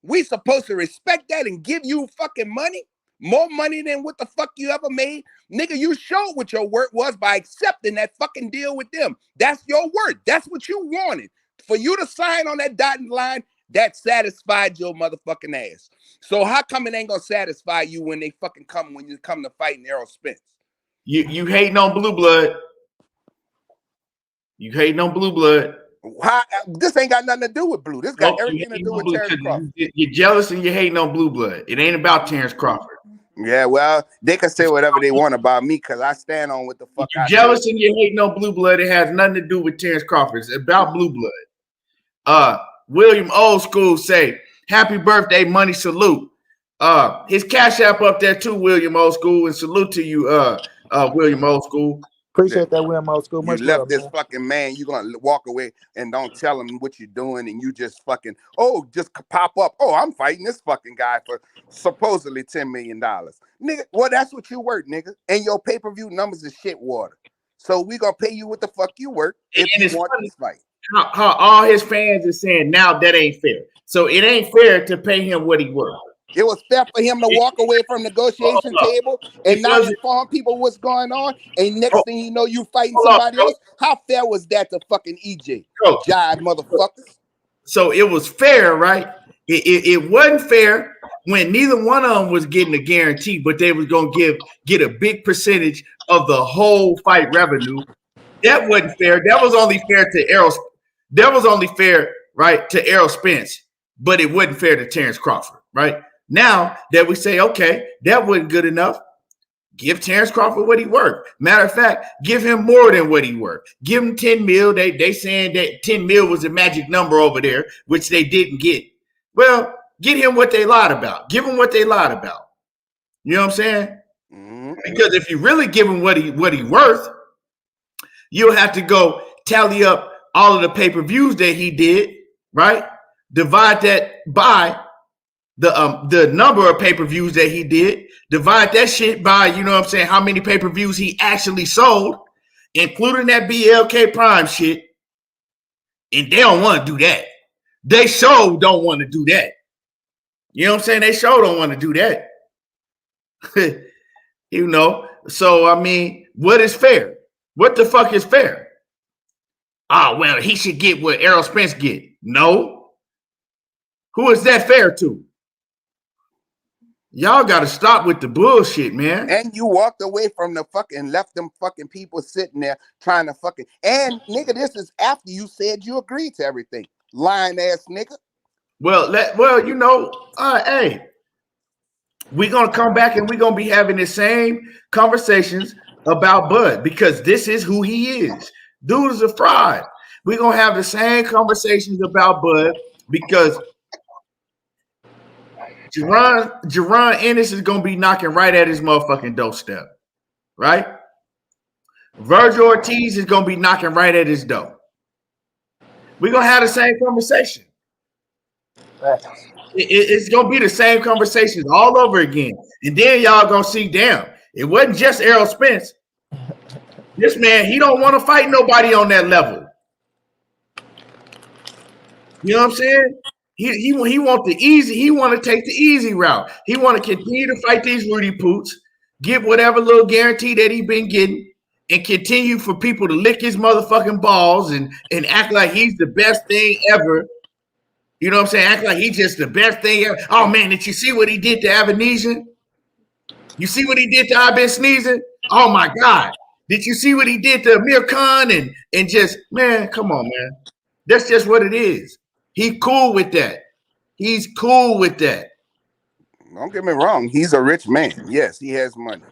We supposed to respect that and give you fucking money? More money than what the fuck you ever made? Nigga, you showed what your worth was by accepting that fucking deal with them. That's your worth. That's what you wanted. For you to sign on that dotted line, That satisfied your motherfucking ass. So how come it ain't gonna satisfy you when they fucking come when you come to fighting Errol Spence? You hating on blue blood. You hating on blue blood. How, this ain't got nothing to do with blue. This got everything to do with Terence Crawford. You're jealous and you're hating on blue blood. It ain't about Terence Crawford. Yeah, well, they can say whatever they want about me because I stand on what the fuck you're jealous and you're hating on blue blood. It has nothing to do with Terence Crawford. It's about blue blood. William Old School say, happy birthday, money salute. His cash app up there too, William Old School, and salute to you, William Old School. Appreciate that, William Old School. You left this fucking man. You gonna walk away and don't tell him what you're doing, and you just fucking just pop up. Oh, I'm fighting this fucking guy for supposedly $10 million, nigga. Well, that's what you worth, nigga. And your pay-per-view numbers is shit water. So we gonna pay you what the fuck you worth if you want this fight. How all his fans are saying now that ain't fair. So it ain't fair to pay him what he worth. It was fair for him to walk away from negotiation table and not inform people what's going on. And next thing you know, you fighting somebody else. How fair was that to fucking EJ? Jive motherfuckers. So it was fair, right? It wasn't fair when neither one of them was getting a guarantee, but they was gonna get a big percentage of the whole fight revenue. That wasn't fair. That was only fair to Errol. That was only fair, right, to Errol Spence, but it wasn't fair to Terence Crawford, right? Now that we say, okay, that wasn't good enough, give Terence Crawford what he worth. Matter of fact, give him more than what he worth. Give him 10 mil. They saying that 10 mil was a magic number over there, which they didn't get. Well, get him what they lied about. Give him what they lied about. You know what I'm saying? Mm-hmm. Because if you really give him what he worth, you'll have to go tally up all of the pay-per-views that he did, right? Divide that by the number of pay-per-views that he did, divide that shit by, you know what I'm saying, how many pay-per-views he actually sold, including that BLK Prime shit. And they don't want to do that. They sure don't want to do that. You know what I'm saying? They sure don't want to do that. You know, so I mean, what is fair? What the fuck is fair? Oh, well, he should get what Errol Spence get. No. Who is that fair to? Y'all got to stop with the bullshit, man. And you walked away from the fucking, left them fucking people sitting there trying to fucking, and nigga, this is after you said you agreed to everything. Lying ass nigga. Well, you know, hey, we're going to come back and we're going to be having the same conversations about Bud because this is who he is. Dude is a fraud. We're going to have the same conversations about Bud because Jerron Ennis is going to be knocking right at his motherfucking doorstep, right? Virgil Ortiz is going to be knocking right at his door. We're going to have the same conversation. It's going to be the same conversations all over again. And then y'all going to see, damn, it wasn't just Errol Spence. This man, he don't want to fight nobody on that level. You know what I'm saying? He want the easy. He want to take the easy route. He want to continue to fight these Rudy Poots, get whatever little guarantee that he been getting, and continue for people to lick his motherfucking balls and act like he's the best thing ever. You know what I'm saying? Act like he's just the best thing ever. Oh, man, did you see what he did to Avanesyan? You see what he did to I've been sneezing? Oh, my God. Did you see what he did to Amir Khan? And just, man, come on, man. That's just what it is. He cool with that. He's cool with that. Don't get me wrong. He's a rich man. Yes, he has money.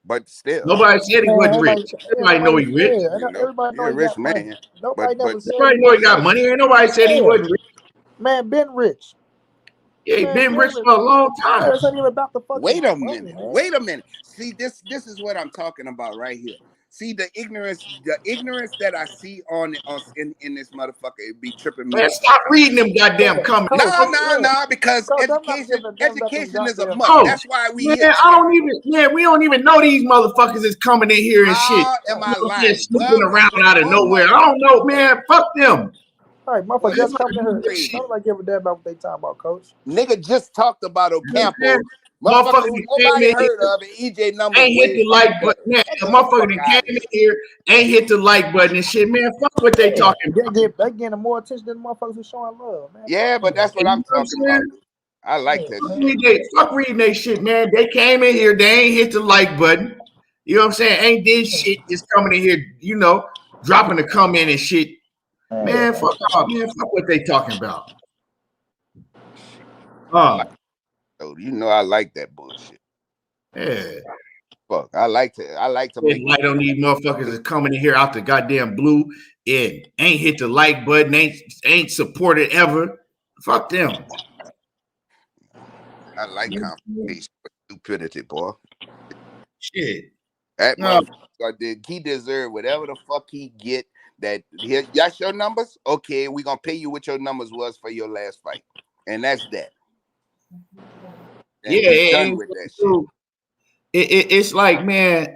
But still. Nobody said he wasn't rich. Everybody know he's rich. Everybody know he's a rich man. Nobody never said everybody know he got money. Ain't nobody said he wasn't rich. Man, been rich. Yeah, he's been rich for a long time. Wait a minute. See, this is what I'm talking about right here. See the ignorance that I see in this motherfucker, it be tripping me. Man, stop reading them goddamn comments. No, because education is a must. That's why we here. We don't even know these motherfuckers is coming in here and shit. Am I lying? Snooping around out of nowhere. I don't know, man. Fuck them. All right, motherfucker, just come in here. Nobody give a damn about what they talking about, coach. Nigga just talked about Ocampo Motherfucker who that came nobody in heard here of, and EJ numbers ain't hit way the like better. button. Man, Get the the motherfucker fuck that out came of in here ain't hit the like button and shit, man. Fuck what they talking about. They getting more attention than the motherfuckers who showing love, man. Yeah, but that's what You know I'm what I'm talking about. saying? I like that shit. Fuck reading they shit, man. They came in here, they ain't hit the like button. You know what I'm saying? Ain't did shit, just coming in here, you know, dropping a comment and shit. Man, fuck off, man. Fuck what they talking about. So you know I like that bullshit. Yeah. Fuck, I like to make Light on these motherfuckers that's coming in here out the goddamn blue and ain't hit the like button, ain't supported ever. Fuck them. I like confrontation with stupidity, boy. Shit. That No. motherfucker he deserve whatever the fuck he get. That here, that's your numbers. Okay, we gonna pay you what your numbers was for your last fight, and that's that. And Yeah, we done with that shit. it's like, man,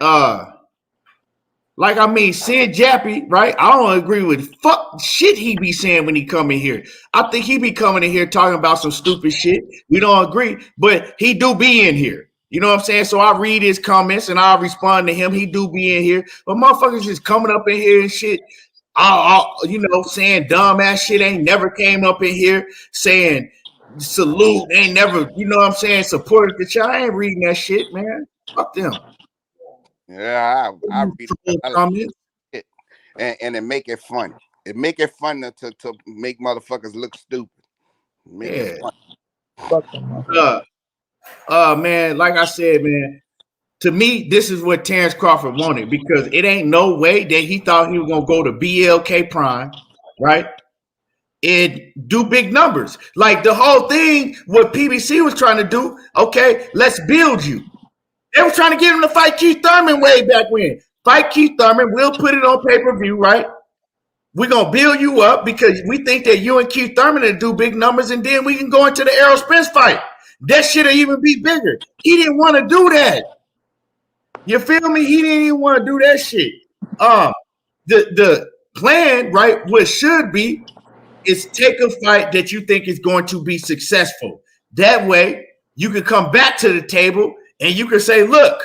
like, I mean, Sid Jappy, right? I don't agree with fuck shit he be saying when he come in here. I think he be coming in here talking about some stupid shit. We don't agree, but he do be in here. You know what I'm saying? So I read his comments and I'll respond to him. He do be in here. But motherfuckers just coming up in here and shit, you know, saying dumbass shit, ain't never came up in here saying salute, ain't never, you know what I'm saying, supported the child. I ain't reading that shit, man. Fuck them. Yeah, I read comments. It, and it make it fun. It make it fun to make motherfuckers look stupid. Make it fun. Man, like I said, man, to me, this is what Terence Crawford wanted, because it ain't no way that he thought he was gonna go to BLK Prime, right? And do big numbers. Like the whole thing, what PBC was trying to do, okay, let's build you. They were trying to get him to fight Keith Thurman way back when. Fight Keith Thurman, we'll put it on pay-per-view, right? We're going to build you up because we think that you and Keith Thurman will do big numbers, and then we can go into the Errol Spence fight. That shit will even be bigger. He didn't want to do that. You feel me? He didn't even want to do that shit. The plan, right, what should be is take a fight that you think is going to be successful. That way, you can come back to the table and you can say, look,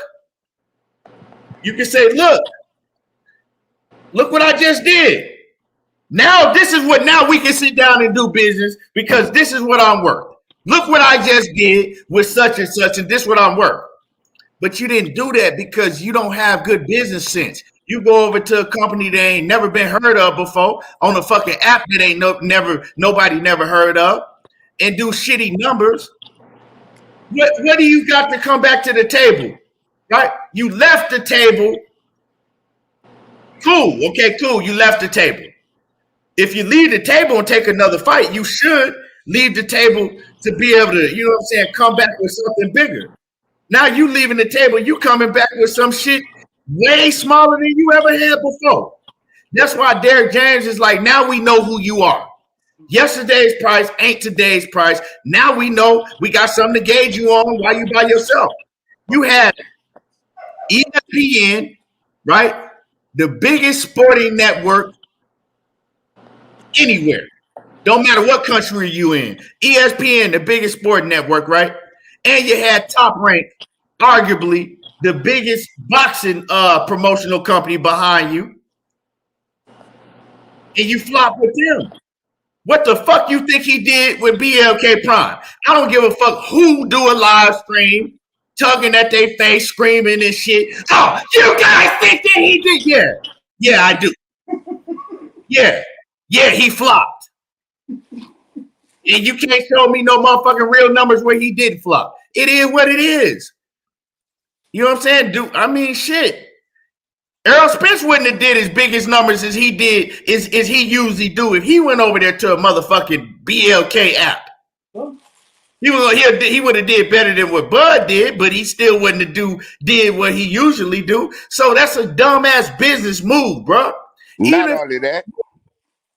look what I just did. Now now we can sit down and do business because this is what I'm worth. Look what I just did with such and such, and this is what I'm worth. But you didn't do that because you don't have good business sense. You go over to a company that ain't never been heard of before on a fucking app that ain't nobody never heard of, and do shitty numbers. What do you got to come back to the table? Right? You left the table. Cool. Okay, cool. You left the table. If you leave the table and take another fight, you should leave the table to be able to, you know what I'm saying, come back with something bigger. Now you leaving the table, you coming back with some shit way smaller than you ever had before. That's why Derrick James is like, now we know who you are. Yesterday's price ain't today's price. Now we know we got something to gauge you on while you by yourself. You had ESPN, right? The biggest sporting network anywhere. Don't matter what country you in. ESPN, the biggest sport network, right? And you had Top Rank, arguably the biggest boxing promotional company behind you. And you flop with them. What the fuck you think he did with BLK Prime? I don't give a fuck who do a live stream, tugging at their face, screaming and shit. Oh, you guys think that he did? Yeah. Yeah, I do. Yeah. Yeah, he flopped. And you can't show me no motherfucking real numbers where he did flop. It is what it is. You know what I'm saying? I mean, shit. Errol Spence wouldn't have did as big as numbers as he did, as he usually do if he went over there to a motherfucking BLK app. He would have did better than what Bud did, but he still wouldn't have did what he usually do. So that's a dumbass business move, bro. Not only that.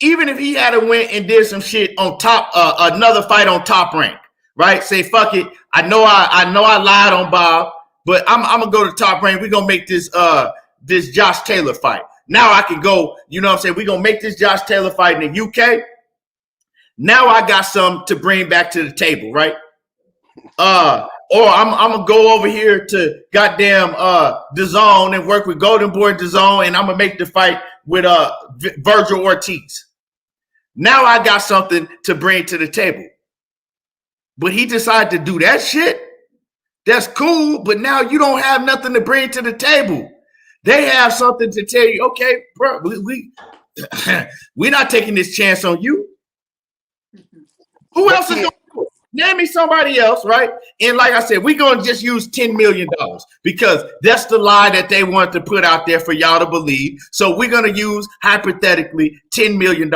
Even if he had to went and did some shit on top, another fight on Top Rank, right? Say, fuck it. I know I lied on Bob, but I'm gonna go to Top Rank. We're gonna make this Josh Taylor fight. Now I can go, you know what I'm saying? We're gonna make this Josh Taylor fight in the UK. Now I got some to bring back to the table, right? Or I'm gonna go over here to goddamn DAZN and work with Golden Boy DAZN, and I'm gonna make the fight with Virgil Ortiz. Now I got something to bring to the table. But he decided to do that shit. That's cool, but now you don't have nothing to bring to the table. They have something to tell you. Okay, bro, we're not taking this chance on you. Who else is going to do it? Name me somebody else, right? And like I said, we're going to just use $10 million because that's the lie that they want to put out there for y'all to believe. So we're going to use, hypothetically, $10 million.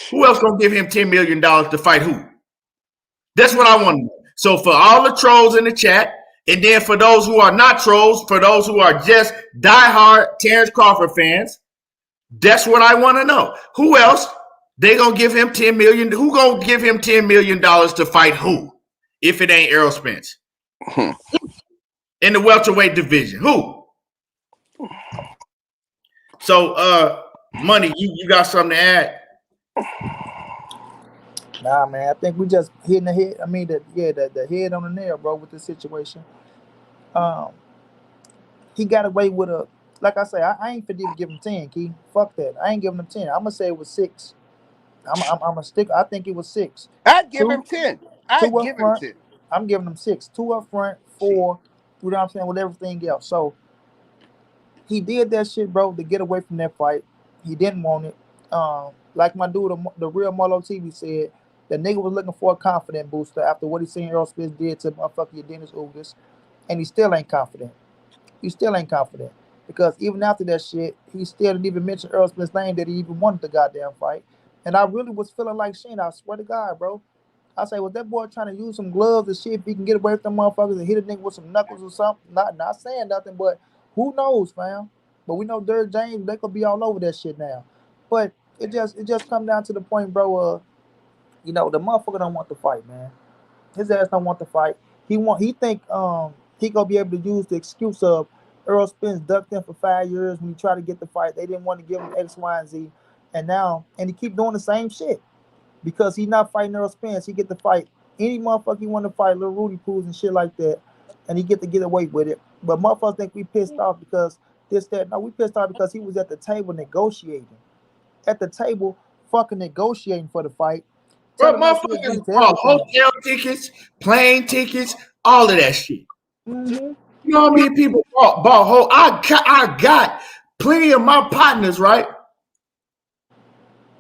Who else going to give him $10 million to fight who? That's what I want to know. So for all the trolls in the chat, and then for those who are not trolls, for those who are just diehard Terence Crawford fans, that's what I want to know. Who else? They gonna give him $10 million. Who gonna give him $10 million to fight who? If it ain't Errol Spence in the welterweight division, who? So, money, you got something to add? Nah, man. I think we just hitting the head. I mean, the head on the nail, bro, with this situation. He got away with a. Like I say, I ain't finna even give him 10, Key. Fuck that. I ain't giving him 10. I'm gonna say it was 6. I'm a stick. I think it was 6. I'd give him 10. I'd give him 10. I'm giving him 6. 2 up front, 4. You know what I'm saying? With everything else. So he did that shit, bro, to get away from that fight. He didn't want it. Like my dude, the real Marlo TV said, the nigga was looking for a confident booster after what he seen Errol Spence did to motherfucking Dennis Ugas, and he still ain't confident. He still ain't confident. Because even after that shit, he still didn't even mention Errol Spence's name that he even wanted the goddamn fight. And I really was feeling like Shane. I swear to God, bro. I say, was that boy trying to use some gloves and shit if he can get away from them motherfuckers and hit a nigga with some knuckles or something? Not saying nothing, but who knows, fam? But we know Derrick James, they could be all over that shit now. But it just come down to the point, bro. The motherfucker don't want to fight, man. His ass don't want to fight. He think he gonna be able to use the excuse of Errol Spence ducked him for 5 years when he tried to get the fight. They didn't want to give him X, Y, and Z. And he keep doing the same shit. Because he not fighting Errol Spence. He get to fight any motherfucker he want to fight, little Rudy Poos and shit like that. And he get to get away with it. But motherfuckers think we pissed off because this, that. No, we pissed off because he was at the table negotiating. At the table fucking negotiating for the fight. Bro, motherfuckers bought hotel tickets, plane tickets, all of that shit. Mm-hmm. You know how many people bought whole? I got plenty of my partners, right?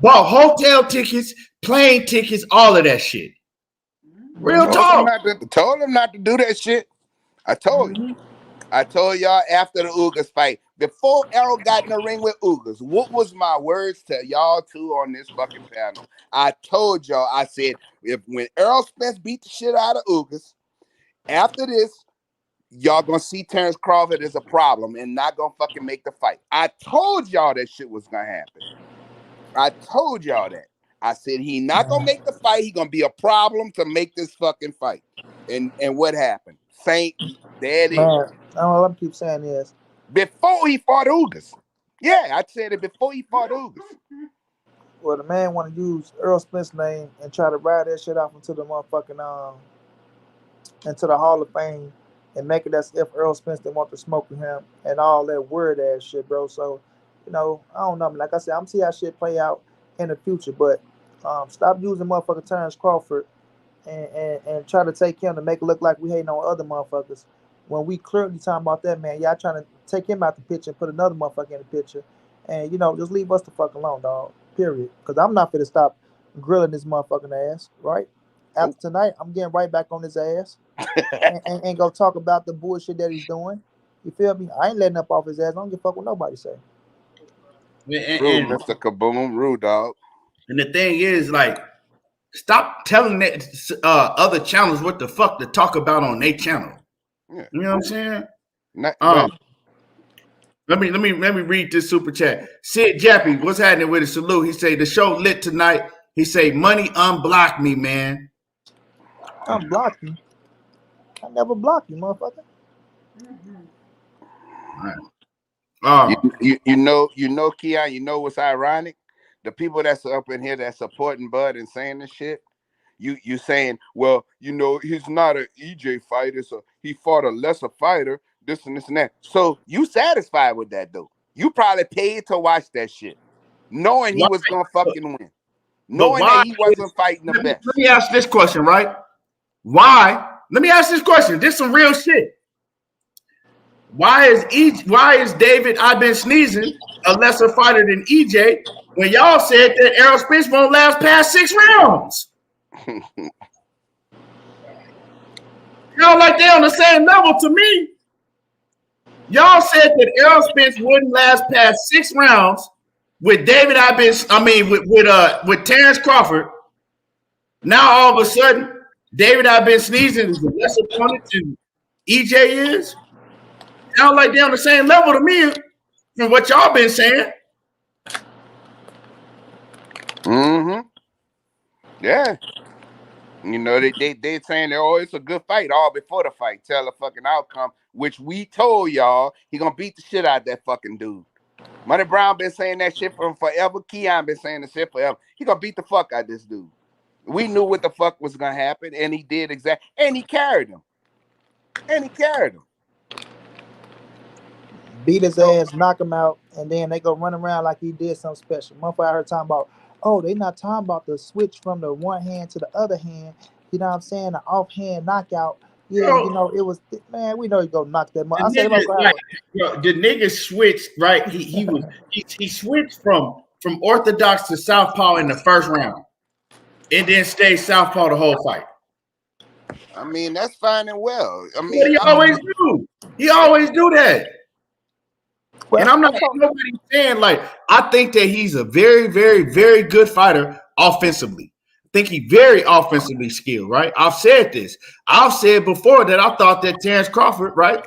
Bought hotel tickets, plane tickets, all of that shit. Real talk. Told him not to do that shit. I told you. I told y'all after the Ugas fight, before Errol got in the ring with Ugas, what was my words to y'all two on this fucking panel? I told y'all, I said, when Errol Spence beat the shit out of Ugas, after this, y'all gonna see Terence Crawford as a problem and not gonna fucking make the fight. I told y'all that shit was gonna happen. I told y'all that. I said he not gonna make the fight. He gonna be a problem to make this fucking fight. And what happened? There it is. All I keep saying is before he fought Ugas. Yeah, I said it before he fought Ugas. Well, the man want to use Errol Spence's name and try to ride that shit off into the motherfucking into the Hall of Fame and make it as if Errol Spence didn't want to smoke with him and all that weird ass shit, bro. So, I don't know. Like I said, I'm see how shit play out in the future, but stop using motherfucking Terence Crawford and try to take him to make it look like we hating on other motherfuckers when we clearly talking about that man. Y'all trying to take him out the picture and put another motherfucker in the picture, and just leave us the fuck alone, dog. Period. Because I'm not gonna stop grilling this motherfucking ass. Right after tonight, I'm getting right back on his ass and go talk about the bullshit that he's doing. You feel me? I ain't letting up off his ass. I don't give a fuck what nobody say. Rude, Mr. Kaboom, rude, dog. And the thing is, like, stop telling that other channels what the fuck to talk about on their channel. Yeah. You know what I'm saying? Let me read this super chat. Sid Jappy, what's happening with it? Salute. He say the show lit tonight. He say money unblock me, man. Unblock you? I never block you, motherfucker. All right. You know, Keon, you know what's ironic? The people that's up in here that's supporting Bud and saying this shit, You saying, well, he's not an EJ fighter, so he fought a lesser fighter, this and this and that. So you satisfied with that though? You probably paid to watch that shit, knowing he was gonna fucking win, knowing that he wasn't fighting the best. Let me ask this question, right? Why? Let me ask this question. This is some real shit. Why is David I've been sneezing a lesser fighter than EJ when y'all said that Errol Spence won't last past 6 rounds? Y'all like they on the same level to me. Y'all said that Errol Spence wouldn't last past 6 rounds with with Terence Crawford. Now all of a sudden, David I've been sneezing is a lesser opponent than EJ is. Sound like they're on the same level to me from what y'all been saying. Mm-hmm. Yeah. They saying that, it's a good fight all before the fight. Tell the fucking outcome, which we told y'all he gonna beat the shit out of that fucking dude. Money Brown been saying that shit from forever. Keon been saying the shit forever. He gonna beat the fuck out of this dude. We knew what the fuck was gonna happen, and he did exactly. And he carried him. Beat his ass, knock him out, and then they go run around like he did something special. Motherfucker, I heard talking about, they not talking about the switch from the one hand to the other hand. You know what I'm saying? The offhand knockout. Yeah, it was, man, we know he go knock that mother. The nigga switched, right? He switched from orthodox to southpaw in the first round and then stayed southpaw the whole fight. I mean, that's fine and well. I mean, what he always do. He always do that. Well, and I'm not nobody saying like I think that he's a very, very, very good fighter offensively. I think he's very offensively skilled, right? I've said this. I've said before that I thought that Terence Crawford, right,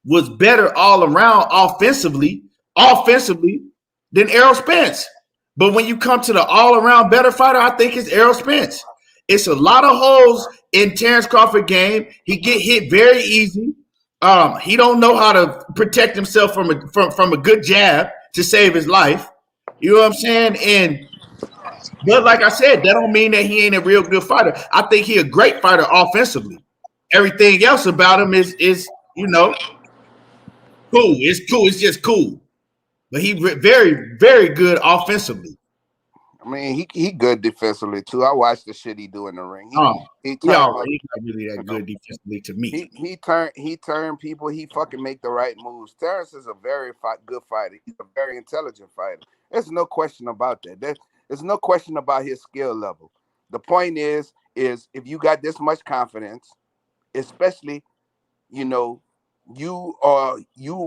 was better all around offensively than Errol Spence. But when you come to the all-around better fighter, I think it's Errol Spence. It's a lot of holes in Terence Crawford game. He get hit very easy. He don't know how to protect himself from a good jab to save his life. You know what I'm saying? But like I said, that don't mean that he ain't a real good fighter. I think he a great fighter offensively. Everything else about him is cool. It's cool. It's just cool. But he very, very good offensively. I mean, he good defensively too. I watched the shit he do in the ring. He's not really that good defensively to me. He turned people. He fucking make the right moves. Terence is a very good fighter. He's a very intelligent fighter. There's no question about that. There's no question about his skill level. The point is if you got this much confidence, especially, you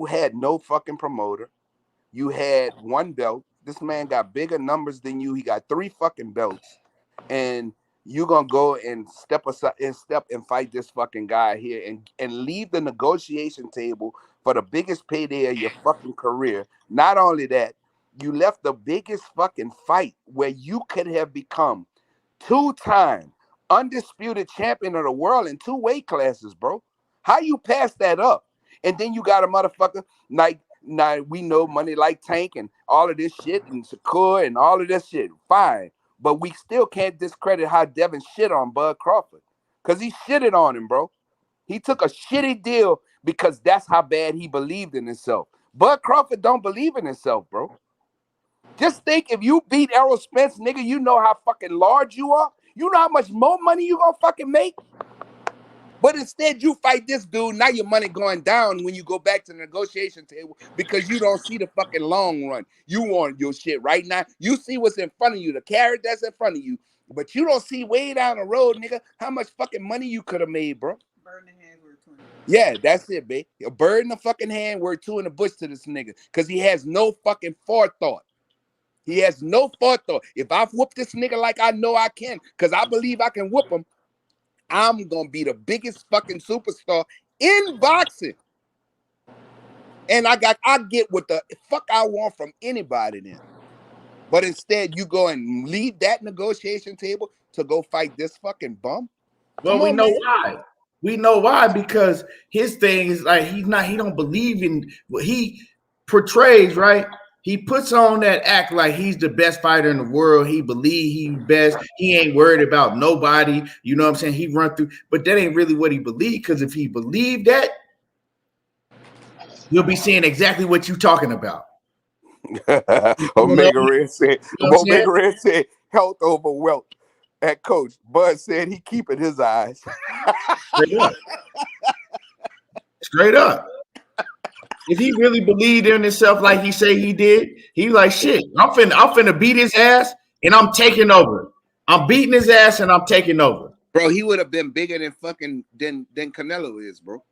had no fucking promoter. You had one belt. This man got bigger numbers than you. He got 3 fucking belts. And you're going to go and step and fight this fucking guy here and leave the negotiation table for the biggest payday of your fucking career. Not only that, you left the biggest fucking fight where you could have become 2-time undisputed champion of the world in 2 weight classes, bro. How you pass that up? And then you got a motherfucker like, now we know money like Tank and all of this shit and Shakur and all of this shit. Fine. But we still can't discredit how Devin shit on Bud Crawford. Because he shitted on him, bro. He took a shitty deal because that's how bad he believed in himself. Bud Crawford don't believe in himself, bro. Just think if you beat Errol Spence, nigga, you know how fucking large you are. You know how much more money you gonna fucking make? But instead, you fight this dude. Now your money going down when you go back to the negotiation table because you don't see the fucking long run. You want your shit right now. You see what's in front of you, the carrot that's in front of you. But you don't see way down the road, nigga, how much fucking money you could have made, bro. Bird in the hand worth 20. Yeah, that's it, babe. A bird in the fucking hand worth 2 in the bush to this nigga because he has no fucking forethought. He has no forethought. If I whoop this nigga like I know I can, because I believe I can whoop him, I'm going to be the biggest fucking superstar in boxing. And I get what the fuck I want from anybody then. But instead, you go and leave that negotiation table to go fight this fucking bum? Well, we know why. We know why, because his thing is like he don't believe in what he portrays, right? He puts on that act like he's the best fighter in the world. He believes he's best. He ain't worried about nobody. You know what I'm saying? He run through, but that ain't really what he believed. Because if he believed that, you'll be seeing exactly what you talking about. Omega Red said, You know Omega Red said, health over wealth. At Coach Bud said he keeping his eyes. Straight up. Straight up. If he really believed in himself like he say he did, he like shit. I'm finna beat his ass and I'm taking over. I'm beating his ass and I'm taking over. Bro, he would have been bigger than fucking than Canelo is, bro.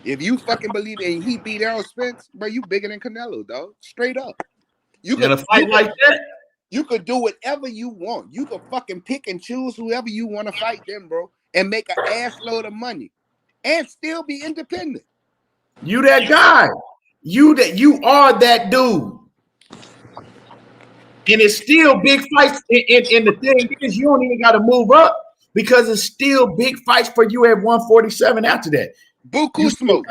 If you fucking believe and he beat Errol Spence, bro, you bigger than Canelo, dog. Straight up. You In a fight like that, you could do whatever you want. You could fucking pick and choose whoever you want to fight them, bro, and make an ass load of money and still be independent. you that guy. You are that dude. And it's still big fights. And the thing is, you don't even got to move up because it's still big fights for you at 147 after that. Buku smoke.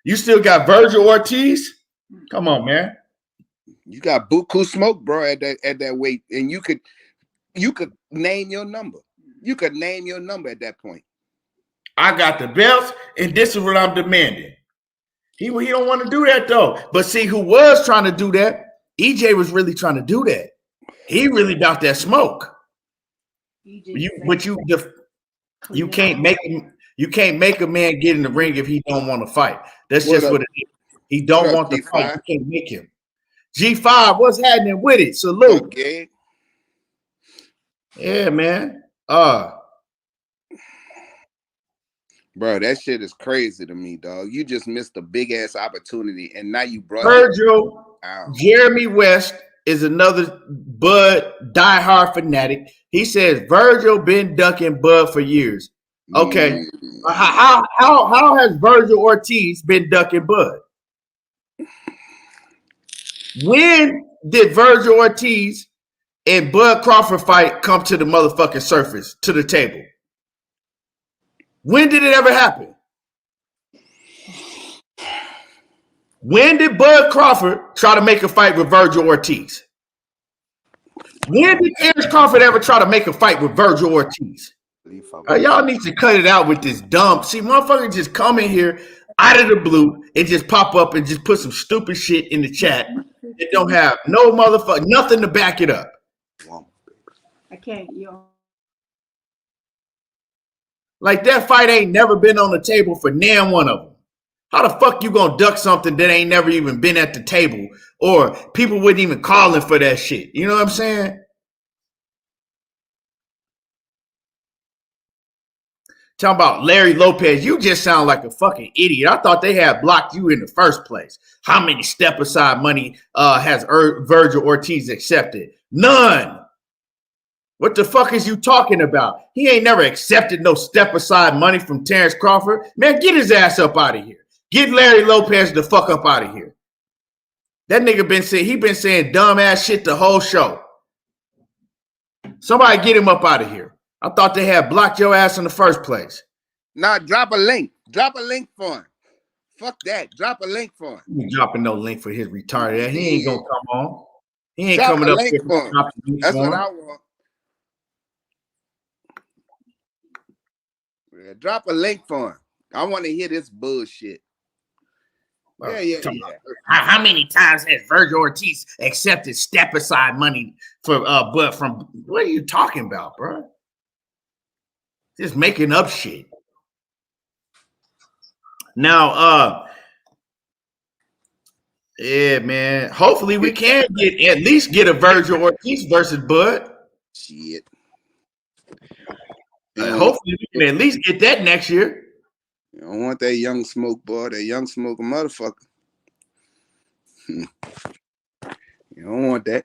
You still got Virgil Ortiz. Come on, man. You got buku smoke, bro, at that weight, and you could name your number. You could name your number at that point. I got the belts, and this is what I'm demanding. He don't want to do that though. But see, who was trying to do that? EJ was really trying to do that. He really about that smoke. You can't make a man get in the ring if he don't want to fight. That's just what it is. He don't want to fight. You can't make him. G5, what's happening with it? Salute. Okay. Yeah, man. Bro, that shit is crazy to me, dog. You just missed a big ass opportunity, and now you brought Virgil. Jeremy West is another Bud diehard fanatic. He says Virgil been ducking Bud for years. Okay, how has Virgil Ortiz been ducking Bud? When did Virgil Ortiz and Bud Crawford fight come to the motherfucking surface, to the table? When did it ever happen? When did Bud Crawford try to make a fight with Virgil Ortiz? When did Terence Crawford ever try to make a fight with Virgil Ortiz? Y'all need to cut it out with this dumb. See, motherfuckers just come in here out of the blue and just pop up and just put some stupid shit in the chat. It don't have no motherfucker, nothing to back it up. I can't, Like that fight ain't never been on the table for nan one of them. How the fuck you gonna duck something that ain't never even been at the table, or people wouldn't even calling for that shit? You know what I'm saying? Talking about Larry Lopez, you just sound like a fucking idiot. I thought they had blocked you in the first place. How many step aside money has Virgil Ortiz accepted? None. What the fuck is you talking about? He ain't never accepted no step aside money from Terence Crawford. Man, get his ass up out of here. Get Larry Lopez the fuck up out of here. That nigga been saying dumb ass shit the whole show. Somebody get him up out of here. I thought they had blocked your ass in the first place. Nah, drop a link. Drop a link for him. Fuck that. Drop a link for him. You ain't dropping no link for his retarded ass. He ain't gonna come on. He ain't Drop coming a up link here. for him. That's what I want. Yeah, drop a link for him. I want to hear this bullshit. Yeah. How many times has Virgil Ortiz accepted step aside money for but from what are you talking about, bro? Just making up shit. Now, yeah, man. Hopefully we can at least get a Virgil Ortiz versus Bud. Shit. Hopefully we can at least get that next year. You don't want that young smoke, boy. That young smoke motherfucker. You don't want that.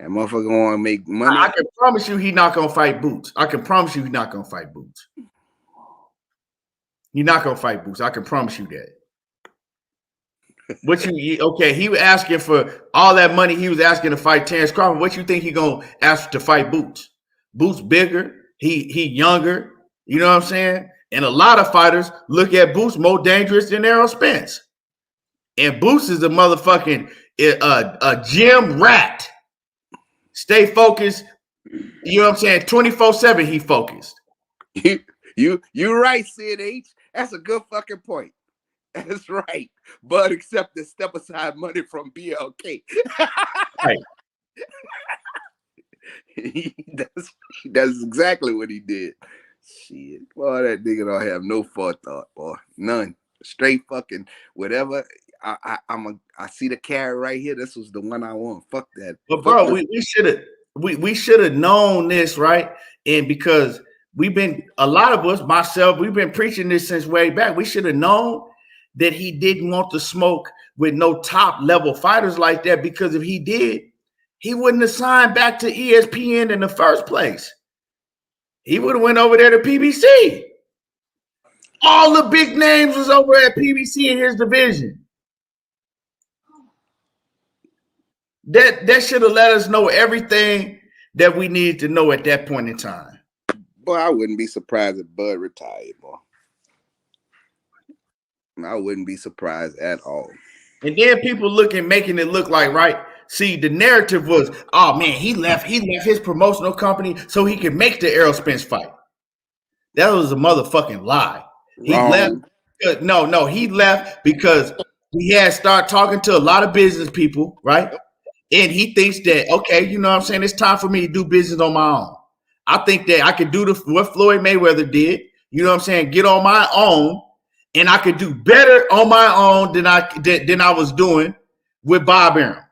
That motherfucker want to make money. I can promise you he's not going to fight Boots. I can promise you he's not going to fight Boots. He's not going to fight Boots. I can promise you that. He was asking for all that money he was asking to fight Terence Crawford. What you think he going to ask to fight Boots? Boots bigger. He younger. You know what I'm saying? And a lot of fighters look at Boots more dangerous than Errol Spence. And Boots is a motherfucking a gym rat. Stay focused. You know what I'm saying? 24/7 he focused. You right, CNH. That's a good fucking point. That's right. Bud accepted step aside money from BLK. Right. That's exactly what he did. Shit. Boy, that nigga don't have no forethought, boy. None. Straight fucking whatever. I see the carrot right here. This was the one I want. Fuck that. But bro, we should have known this, right? And because we've been, a lot of us, myself, we've been preaching this since way back. We should have known that he didn't want to smoke with no top level fighters like that, because if he did, he wouldn't have signed back to ESPN in the first place. He would have went over there to PBC. All the big names was over at PBC in his division. That should have let us know everything that we needed to know at that point in time. Boy, I wouldn't be surprised if Bud retired, boy. I wouldn't be surprised at all. And then people making it look like, right? See, the narrative was, oh man, he left his promotional company so he could make the Errol Spence fight. That was a motherfucking lie. He left. No, he left because he had started talking to a lot of business people, right? And he thinks that, okay, you know what I'm saying? It's time for me to do business on my own. I think that I could do what Floyd Mayweather did. You know what I'm saying? Get on my own, and I could do better on my own than I was doing with Bob Arum.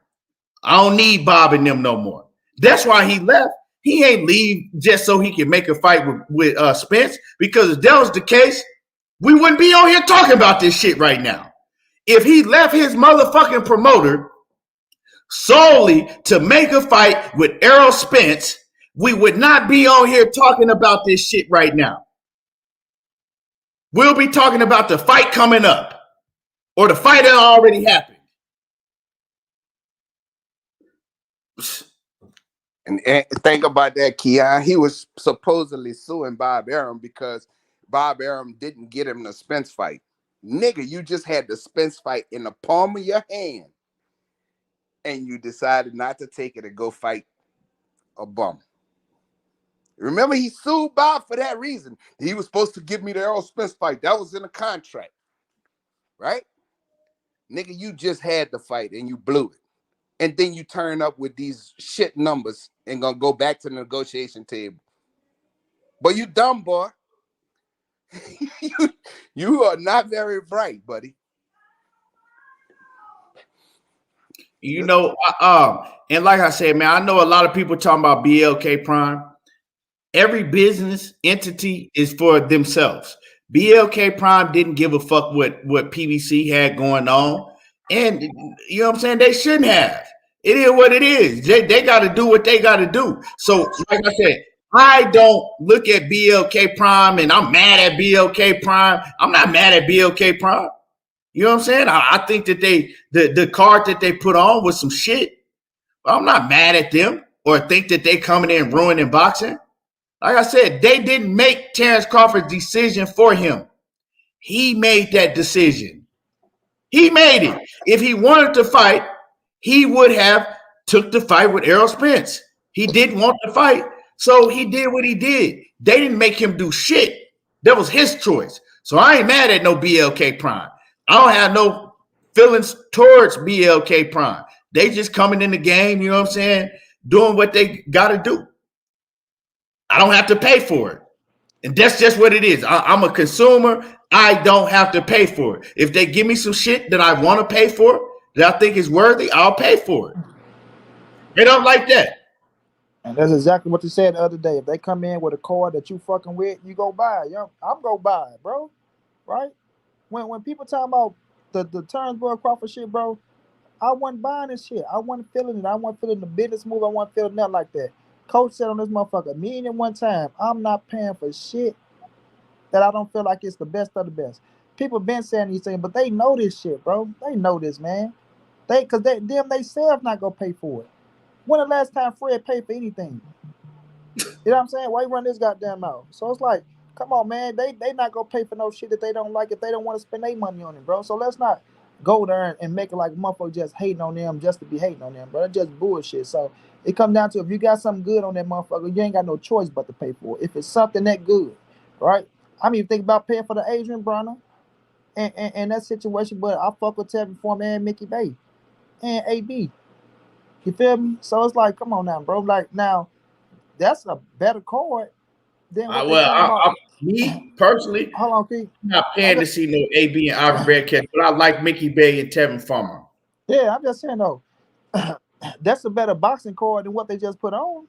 I don't need Bob and them no more. That's why he left. He ain't leave just so he can make a fight with Spence, because if that was the case, we wouldn't be on here talking about this shit right now. If he left his motherfucking promoter solely to make a fight with Errol Spence, we would not be on here talking about this shit right now. We'll be talking about the fight coming up or the fight that already happened. And think about that, Keon. He was supposedly suing Bob Arum because Bob Arum didn't get him the Spence fight. Nigga, you just had the Spence fight in the palm of your hand, and you decided not to take it and go fight a bum. Remember, he sued Bob for that reason. He was supposed to give me the Errol Spence fight. That was in the contract, right? Nigga, you just had the fight and you blew it. And then you turn up with these shit numbers and gonna go back to the negotiation table. But you dumb, boy. you are not very bright, buddy. You know, and like I said, man, I know a lot of people talking about BLK Prime. Every business entity is for themselves. BLK Prime didn't give a fuck what PBC had going on. And you know what I'm saying? They shouldn't have. It is what it is. They got to do what they got to do. So, like I said, I don't look at BLK Prime and I'm mad at BLK Prime. I'm not mad at BLK Prime. You know what I'm saying? I think that the card that they put on was some shit. I'm not mad at them or think that they coming in ruining boxing. Like I said, they didn't make Terence Crawford's decision for him. He made that decision. He made it. If he wanted to fight, he would have took the fight with Errol Spence. He didn't want to fight, so he did what he did. They didn't make him do shit. That was his choice. So I ain't mad at no BLK Prime. I don't have no feelings towards BLK Prime. They just coming in the game, you know what I'm saying, doing what they got to do. I don't have to pay for it. And that's just what it is. I'm a consumer. I don't have to pay for it. If they give me some shit that I want to pay for, that I think is worthy, I'll pay for it. They don't like that. And that's exactly what you said the other day. If they come in with a card that you fucking with, you go buy it. I'm going to buy it, bro. Right? When people talk about the Terence Crawford shit, bro, I wasn't buying this shit. I wasn't feeling it. I wasn't feeling the business move. I wasn't feeling nothing like that. Coach said on this motherfucker, me and one time, I'm not paying for shit that I don't feel like it's the best of the best. People been saying these things, but they know this shit, bro. They know this, man. Because they self not gonna pay for it. When the last time Fred paid for anything? You know what I'm saying? Why you run this goddamn mouth? So it's like, come on, man. They not gonna pay for no shit that they don't like if they don't want to spend their money on it, bro. So let's not go there and make it like a motherfucker just hating on them just to be hating on them, bro. That's just bullshit. So it comes down to if you got something good on that motherfucker, you ain't got no choice but to pay for it. If it's something that good, right? I mean, think about paying for the Adrian Bronner and that situation, but I fuck with Tevin Form and Mickey Bay and AB. You feel me? So it's like, come on now, bro. Like now, that's a better card than what they talking about. Me personally, Hold on, Keith. I'm not paying to see no AB and Ivory Bearcat, but I like Mickey Bay and Tevin Farmer. Yeah, I'm just saying though, that's a better boxing card than what they just put on.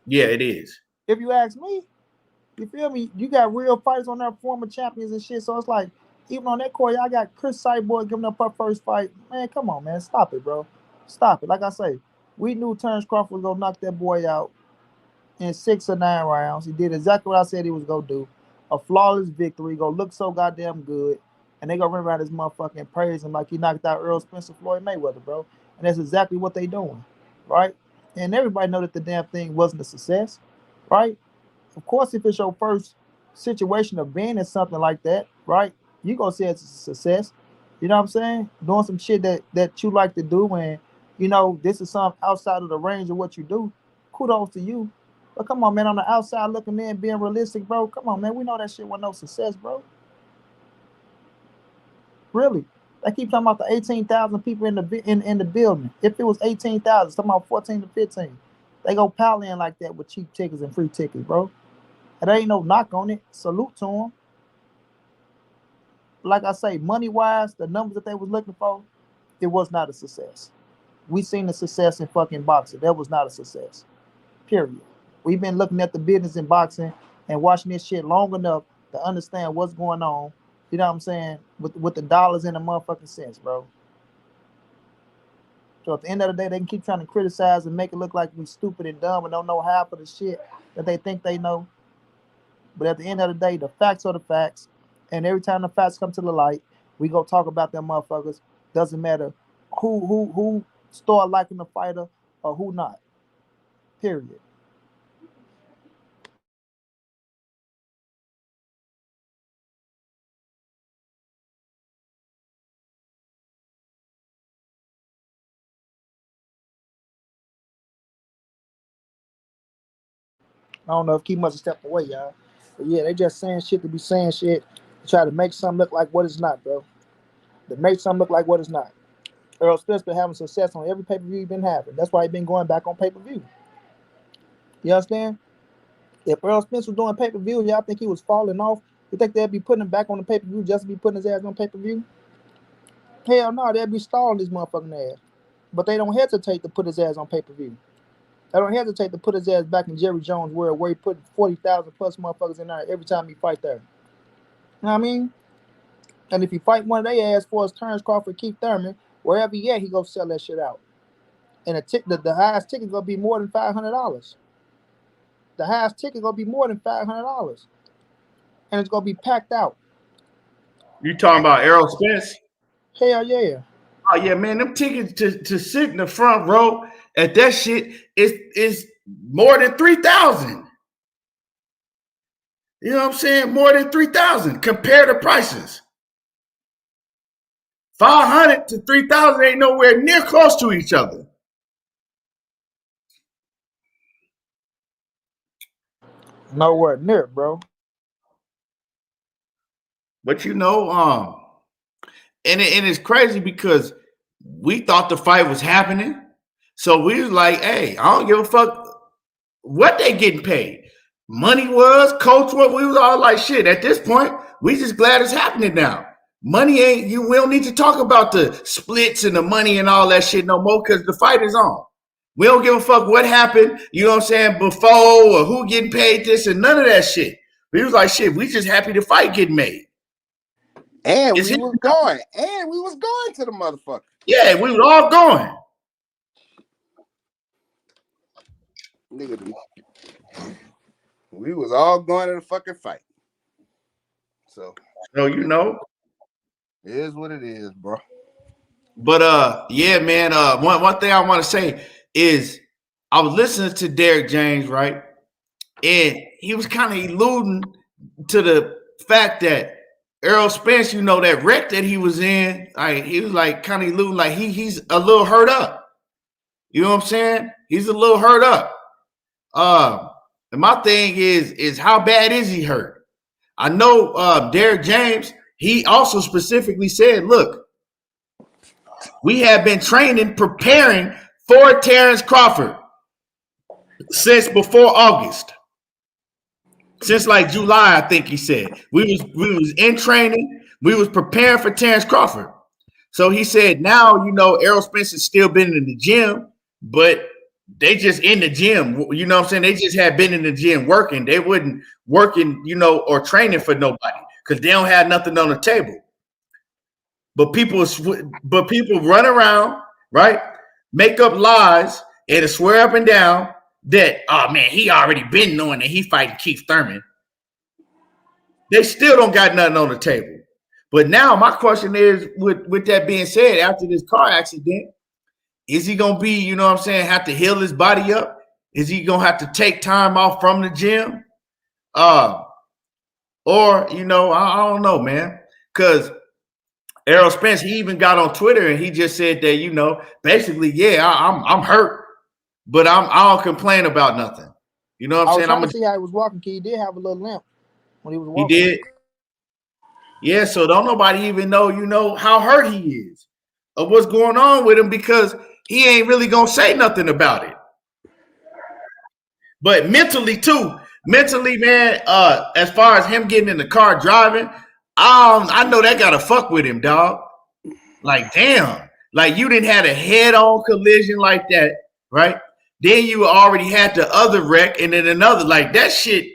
Yeah, it is. If you ask me, you feel me? You got real fighters on there, former champions and shit. So it's like, even on that card, y'all got Chris Cyborg giving up her first fight. Man, come on, man. Stop it, bro. Stop it. Like I say, we knew Terence Crawford was going to knock that boy out in 6 or 9 rounds. He did exactly what I said he was going to do. A flawless victory. Going to look so goddamn good. And they going to run around this motherfucker and praise him like he knocked out Errol Spence and Floyd Mayweather, bro. And that's exactly what they doing, right? And everybody know that the damn thing wasn't a success, right? Of course, if it's your first situation of being in something like that, right, you gonna say it's a success. You know what I'm saying? Doing some shit that you like to do, and you know this is something outside of the range of what you do. Kudos to you. But come on, man, on the outside looking in, being realistic, bro. Come on, man, we know that shit was no success, bro. Really? They keep talking about the 18,000 people in the building. If it was 18,000, talking about 14 to 15, they go pile in like that with cheap tickets and free tickets, bro. And there ain't no knock on it. Salute to them. Like I say, money-wise, the numbers that they was looking for, it was not a success. We seen the success in fucking boxing. That was not a success. Period. We've been looking at the business in boxing and watching this shit long enough to understand what's going on. You know what I'm saying? With the dollars and the motherfucking cents, bro. So at the end of the day, they can keep trying to criticize and make it look like we stupid and dumb and don't know half of the shit that they think they know. But at the end of the day, the facts are the facts. And every time the facts come to the light, we go talk about them motherfuckers. Doesn't matter who start liking the fighter or who not. Period. I don't know if Keith must have stepped away, y'all. But yeah, they just saying shit to be saying shit to try to make something look like what it's not, bro. To make something look like what it's not. Errol Spence been having success on every pay-per-view he's been having. That's why he's been going back on pay-per-view. You understand? If Errol Spence was doing pay-per-view, y'all think he was falling off? You think they'd be putting him back on the pay-per-view just to be putting his ass on pay-per-view? Hell no, they'd be stalling his motherfucking ass. But they don't hesitate to put his ass on pay-per-view. They don't hesitate to put his ass back in Jerry Jones' world where he put 40,000 plus motherfuckers in there every time he fight there. You know what I mean? And if he fight one of their ass for his Terence Crawford, Keith Thurman, wherever he at, he go sell that shit out. And the highest ticket gonna be more than $500. The highest ticket gonna be more than $500. And it's gonna be packed out. You talking about Errol Spence? Hell yeah. Oh yeah, man, them tickets to sit in the front row at that shit is more than 3,000. You know what I'm saying? More than 3,000. Compare the prices. 500 to 3,000 ain't nowhere near close to each other. Nowhere near, bro. But you know, and it's crazy because we thought the fight was happening. So we was like, hey, I don't give a fuck what they getting paid. Money was, coach was, we was all like, shit, at this point, we just glad it's happening now. Money ain't, we don't need to talk about the splits and the money and all that shit no more because the fight is on. We don't give a fuck what happened, you know what I'm saying, before or who getting paid this and none of that shit. We was like, shit, we just happy the fight getting made. And we was going. And we was going to the motherfucker. Yeah, we was all going. Nigga, we was all going to the fucking fight. So you know. It is what it is, bro. But yeah, man. One thing I want to say is I was listening to Derrick James, right? And he was kind of alluding to the fact that Errol Spence, you know, that wreck that he was in, he was like kind of looking like he's a little hurt up. You know what I'm saying? He's a little hurt up. And my thing is how bad is he hurt? I know Derrick James, he also specifically said, look, we have been training, preparing for Terence Crawford since before August. Since like July, I think he said. We was in training. We was preparing for Terence Crawford. So he said, now, you know, Errol Spence has still been in the gym, but they just in the gym. You know what I'm saying? They just had been in the gym working. They wasn't working, you know, or training for nobody because they don't have nothing on the table. But people run around, right? Make up lies and swear up and down that, oh man, he already been knowing that he fighting Keith Thurman. They still don't got nothing on the table. But now my question is, with that being said, after this car accident, is he gonna be, you know what I'm saying, have to heal his body up? Is he gonna have to take time off from the gym? Or, you know, I don't know, man. Because Errol Spence, he even got on Twitter and he just said that, you know, basically, yeah, I'm hurt, but I don't complain about nothing. You know what I'm saying? I'm gonna see how he was walking. He did have a little limp when he was walking. He did. Yeah, so don't nobody even know, you know, how hurt he is or what's going on with him because he ain't really gonna say nothing about it. But mentally, man, as far as him getting in the car driving, I know that gotta fuck with him, dog. Like, damn, like you didn't have a head-on collision like that, right? Then you already had the other wreck, and then another, like that shit,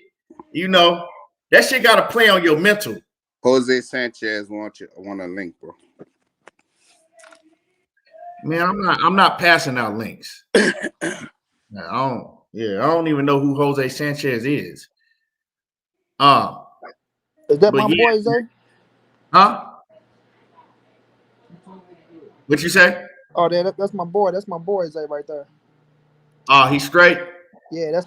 you know, that shit gotta play on your mental. Jose Sanchez want a link, bro. Man, I'm not passing out links. I don't even know who Jose Sanchez is. Is that my boy, Zay? Huh? What you say? Oh, that's my boy. That's my boy, Zay, right there. Oh, he's straight. Yeah, that's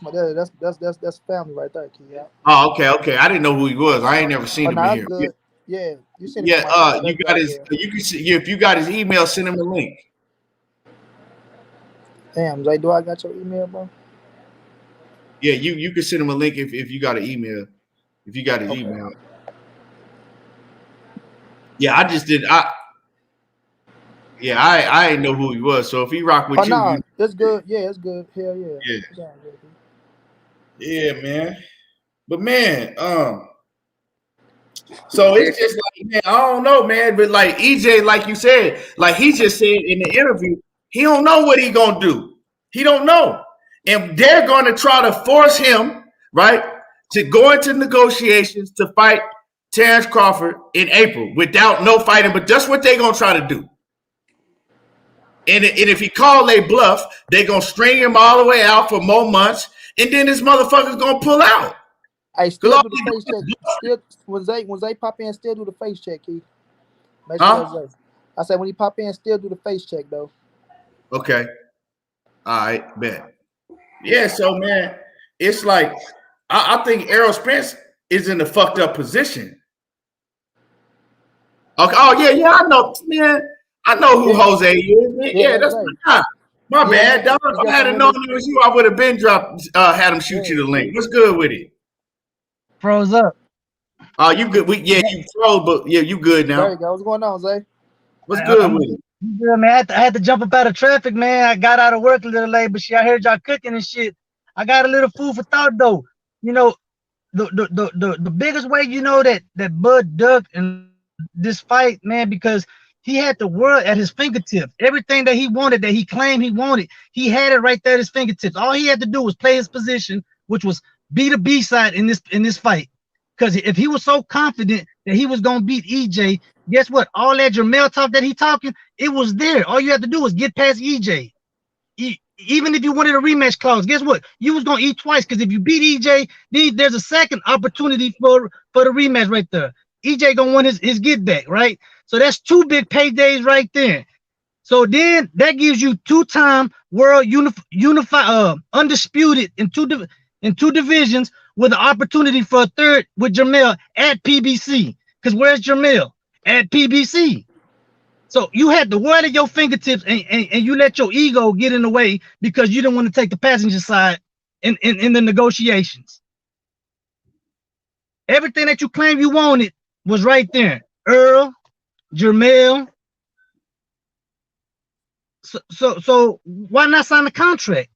family right there, Key. Yeah. Oh, okay. I didn't know who he was. I ain't never seen him in here. Good. Yeah, you seen him. Yeah, you got his. Yeah. You can see if you got his email, send him a link. Damn, Zay, do I got your email, bro? Yeah, you can send him a link if you got an email. If you got his email. Yeah, I just did. I didn't know who he was. So if he rock with you, that's good. Yeah, it's good. Hell yeah. Yeah, man. But man, so it's just like, man, I don't know, man. But like EJ, like you said, like he just said in the interview, he don't know what he gonna do. He don't know, and they're going to try to force him, right, to go into negotiations to fight Terence Crawford in April without no fighting. But that's what they're gonna try to do. And if he call they bluff, they're gonna string him all the way out for more months, and then this motherfucker's gonna pull out. I still do the face check. Still, when Zay pop in, still do the face check, Keith. Make sure I said when he pop in, still do the face check though. Okay. All right, bet. Yeah, so man, it's like I think Errol Spence is in a fucked up position. Okay. Oh yeah, I know, man. I know who Jose is. Man. Yeah, that's my guy. My bad, dog. If I had known it was you, I would have been had him shoot you the link. What's good with it? Froze up. Oh, you good? You froze, but yeah, you good now. There you go. What's going on, Zay? What's good with it? Yeah, man, I had to jump up out of traffic, man. I got out of work a little late, but shit, I heard y'all cooking and shit. I got a little food for thought though. You know, the biggest way, you know, that Bud ducked in this fight, man, because he had the world at his fingertips. Everything that he wanted, that he claimed he wanted, he had it right there at his fingertips. All he had to do was play his position, which was be the B side in this fight. Because if he was so confident that he was gonna beat EJ, guess what? All that Jermell talk that he talking, it was there. All you have to do was get past EJ. Even if you wanted a rematch clause, guess what? You was gonna eat twice. Because if you beat EJ, then there's a second opportunity for the rematch right there. EJ gonna want his get back, right? So that's two big paydays right there. So then that gives you two-time world unified undisputed in two divisions with an opportunity for a third with Jermell at PBC. Because where's Jamil? At PBC. So you had the world at your fingertips, and you let your ego get in the way because you didn't want to take the passenger side in the negotiations. Everything that you claimed you wanted was right there. Earl, Jamil. So why not sign the contract?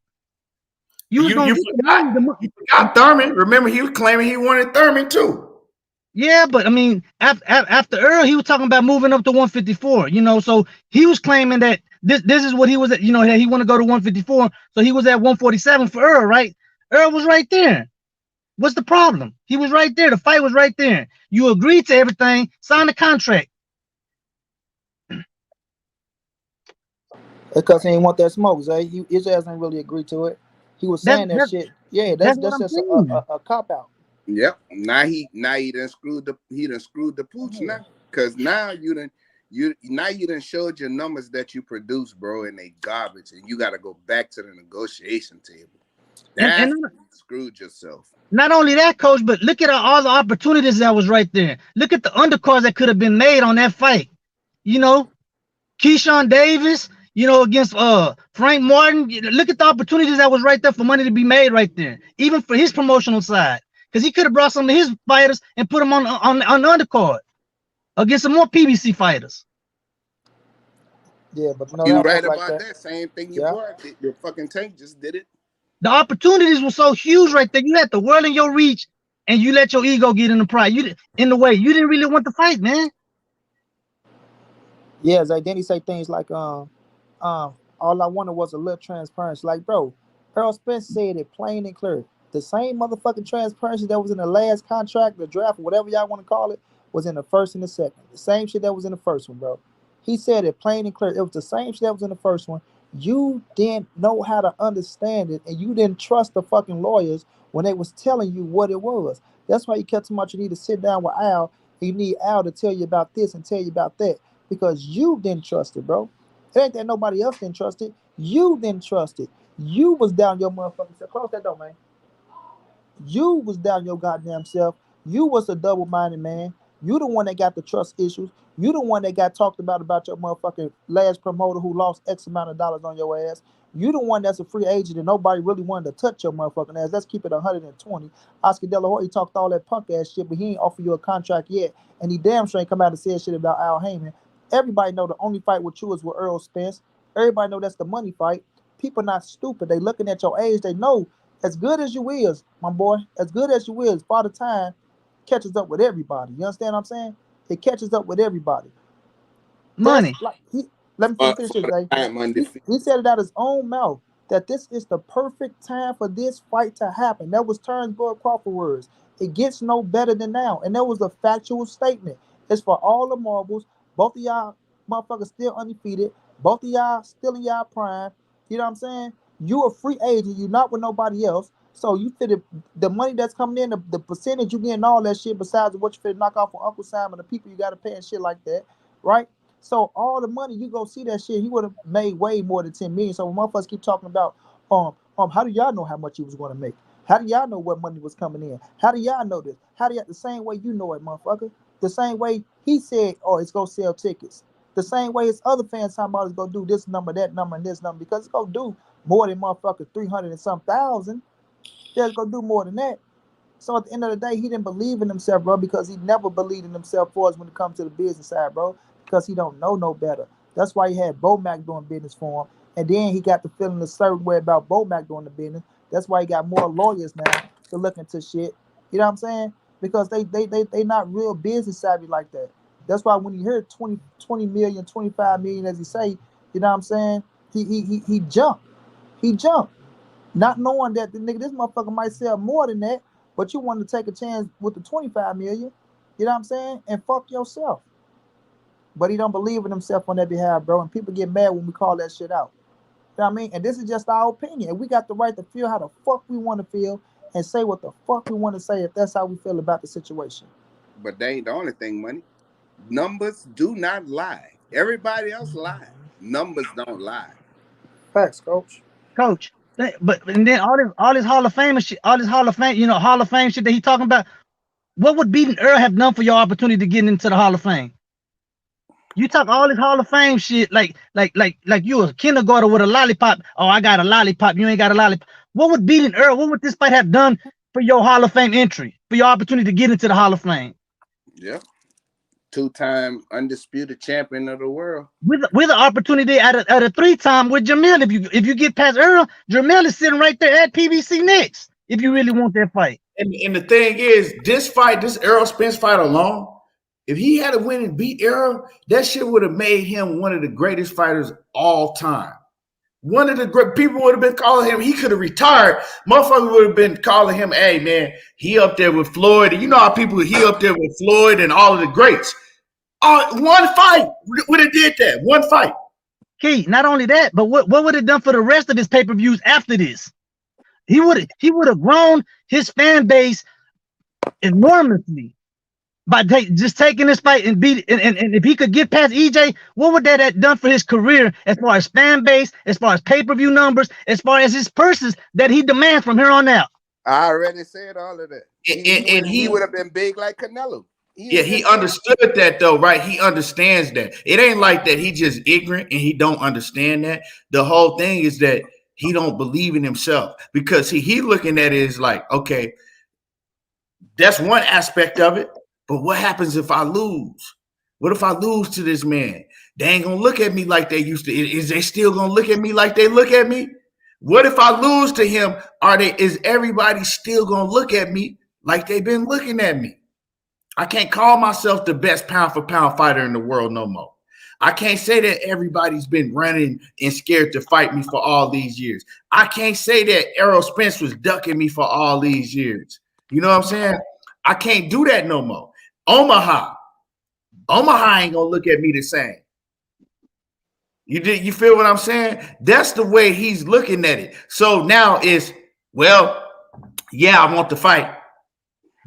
You was gonna get the money. You forgot Thurman. Remember, he was claiming he wanted Thurman too. Yeah, but I mean, after Earl, he was talking about moving up to 154. You know, so he was claiming that this is what he was at. You know, that he want to go to 154. So he was at 147 for Earl, right? Earl was right there. What's the problem? He was right there. The fight was right there. You agreed to everything. Sign the contract. Because he didn't want that smoke, Zay. His ass ain't really agree to it. He was saying that shit. Yeah, that's what I'm just saying. a cop out. Yep. Now he done screwed the pooch now. Cause now you done showed your numbers that you produce, bro, and they garbage, and you gotta go back to the negotiation table. That's And you screwed yourself. not only that, coach, but look at all the opportunities that was right there. Look at the undercards that could have been made on that fight. You know, Keyshawn Davis, you know, against Frank Martin. Look at the opportunities that was right there for money to be made right there, even for his promotional side, because he could have brought some of his fighters and put them on the undercard against some more PBC fighters. Yeah, but no, You that right like about that. Same thing you brought. The fucking Tank just did it. The opportunities were so huge right there. You had the world in your reach, and you let your ego get in the pride. You in the way. You didn't really want to fight, man. Yeah, Zay. Then he say things like, all I wanted was a little transparency. Like, bro, Errol Spence said it plain and clear. The same motherfucking transparency that was in the last contract, the draft, whatever y'all want to call it, was in the first and the second. The same shit that was in the first one, bro. He said it plain and clear. It was the same shit that was in the first one. You didn't know how to understand it, and you didn't trust the fucking lawyers when they was telling you what it was. That's why you kept so much. You need to sit down with Al. You need Al to tell you about this and tell you about that, because you didn't trust it, bro. It ain't that nobody else didn't trust it. You didn't trust it. You was down your motherfucking self. Close that door, man. You was down your goddamn self. You was a double-minded man. You the one that got the trust issues. You the one that got talked about your motherfucking last promoter who lost X amount of dollars on your ass. You the one that's a free agent and nobody really wanted to touch your motherfucking ass. Let's keep it 120. Oscar De La Hoya talked all that punk ass shit, but he ain't offer you a contract yet. And he damn sure ain't come out and said shit about Al Heyman. Everybody know the only fight with you is with Errol Spence. Everybody know that's the money fight. People not stupid. They looking at your age. They know as good as you is, my boy, as good as you is, Father Time catches up with everybody. You understand what I'm saying? It catches up with everybody. Money. Let me finish this, Zay. He said it out his own mouth that this is the perfect time for this fight to happen. That was Terence Crawford words. It gets no better than now. And that was a factual statement. It's for all the marbles. Both of y'all motherfuckers still undefeated. Both of y'all still in y'all prime. You know what I'm saying? You a free agent. You not with nobody else. So you fit the money that's coming in, the percentage you getting, all that shit besides what you fit knock off on Uncle Simon, the people you got to pay and shit like that, right? So all the money you go see that shit, he would have made way more than 10 million. So when motherfuckers keep talking about how do y'all know how much he was going to make? How do y'all know what money was coming in? How do y'all know this? How do y'all the same way you know it, motherfucker? The same way he said, oh, it's gonna sell tickets. The same way his other fans talking about it's gonna do this number, that number, and this number, because it's gonna do more than motherfucker 300 and some thousand. Yeah, it's gonna do more than that. So at the end of the day, he didn't believe in himself, bro, because he never believed in himself for us when it comes to the business side, bro, because he don't know no better. That's why he had Bo Mac doing business for him. And then he got the feeling a certain way about Bo Mac doing the business. That's why he got more lawyers now to look into shit. You know what I'm saying? Because they not real business savvy like that. That's why when you hear 20 million, 25 million, as he say, you know what I'm saying? He jumped. He jumped. Not knowing that the nigga, this motherfucker might sell more than that, but you want to take a chance with the 25 million, you know what I'm saying? And fuck yourself. But he don't believe in himself on that behalf, bro. And people get mad when we call that shit out. You know what I mean? And this is just our opinion. And we got the right to feel how the fuck we want to feel and say what the fuck we want to say if that's how we feel about the situation. But they ain't the only thing, money. Numbers do not lie. Everybody else lie. Numbers don't lie. Facts, coach. Coach. But and then all this Hall of Fame shit, all this Hall of Fame, Hall of Fame shit that he talking about. What would beating Earl have done for your opportunity to get into the Hall of Fame? You talk all this Hall of Fame shit like you a kindergarten with a lollipop. Oh, I got a lollipop. You ain't got a lollipop. What would beating Earl? What would this fight have done for your Hall of Fame entry? For your opportunity to get into the Hall of Fame? Yeah. 2-time undisputed champion of the world. With an opportunity at a 3-time with Jamil. If you get past Earl, Jamil is sitting right there at PBC next. If you really want that fight. And the thing is, this Errol Spence fight alone, if he had to win and beat Errol, that shit would have made him one of the greatest fighters all time. One of the great people would have been calling him. He could have retired. Motherfuckers would have been calling him, hey, man, he up there with Floyd. And you know how people, he up there with Floyd and all of the greats. One fight would have did that. One fight. Key, not only that, but what would it done for the rest of his pay-per-views after this? He would have grown his fan base enormously by just taking this fight and beat. And if he could get past EJ, what would that have done for his career as far as fan base, as far as pay-per-view numbers, as far as his purses that he demands from here on out? I already said all of that. He would have been big like Canelo. He understood that though, right? He understands that. It ain't like that he just ignorant and he don't understand that. The whole thing is that he don't believe in himself because he looking at it as like, okay, that's one aspect of it. But what happens if I lose? What if I lose to this man? They ain't gonna look at me like they used to. Is they still gonna look at me like they look at me? What if I lose to him? Is everybody still gonna look at me like they've been looking at me? I can't call myself the best pound for pound fighter in the world no more. I can't say that everybody's been running and scared to fight me for all these years. I can't say that Errol Spence was ducking me for all these years. You know what I'm saying? I can't do that no more. Omaha ain't gonna look at me the same. You feel what I'm saying? That's the way he's looking at it. So now it's, well, yeah, I want the fight,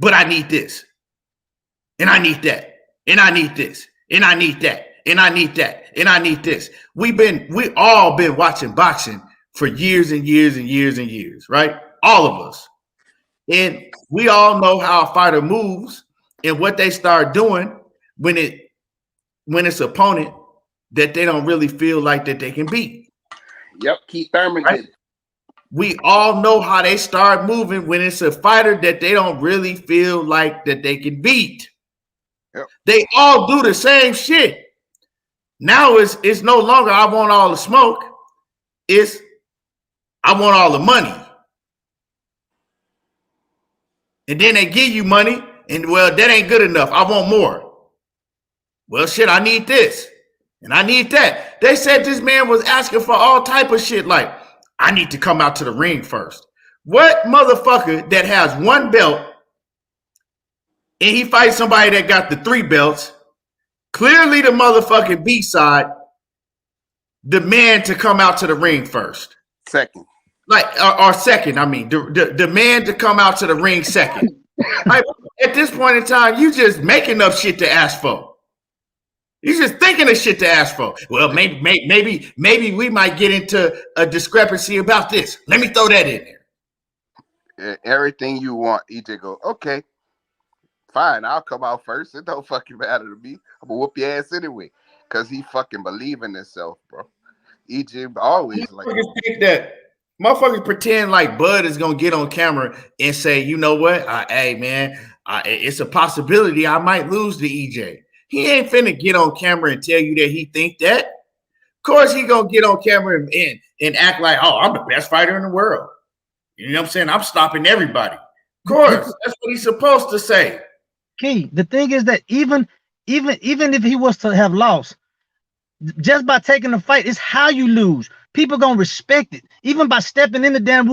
but I need this. And I need that. And I need this. And I need that. And I need that. And I need this. We all been watching boxing for years and years and years and years, right? All of us. And we all know how a fighter moves and what they start doing when it's opponent that they don't really feel like that they can beat. Yep, Keith Thurman right? did it. We all know how they start moving when it's a fighter that they don't really feel like that they can beat. Yep. They all do the same shit. Now it's no longer I want all the smoke. It's I want all the money. And then they give you money, and well, that ain't good enough. I want more. Well, shit, I need this, and I need that. They said this man was asking for all type of shit, like, I need to come out to the ring first. What motherfucker that has one belt and he fights somebody that got the 3 belts, clearly the motherfucking B side, demand to come out to the ring first. Second. Like, or second, I mean, the man to come out to the ring second. Like, at this point in time, you just making up shit to ask for. You just thinking of shit to ask for. Well, maybe we might get into a discrepancy about this. Let me throw that in there. Everything you want, EJ go, okay, fine, I'll come out first. It don't fucking matter to me. I'm gonna whoop your ass anyway. Because he fucking believe in himself, bro. EJ always like think that. Motherfuckers pretend like Bud is gonna get on camera and say, you know what? Hey man, it's a possibility I might lose to EJ. He ain't finna get on camera and tell you that he think that. Of course, he gonna get on camera and act like, oh, I'm the best fighter in the world. You know what I'm saying? I'm stopping everybody. Of course, that's what he's supposed to say. Key, the thing is that even if he was to have lost, just by taking the fight, it's how you lose. People gonna respect it. Even by stepping in the damn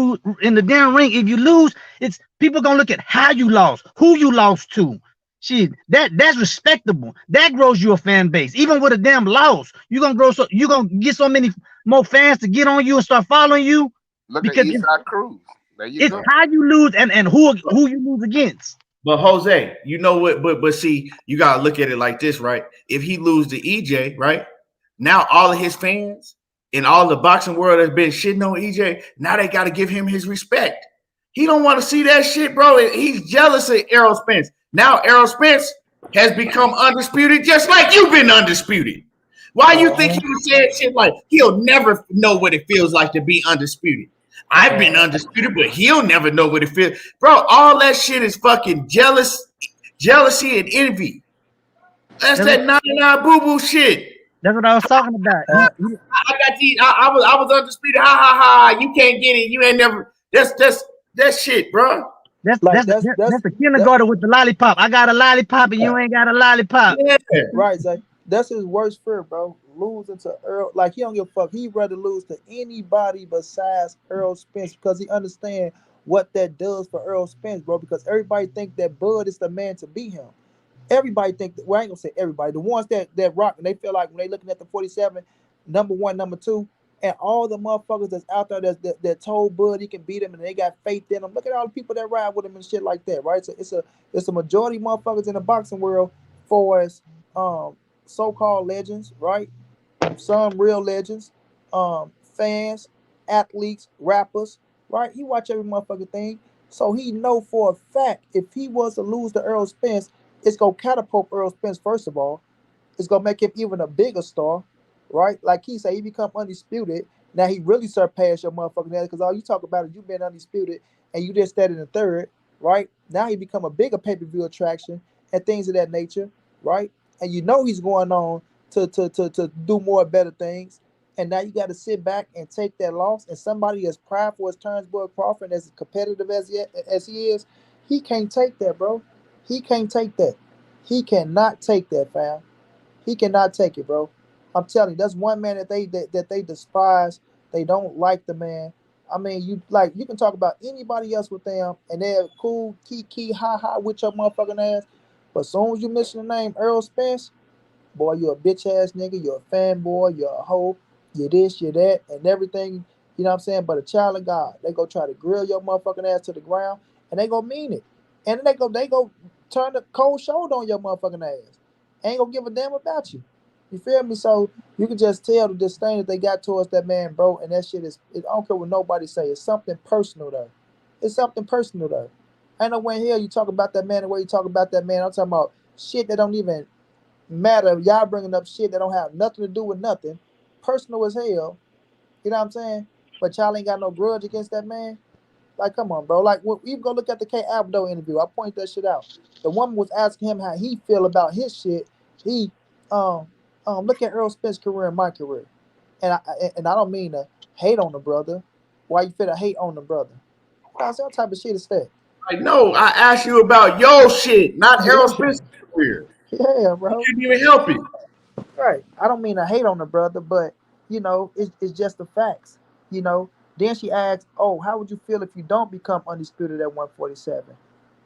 ring, if you lose, it's people gonna look at how you lost, who you lost to. Shit, that's respectable. That grows you a fan base. Even with a damn loss, you're gonna get so many more fans to get on you and start following you. Look because at Eastside Cruz. There you it's go. how you lose and who you lose against. But Jose, you know what? But see, you gotta look at it like this, right? If he lose to EJ, right? Now all of his fans and all the boxing world has been shitting on EJ. Now they got to give him his respect. He don't want to see that shit, bro. He's jealous of Errol Spence. Now Errol Spence has become undisputed, just like you've been undisputed. Why you think he was saying shit like he'll never know what it feels like to be undisputed? I've been undisputed, but he'll never know what it feels. Bro, all that shit is fucking jealousy and envy. That's that 99 boo-boo shit. That's what I was talking about. I got these. I was undisputed. Ha ha ha! You can't get it. You ain't never. That's that shit, bro. That's the kindergarten with the lollipop. I got a lollipop and you ain't got a lollipop. Yeah. Right, Zay. That's his worst fear, bro. Losing to Earl. Like, he don't give a fuck. He'd rather lose to anybody besides Errol Spence because he understands what that does for Errol Spence, bro. Because everybody think that Bud is the man to beat him. Everybody think that, well, I ain't gonna say everybody. The ones that rock and they feel like when they looking at the 47, number 1, number 2, and all the motherfuckers that's out there that told Bud he can beat him and they got faith in him. Look at all the people that ride with him and shit like that, right? So it's a majority of motherfuckers in the boxing world for as so-called legends, right? Some real legends, fans, athletes, rappers, right? He watch every motherfucking thing. So he know for a fact if he was to lose to Errol Spence, it's gonna catapult Errol Spence, first of all. It's gonna make him even a bigger star, right? Like he said, he become undisputed. Now he really surpassed your motherfucking ass because all you talk about is you been undisputed and you just started in third, right? Now he become a bigger pay-per-view attraction and things of that nature, right? And you know he's going on to do more better things. And now you got to sit back and take that loss. And somebody as prideful as Terence Crawford, as competitive as he is, he can't take that, bro. He can't take that. He cannot take that, fam. He cannot take it, bro. I'm telling you, that's one man that they despise. They don't like the man. I mean, you can talk about anybody else with them, and they're cool, key, ha with your motherfucking ass. But as soon as you mention the name Errol Spence, boy, you're a bitch ass nigga, you're a fanboy, you're a hoe, you're this, you're that, and everything, you know what I'm saying? But a child of God, they go try to grill your motherfucking ass to the ground, and they go mean it. And they go turn the cold shoulder on your motherfucking ass. Ain't gonna give a damn about you. You feel me? So you can just tell the disdain that they got towards that man, bro, and that shit is, I don't care what nobody say, it's something personal there. It's something personal there. Ain't no way in hell you talk about that man the way you talk about that man. I'm talking about shit that don't even matter. Y'all bringing up shit that don't have nothing to do with nothing. Personal as hell. You know what I'm saying? But y'all ain't got no grudge against that man. Like, come on, bro. Like, when you go look at the K. Abdo interview, I point that shit out. The woman was asking him how he feel about his shit. He, look at Errol Spence's career and my career. And I don't mean to hate on the brother. Why you feel to hate on the brother? What type of shit is that? Like, no, I asked you about your shit, not Errol Spence's career. Yeah, bro. You didn't even help it. Right. I don't mean to hate on the brother, but you know, it's just the facts. You know. Then she asked, "Oh, how would you feel if you don't become undisputed at 147?"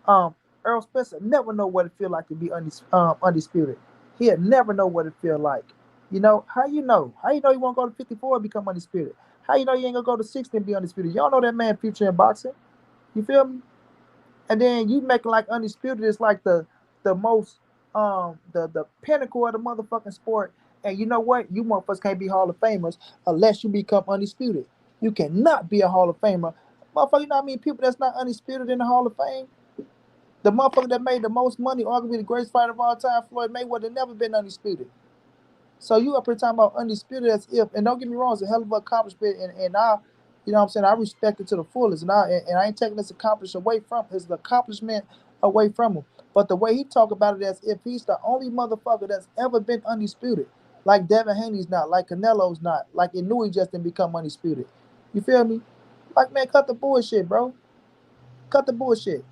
Errol Spencer never know what it feel like to be undisputed. He'll never know what it feel like. You know, how you know? How you know you won't go to 54 and become undisputed? How you know you ain't gonna go to 60 and be undisputed? Y'all know that man future in boxing. You feel me? And then you making like undisputed is like the most the pinnacle of the motherfucking sport. And you know what? You motherfuckers can't be Hall of Famers unless you become undisputed. You cannot be a Hall of Famer. Motherfucker, you know what I mean? People that's not undisputed in the Hall of Fame. The motherfucker that made the most money, arguably the greatest fighter of all time, Floyd Mayweather, never been undisputed. So you up here talking about undisputed as if, and don't get me wrong, it's a hell of an accomplishment, and I, you know what I'm saying, I respect it to the fullest, and I ain't taking this accomplishment away from his accomplishment away from him. But the way he talk about it as if he's the only motherfucker that's ever been undisputed, like Devin Haney's not, like Canelo's not, like Inouye just didn't become undisputed. You feel me? Like, man, cut the bullshit, bro. Cut the bullshit.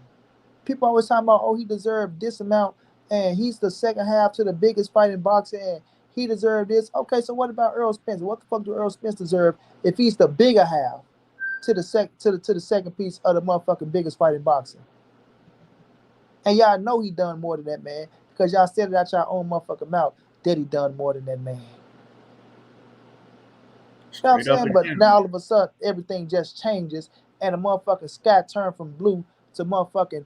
People always talking about, oh, he deserved this amount, and he's the second half to the biggest fight in boxing, and he deserved this. Okay, so what about Errol Spence? What the fuck do Errol Spence deserve if he's the bigger half to the second piece of the motherfucking biggest fight in boxing? And y'all know he done more than that, man, because y'all said it out your own motherfucking mouth that he done more than that man. You know what I'm saying? But now all of a sudden everything just changes, and the motherfucking sky turned from blue to motherfucking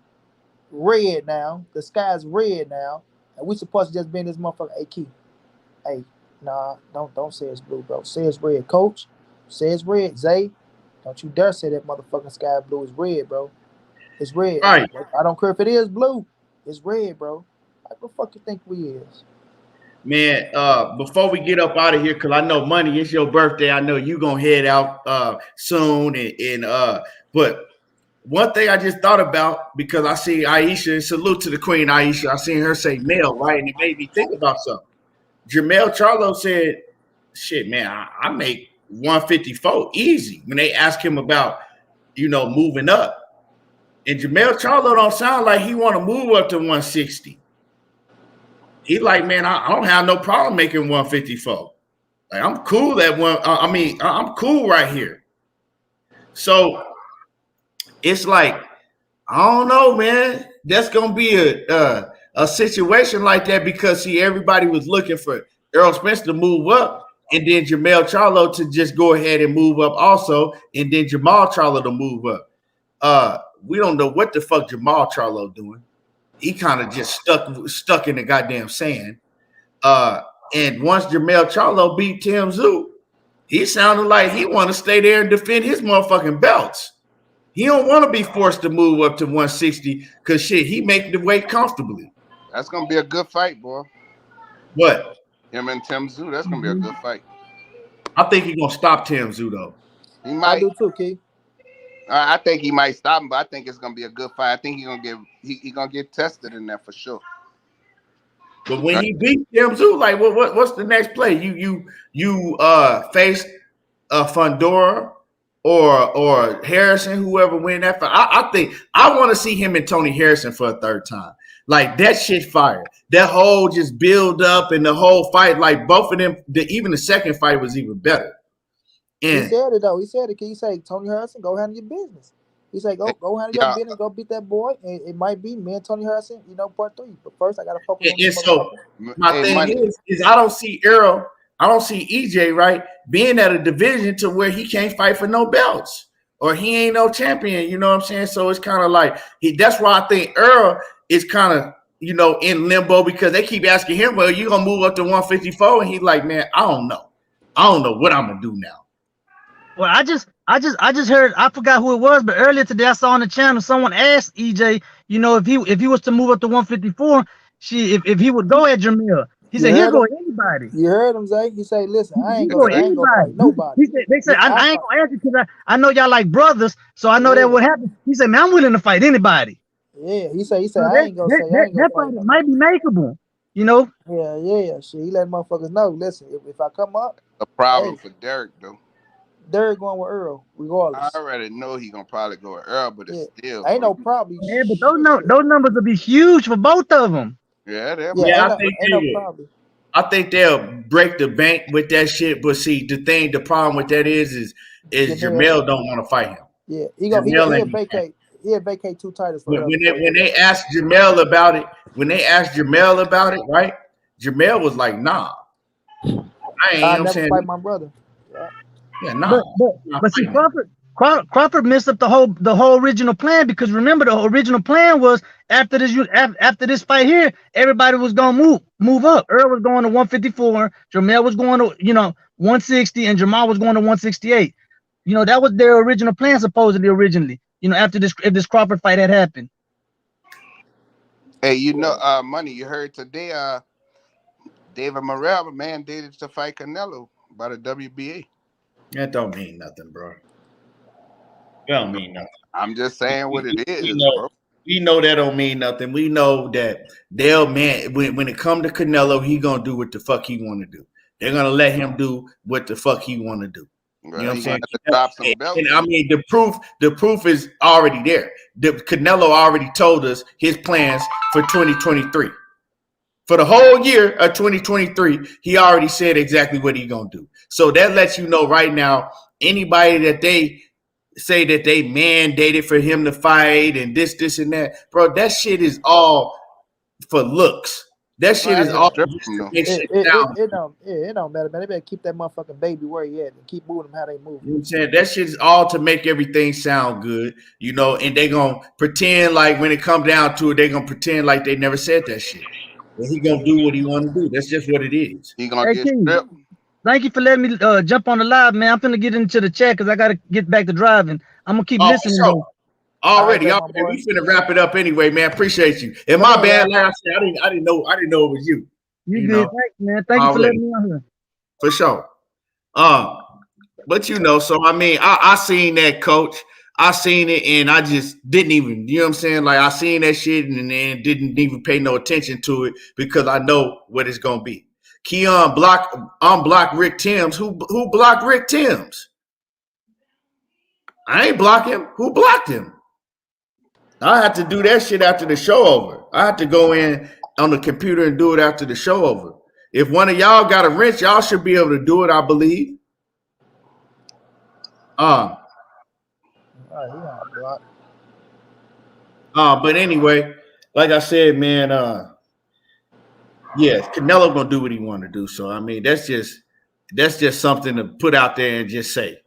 red now. The sky's red now, and we supposed to just be in this motherfucker. Hey, Key. Hey, nah, don't say it's blue, bro. Say it's red, coach. Say it's red, Zay. Don't you dare say that motherfucking sky blue is red, bro. It's red. Right. I don't care if it is blue. It's red, bro. Like, what the fuck you think we is? Man, before we get up out of here, because I know Money, it's your birthday. I know you gonna head out soon, but one thing I just thought about, because I see Aisha, and salute to the Queen Aisha. I seen her say male, right? And it made me think about something. Jermell Charlo said, shit, man, I make 154 easy when they ask him about, moving up. And Jermell Charlo don't sound like he want to move up to 160. He like, man, I don't have no problem making 154. Like, I'm cool at one. I'm cool right here. So it's like, I don't know, man. That's gonna be a situation like that, because everybody was looking for Errol Spence to move up, and then Jermell Charlo to just go ahead and move up also, and then Jamal Charlo to move up. We don't know what the fuck Jamal Charlo doing. He kind of just stuck in the goddamn sand. And once Jermell Charlo beat Tim Tszyu, he sounded like he want to stay there and defend his motherfucking belts. He don't want to be forced to move up to 160 because shit, he make the weight comfortably. That's gonna be a good fight, boy. What? Him and Tim Tszyu, that's gonna be a good fight. I think he's gonna stop Tim Tszyu though. He might. I do too, Key. I think he might stop him, but I think it's gonna be a good fight. I think he's gonna get tested in that for sure. But when he beat Tim Tszyu, like what's the next play? You face Fundora or Harrison, whoever win that fight. I think I want to see him and Tony Harrison for a third time. Like, that shit fire. That whole just build up and the whole fight, like both of them, even the second fight was even better. And he said it though. He said it. He said, Tony Harrison, go handle your business. He said, go handle your business, go beat that boy. And it might be me and Tony Harrison, part 3. But first, I gotta focus on this. So my thing is I don't see Errol, I don't see EJ, right, being at a division to where he can't fight for no belts or he ain't no champion. You know what I'm saying? So it's kind of like that's why I think Errol is kind of in limbo, because they keep asking him, well, you gonna move up to 154, and he's like, man, I don't know what I'm gonna do now. Well, I just heard, I forgot who it was, but earlier today I saw on the channel someone asked EJ, if he was to move up to 154, if he would go at Jermell. He said he'll go at anybody. You heard him, Zay? He said, listen, I ain't gonna fight nobody. They said I ain't gonna ask you because I know y'all like brothers, so I know that what happened. He said, man, I'm willing to fight anybody. Yeah, he said I ain't gonna say that fight might be makeable. Yeah. Shit, he let motherfuckers know. Listen, if I come up, a problem for Derrick though. Derrick going with Earl, regardless. I already know he gonna probably go with Earl, but it's still ain't no problem. Yeah, but those numbers will be huge for both of them. Yeah, I think they'll break the bank with that shit. But see, the problem with that is Jermell don't want to fight him. Yeah, he'll vacate 2 titles. When they asked Jermell about it, right? Jermell was like, nah, I never fight my brother. Yeah, nah. But see, Crawford messed up the whole original plan, because remember, the original plan was after this fight here, everybody was gonna move up. Earl was going to 154, Jermell was going to 160, and Jamal was going to 168. That was their original plan, supposedly originally. After if this Crawford fight had happened. Hey, Money, you heard today, David Morrell mandated to fight Canelo by the WBA. That don't mean nothing, bro. That don't mean nothing. I'm just saying what it is, bro. We know that don't mean nothing. We know that when it come to Canelo, he gonna do what the fuck he want to do. They're gonna let him do what the fuck he want to do. You know what I'm saying? And I mean, the proof is already there. Canelo already told us his plans for 2023. For the whole year of 2023, he already said exactly what he's gonna do. So that lets you know right now, anybody that they say that they mandated for him to fight and this and that, bro, that shit is all for looks. That shit is all. It don't matter, man. They better keep that motherfucking baby where he at and keep moving them how they move. You know what I'm saying? That shit is all to make everything sound good, and they gonna pretend like when it comes down to it, they gonna pretend like they never said that shit. And he gonna do what he want to do. That's just what it is. He gonna get stripped. Thank you for letting me jump on the live, man. I'm finna get into the chat because I gotta get back to driving. I'm gonna keep listening. Already. my boy. We finna wrap it up anyway, man. Appreciate you. And my bad, like I said, I didn't know it was you. You know, good, thanks, man. Thank you for letting me on here. For sure. But so I mean, I seen that, coach. I seen it and I just didn't even, you know what I'm saying? Like I seen that shit and then didn't even pay no attention to it because I know what it's gonna be. Keon unblocked Rick Timms. Who blocked Rick Timms? I ain't block him. Who blocked him? I had to do that shit after the show over. I had to go in on the computer and do it after the show over. If one of y'all got a wrench, y'all should be able to do it, I believe. But anyway, like I said, man, yeah, Canelo gonna do what he want to do. So I mean, that's just something to put out there and just say.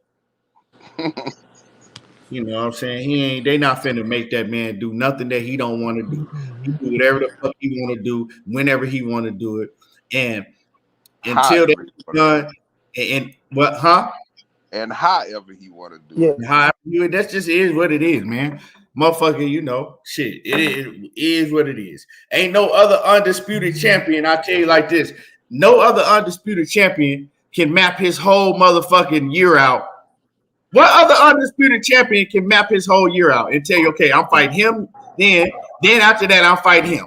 You know what I'm saying? They not finna make that man do nothing that he don't want to do. He do whatever the fuck he want to do, whenever he want to do it. And until that's done, and what, huh? And however he want to do it. Yeah, that just is what it is, man. Motherfucker, shit. It is what it is. Ain't no other undisputed champion. I tell you like this: no other undisputed champion can map his whole motherfucking year out. What other undisputed champion can map his whole year out and tell you, okay, I'm fighting him, then after that, I'm fighting him?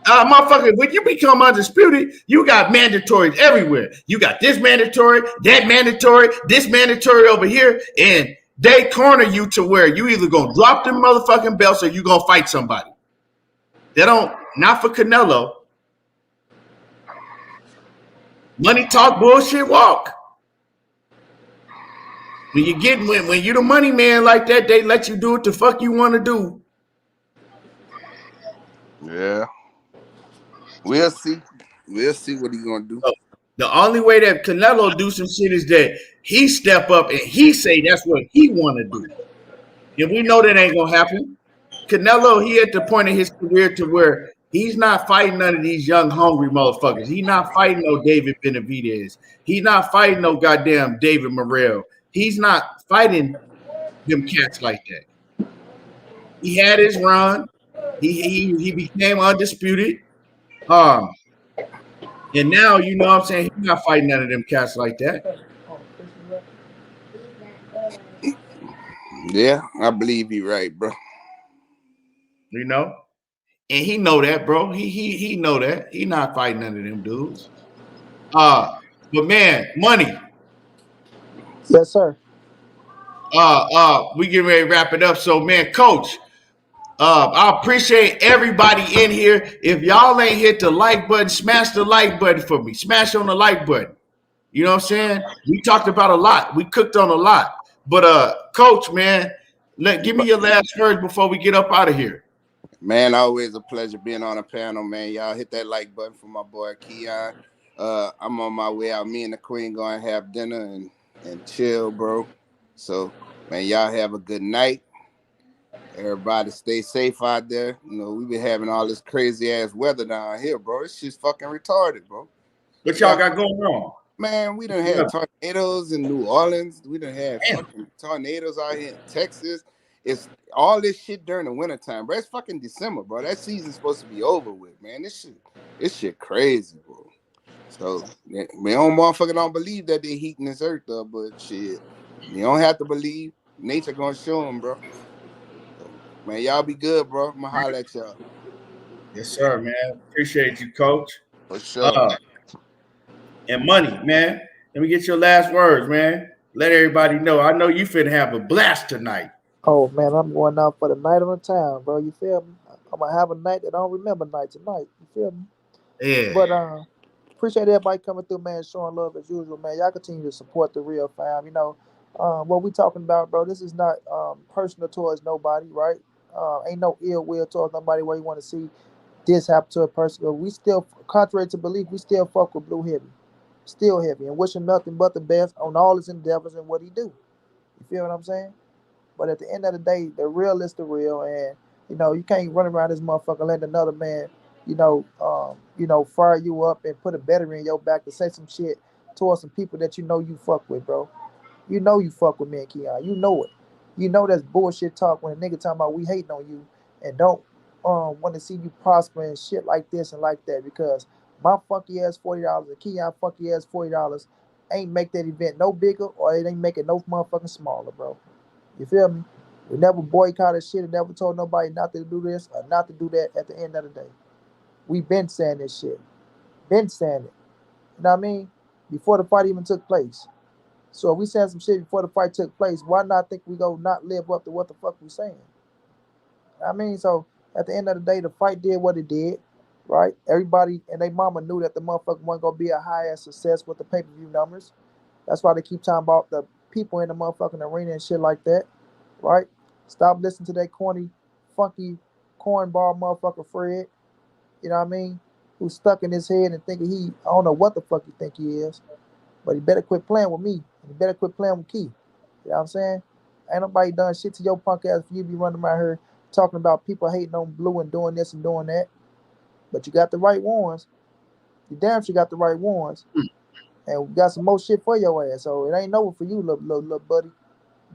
Motherfucker, when you become undisputed, you got mandatories everywhere. You got this mandatory, that mandatory, this mandatory over here, and they corner you to where you either gonna drop them motherfucking belts or you gonna fight somebody. They don't, not for Canelo. Money talk, bullshit walk. When you the money man like that, they let you do what the fuck you want to do. Yeah. We'll see. We'll see what he's gonna do. The only way that Canelo do some shit is that he step up and he say that's what he want to do. And we know that ain't gonna happen. Canelo, he at the point in his career to where he's not fighting none of these young, hungry motherfuckers. He's not fighting no David Benavidez. He's not fighting no goddamn David Morrell. He's not fighting them cats like that. He had his run. He became undisputed. And now, you know what I'm saying, he's not fighting none of them cats like that. Yeah, I believe you're right, bro. You know? And he know that, bro. He know that. He not fighting none of them dudes. But man, money. Yes, sir. We getting ready to wrap it up. So, man, coach, I appreciate everybody in here. If y'all ain't hit the like button, smash the like button for me. Smash on the like button. You know what I'm saying? We talked about a lot. We cooked on a lot. But coach, man, give me your last words before we get up out of here. Man, always a pleasure being on a panel, man. Y'all hit that like button for my boy Keon. I'm on my way out. Me and the Queen going to have dinner and chill, bro. So, man, y'all have a good night. Everybody stay safe out there. You know, we been having all this crazy ass weather down here, bro. It's just fucking retarded, bro. What y'all got going on? Man, we done had tornadoes in New Orleans. We done had fucking tornadoes out here in Texas. It's all this shit during the wintertime, bro. It's fucking December, bro. That season's supposed to be over with, man. This shit crazy, bro. So, man, motherfucker don't believe that they heating this earth up, but shit, you don't have to believe. Nature gonna show them, bro. So, man, y'all be good, bro. I'm gonna holler at y'all. Yes, sir, man. Appreciate you, coach. For sure. And money, man. Let me get your last words, man. Let everybody know. I know you finna have a blast tonight. Oh man, I'm going out for the night on the town, bro. You feel me? I'm gonna have a night that I don't remember night tonight. You feel me? Yeah. But appreciate everybody coming through, man, showing love as usual, man. Y'all continue to support the real fam. You know, what we talking about, bro, this is not personal towards nobody, right? Ain't no ill will towards nobody where you want to see this happen to a person. But we still, contrary to belief, we still fuck with Blue Heavy. Still heavy. And wish him nothing but the best on all his endeavors and what he do. You feel what I'm saying? But at the end of the day, the real is the real, and you know you can't run around this motherfucker letting another man, fire you up and put a battery in your back to say some shit towards some people that you know you fuck with, bro. You know you fuck with me and Keon. You know it. You know that's bullshit talk when a nigga talking about we hating on you and don't want to see you prosper and shit like this and like that, because my funky ass $40 and Keon funky ass $40 ain't make that event no bigger, or it ain't make it no motherfucking smaller, bro. You feel me? We never boycotted shit and never told nobody not to do this or not to do that at the end of the day. We been saying this shit. Been saying it. You know what I mean? Before the fight even took place. So if we saying some shit before the fight took place, why not think we go not live up to what the fuck we saying? I mean, so at the end of the day, the fight did what it did, right? Everybody and their mama knew that the motherfucker wasn't gonna be a high ass success with the pay-per-view numbers. That's why they keep talking about the people in the motherfucking arena and shit like that, right? Stop listening to that corny, funky, cornball motherfucker Fred, you know what I mean? Who's stuck in his head and thinking I don't know what the fuck he think he is, but he better quit playing with me. And he better quit playing with Key. You know what I'm saying? Ain't nobody done shit to your punk ass if you be running around here talking about people hating on Blue and doing this and doing that. But you got the right ones. You damn sure got the right ones. And we got some more shit for your ass. So it ain't over for you, little buddy.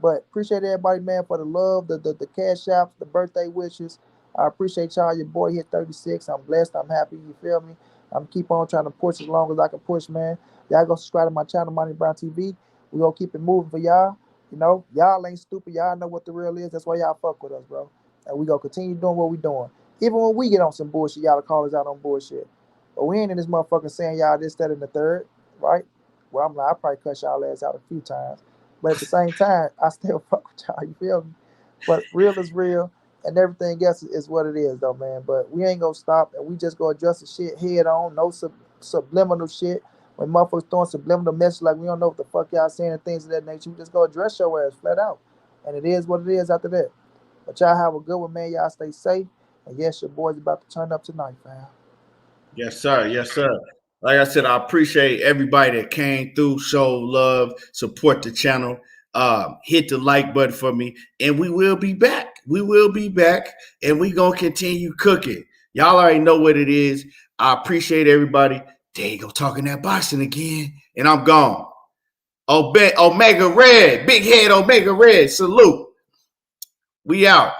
But appreciate everybody, man, for the love, the cash outs, the birthday wishes. I appreciate y'all. Your boy hit 36. I'm blessed. I'm happy. You feel me? I'm keep on trying to push as long as I can push, man. Y'all go subscribe to my channel, Money Brown TV. We gonna keep it moving for y'all. You know, y'all ain't stupid. Y'all know what the real is. That's why y'all fuck with us, bro. And we gonna continue doing what we doing. Even when we get on some bullshit, y'all call us out on bullshit. But we ain't in this motherfucker saying y'all this, that, and the third, right? Well, I'm like, I probably cut y'all ass out a few times. But at the same time, I still fuck with y'all, you feel me? But real is real, and everything else is what it is, though, man. But we ain't gonna stop, and we just gonna address the shit head on, no subliminal shit. When motherfuckers throwing subliminal messages like we don't know what the fuck y'all saying and things of that nature, we just go address your ass flat out. And it is what it is after that. But y'all have a good one, man. Y'all stay safe. And yes, your boy's about to turn up tonight, fam. Yes, sir. Yes, sir. Like I said, I appreciate everybody that came through, show love, support the channel. Hit the like button for me, and we will be back. We will be back, and we gonna continue cooking. Y'all already know what it is. I appreciate everybody. There you go, talking that boxing again, and I'm gone. Omega Red, big head Omega Red, salute. We out.